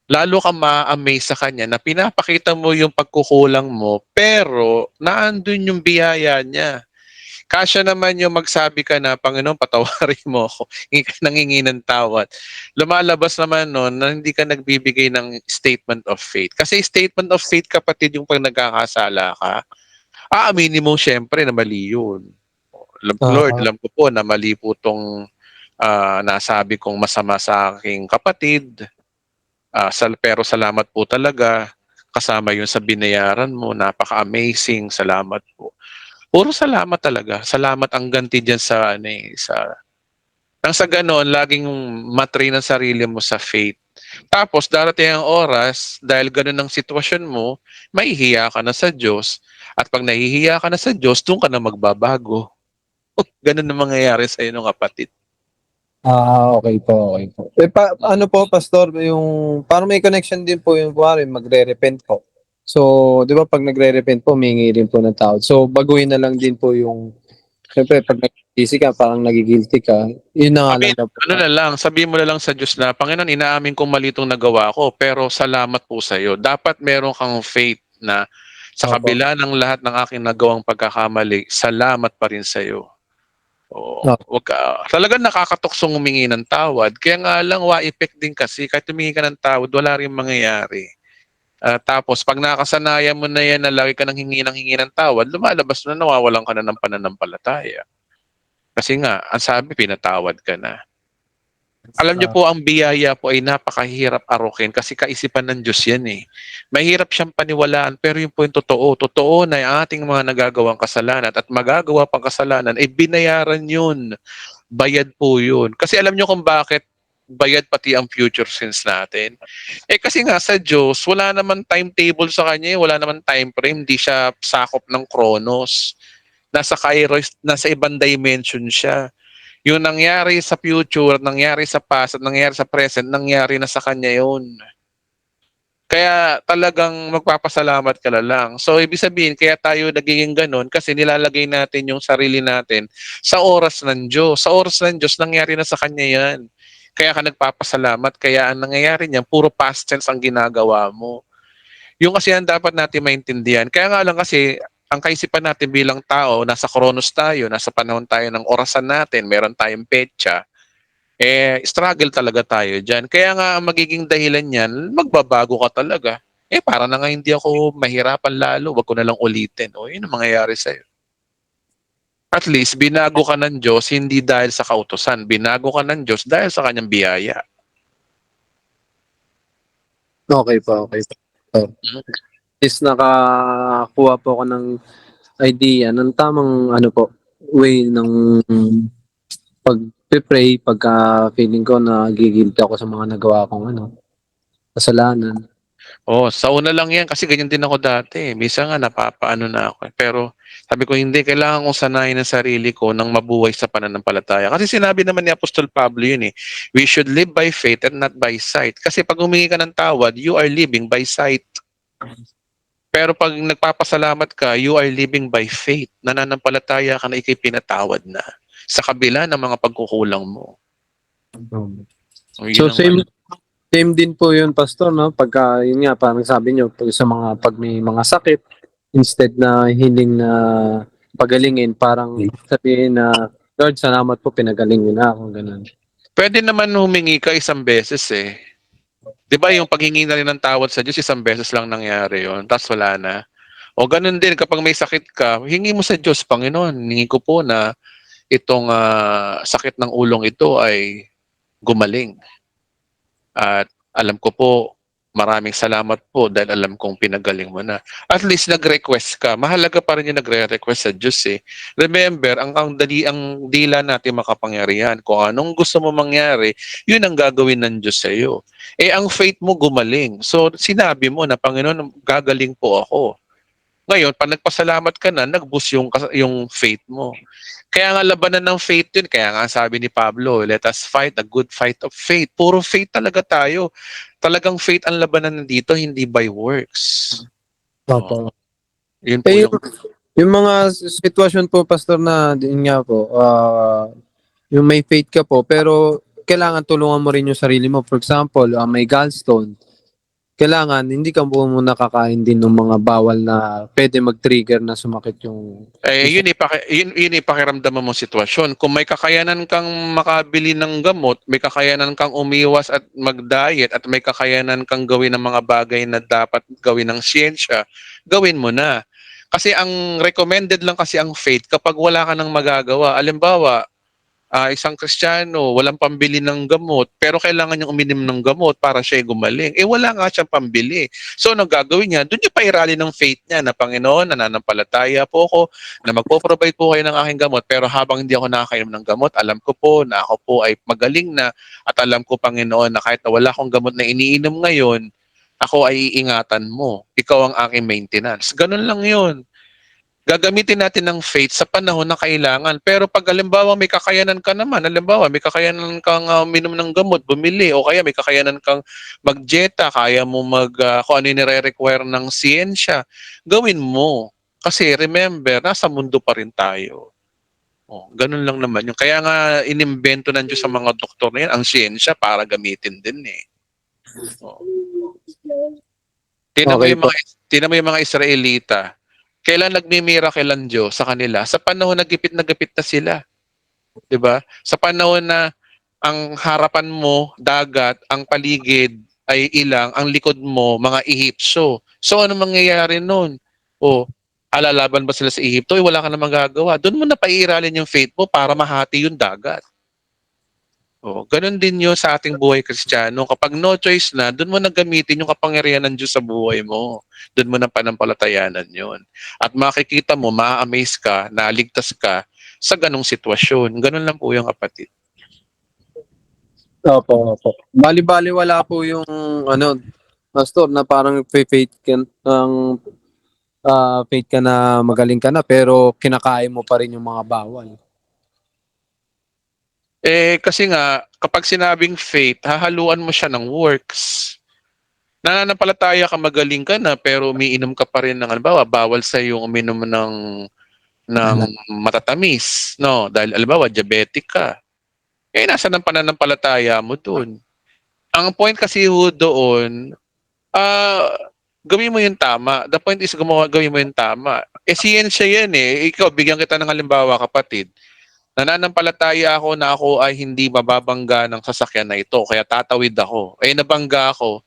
lalo ka ma-amaze sa kanya na pinapakita mo yung pagkukulang mo, pero naandun yung biyaya niya. Kasya naman yung magsabi ka na, Panginoon, patawarin mo ako. Hingi ka nangingi ng tawad. Lumalabas naman nun na hindi ka nagbibigay ng statement of faith. Kasi statement of faith, kapatid, yung pag nagkakasala ka, aaminin mo syempre na mali yun. Lord, alam ko po na mali po itong nasabi kong masama sa aking kapatid. Pero salamat po talaga. Kasama yun sa binayaran mo. Napaka-amazing. Salamat po. Puro salamat talaga. Salamat ang ganti dyan nang sa ganon, laging matrain ang sarili mo sa faith. Tapos, darating ang oras, dahil ganon ang sitwasyon mo, mahihiya ka na sa Diyos. At pag nahihiya ka na sa Diyos, doon ka na magbabago. Ganon na mangyayari sa iyo ng kapatid. Okay po, okay po. Ano po, Pastor, yung parang may connection din po yung magre-repent po. So, di ba pag nagre-repent po, humingi rin po ng tawad. So, baguhin na lang din po yung, siyempre, pag nag-easy ka, parang nagigilty ka, yun na nga lang na po. Ano na lang, sabihin mo na lang sa Diyos na, Panginoon, inaamin kong mali itong nagawa ko, pero salamat po sa iyo. Dapat meron kang faith na sa kabila ng lahat ng aking nagawang pagkakamali, salamat pa rin sa iyo. Talagang nakakatuksong humingi ng tawad. Kaya nga lang, wa-effect din kasi, kahit humingi ka ng tawad, wala rin mangyayari. Tapos, pag nakasanayan mo na yan na lagi ka nang hingi ng tawad, lumalabas na nawawalan ka na ng pananampalataya. Kasi nga, ang sabi, pinatawad ka na. Alam niyo po, ang biyaya po ay napakahirap arukin kasi kaisipan ng Diyos yan eh. Mahirap siyang paniwalaan, pero yun po yung totoo. Totoo na yung ating mga nagagawang kasalanan at magagawa pang kasalanan, binayaran yun. Bayad po yun. Kasi alam niyo kung bakit bayad pati ang future sins natin. Kasi nga sa Diyos, wala naman timetable sa kanya, wala naman time frame, hindi siya sakop ng Chronos. Nasa Kairos, nasa ibang dimension siya. Yung nangyari sa future, nangyari sa past, at nangyari sa present, nangyari na sa kanya yun. Kaya talagang magpapasalamat ka na lang. So, ibig sabihin, kaya tayo nagiging ganun kasi nilalagay natin yung sarili natin sa oras ng Diyos. Sa oras ng Diyos, nangyari na sa kanya yan. Kaya ka nagpapasalamat, kaya ang nangyayari niyan, puro past tense ang ginagawa mo. Yung kasi yan dapat natin maintindihan. Kaya nga lang kasi, ang kaisipan natin bilang tao, nasa Chronos tayo, nasa panahon tayo ng orasan natin, meron tayong petsa, struggle talaga tayo dyan. Kaya nga, ang magiging dahilan niyan, magbabago ka talaga. Para na nga hindi ako mahirapan lalo, wag ko na lang ulitin. Yun ang mangyayari sa'yo. At least, binago ka ng Diyos, hindi dahil sa kautusan. Binago ka ng Diyos dahil sa kanyang biyaya. Okay po, okay po. Is nakakuha po ako ng idea ng tamang way ng pag-pray pagka feeling ko na gigilty ako sa mga nagawa kong kasalanan. Oh, sa una lang yan kasi ganyan din ako dati. Minsan nga napapaano na ako. Pero sabi ko hindi, kailangan kong sanayin ang sarili ko ng mabuhay sa pananampalataya. Kasi sinabi naman ni Apostol Pablo yun eh, we should live by faith and not by sight. Kasi pag humingi ka ng tawad, you are living by sight. Pero pag nagpapasalamat ka, you are living by faith. Nananampalataya ka na ikay pinatawad na sa kabila ng mga pagkukulang mo. So, yun So same din po yun, Pastor, no? Pagka, yun nga, parang sabi nyo, pag may mga sakit, instead na hiling na pagalingin, parang sabihin na, Lord, salamat po, pinagaling niyo na ako, ganun. pwede naman humingi ka isang beses eh. 'Di ba yung paghingi na rin ng tawad sa Diyos, isang beses lang nangyari yon, tapos wala na. O ganun din, kapag may sakit ka, hingi mo sa Diyos, Panginoon, hingi ko po na itong sakit ng ulong ito ay gumaling. At alam ko po, maraming salamat po dahil alam kong pinagaling mo na. At least nag-request ka. Mahalaga pa rin yung nagre-request sa Diyos eh. Remember, ang dila natin makapangyarihan. Kung anong gusto mo mangyari, yun ang gagawin ng Diyos sa iyo. Eh, ang faith mo gumaling. So, sinabi mo na, Panginoon, gagaling po ako. Ngayon, pag nagpasalamat ka na, nag-boost yung faith mo. Kaya nga labanan ng faith yun. Kaya nga sabi ni Pablo, let us fight a good fight of faith. Puro faith talaga tayo. Talagang faith ang labanan dito, hindi by works. Opo. Yun po Eh, yung... yung mga sitwasyon po, Pastor, na din nga po, yung may faith ka po, pero kailangan tulungan mo rin yung sarili mo. For example, may gallstone. Kailangan, hindi ka po muna kakain din ng mga bawal na pwede mag-trigger na sumakit yung... yun ipakiramdaman mo sitwasyon. Kung may kakayanan kang makabili ng gamot, may kakayanan kang umiwas at mag-diet, at may kakayanan kang gawin ng mga bagay na dapat gawin ng siyensya, gawin mo na. Kasi ang recommended lang kasi ang faith kapag wala ka nang magagawa. Halimbawa, isang Kristiyano, walang pambili ng gamot, pero kailangan niyang uminom ng gamot para siya gumaling. Eh, wala nga siyang pambili. So, ano gagawin niya? Doon niya pairali ng faith niya na, Panginoon, nananampalataya po ako na magpo-provide po kayo ng aking gamot, pero habang hindi ako nakakainom ng gamot, alam ko po na ako po ay magaling na, at alam ko, Panginoon, na kahit na wala akong gamot na iniinom ngayon, ako ay iingatan mo. Ikaw ang aking maintenance. Ganun lang yun. Gagamitin natin ng faith sa panahon na kailangan. Pero pag halimbawa may kakayanan ka naman, halimbawa may kakayanan kang uminom ng gamot, bumili, o kaya may kakayanan kang mag-dieta, kaya mo kung ano yung nire-require ng siyensya, gawin mo. Kasi remember, nasa mundo pa rin tayo. Ganun lang naman yun. Kaya nga inimbento ng Diyos sa mga doktor na yan, ang siyensya para gamitin din eh. Tingnan mo yung mga Israelita. Kailan nagmi-miracle ang Diyos sa kanila? Sa panahon na gipit na sila. 'Di ba? Sa panahon na ang harapan mo, dagat, ang paligid ay ilang, ang likod mo, mga Ehipsyo. So ano mangyayari noon? Alalaban ba sila sa Ehipto? Wala ka na magagawa. Doon mo na paiiralin yung faith mo para mahati yung dagat. Ganun din yun sa ating buhay Kristiyano. Kapag no choice na, doon mo na gamitin yung kapangyarihan ng Diyos sa buhay mo. Doon mo na panampalatayanan yun. At makikita mo, ma-amaze ka, naligtas ka sa ganung sitwasyon. Ganun lang po yung kapatid. Opo. Bali-bali wala po yung, Pastor, na parang faith ka na magaling ka na, pero kinakain mo pa rin yung mga bawal. Kasi nga, kapag sinabing faith, hahaluan mo siya ng works. Nananampalataya ka, magaling ka na, pero umiinom ka pa rin ng, halimbawa, bawal sa yung uminom ng matatamis, no? Dahil, halimbawa, diabetic ka. Nasa ng pananampalataya mo dun. Ang point kasi doon, gawin mo yung tama. The point is, gawin mo yung tama. Siyensya yan eh. Ikaw, bigyan kita ng halimbawa, kapatid. Nananampalataya ako na ako ay hindi mababangga ng sasakyan na ito, kaya tatawid ako. Nabangga ako.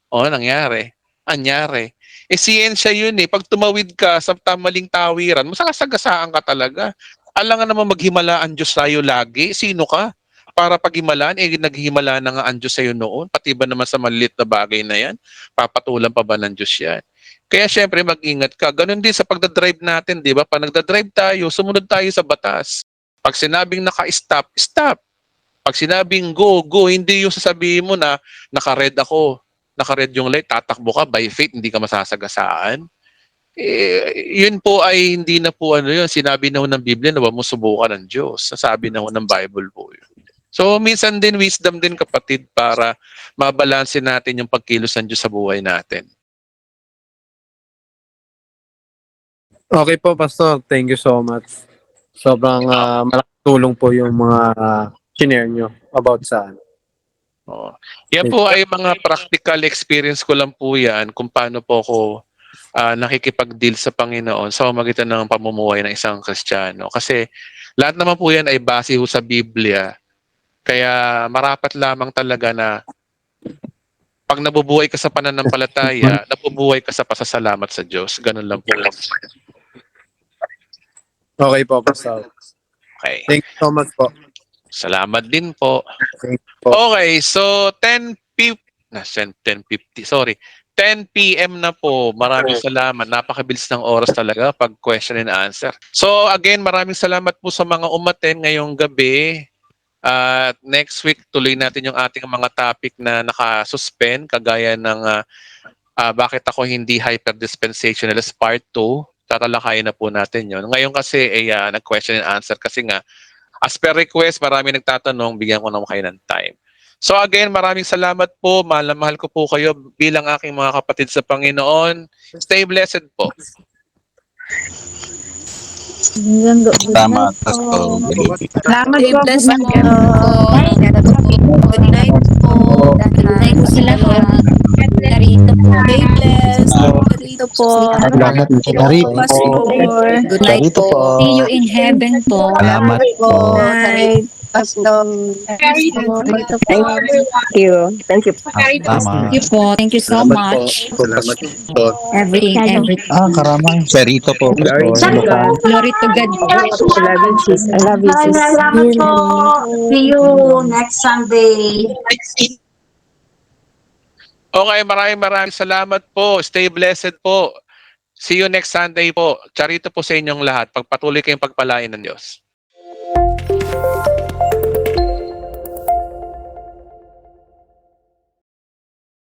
Nangyari. Anyari. Siyensya yun eh. Pag tumawid ka sa tamaling tawiran, masasagasaan ka talaga. Alam nga naman maghimala ang Diyos sa'yo lagi. Sino ka? Para paghimalaan, naghihimala na nga ang Diyos sa'yo noon. Pati ba naman sa maliit na bagay na yan? Papatulan pa ba ng Diyos yan? Kaya syempre mag-ingat ka. Ganon din sa pagdadrive natin, di ba? Pag nagdadrive tayo, sumunod tayo sa batas. Pag sinabing naka-stop, stop. Pag sinabing go, go, hindi yung sasabihin mo na naka-red ako, naka-red yung light, tatakbo ka, by faith, hindi ka masasagasaan. Yun po ay hindi na po ano yun. Sinabi na ho ng Biblia na huwag mo subukan ng Diyos. Sasabi na ho ng Bible po yun. So, minsan din, wisdom din kapatid para mabalansin natin yung pagkilos ng Diyos sa buhay natin. Okay po, Pastor. Thank you so much. Sobrang malaking tulong po yung mga share nyo about sa Oh. Yan po ay mga practical experience ko lang po yan kung paano po ako nakikipag-deal sa Panginoon sa pamamagitan ng pamumuhay ng isang Kristiyano. Kasi lahat naman po yan ay base ho sa Biblia. Kaya marapat lamang talaga na pag nabubuhay ka sa pananampalataya, nabubuhay ka sa pasasalamat sa Diyos. Ganun lang po. Okay po, Pastor. Okay. Thank you so much po. Salamat din po. Thank you po. Okay, so 10:50 na po. Maraming salamat. Napakabilis ng oras talaga pag question and answer. So again, maraming salamat po sa mga umaten ngayong gabi. At next week, tuloy natin yung ating mga topic na nakasuspend, kagaya ng bakit ako hindi hyper-dispensationalist part 2. Tatalakayin na po natin yon. Ngayon kasi ay nag-question and answer kasi nga, as per request, marami nagtatanong, bigyan ko naman kayo ng time. So again, maraming salamat po. Mahal na mahal ko po kayo bilang aking mga kapatid sa Panginoon. Stay blessed po. Salamat, Pastor. Salamat po. Bless Good po. night. Good night po. Good night po sa lahat. Narito po. Stay blessed. Narito po. Salamat, Pastor. Good night Narito po. po. See you in heaven po. Salamat po. Night. Pastor. Narito po. Thank you. Thank you. Thank you po. Thank you so much. Salamat po. Everything. Karamay. Perito po, Pastor. Glory to God. I love you, sis. I love you, sis. Salamat po. See you next Sunday. Okay, maraming salamat po. Stay blessed po. See you next Sunday po. Charito po sa inyong lahat. Pagpatuloy kayong pagpalain ng Diyos.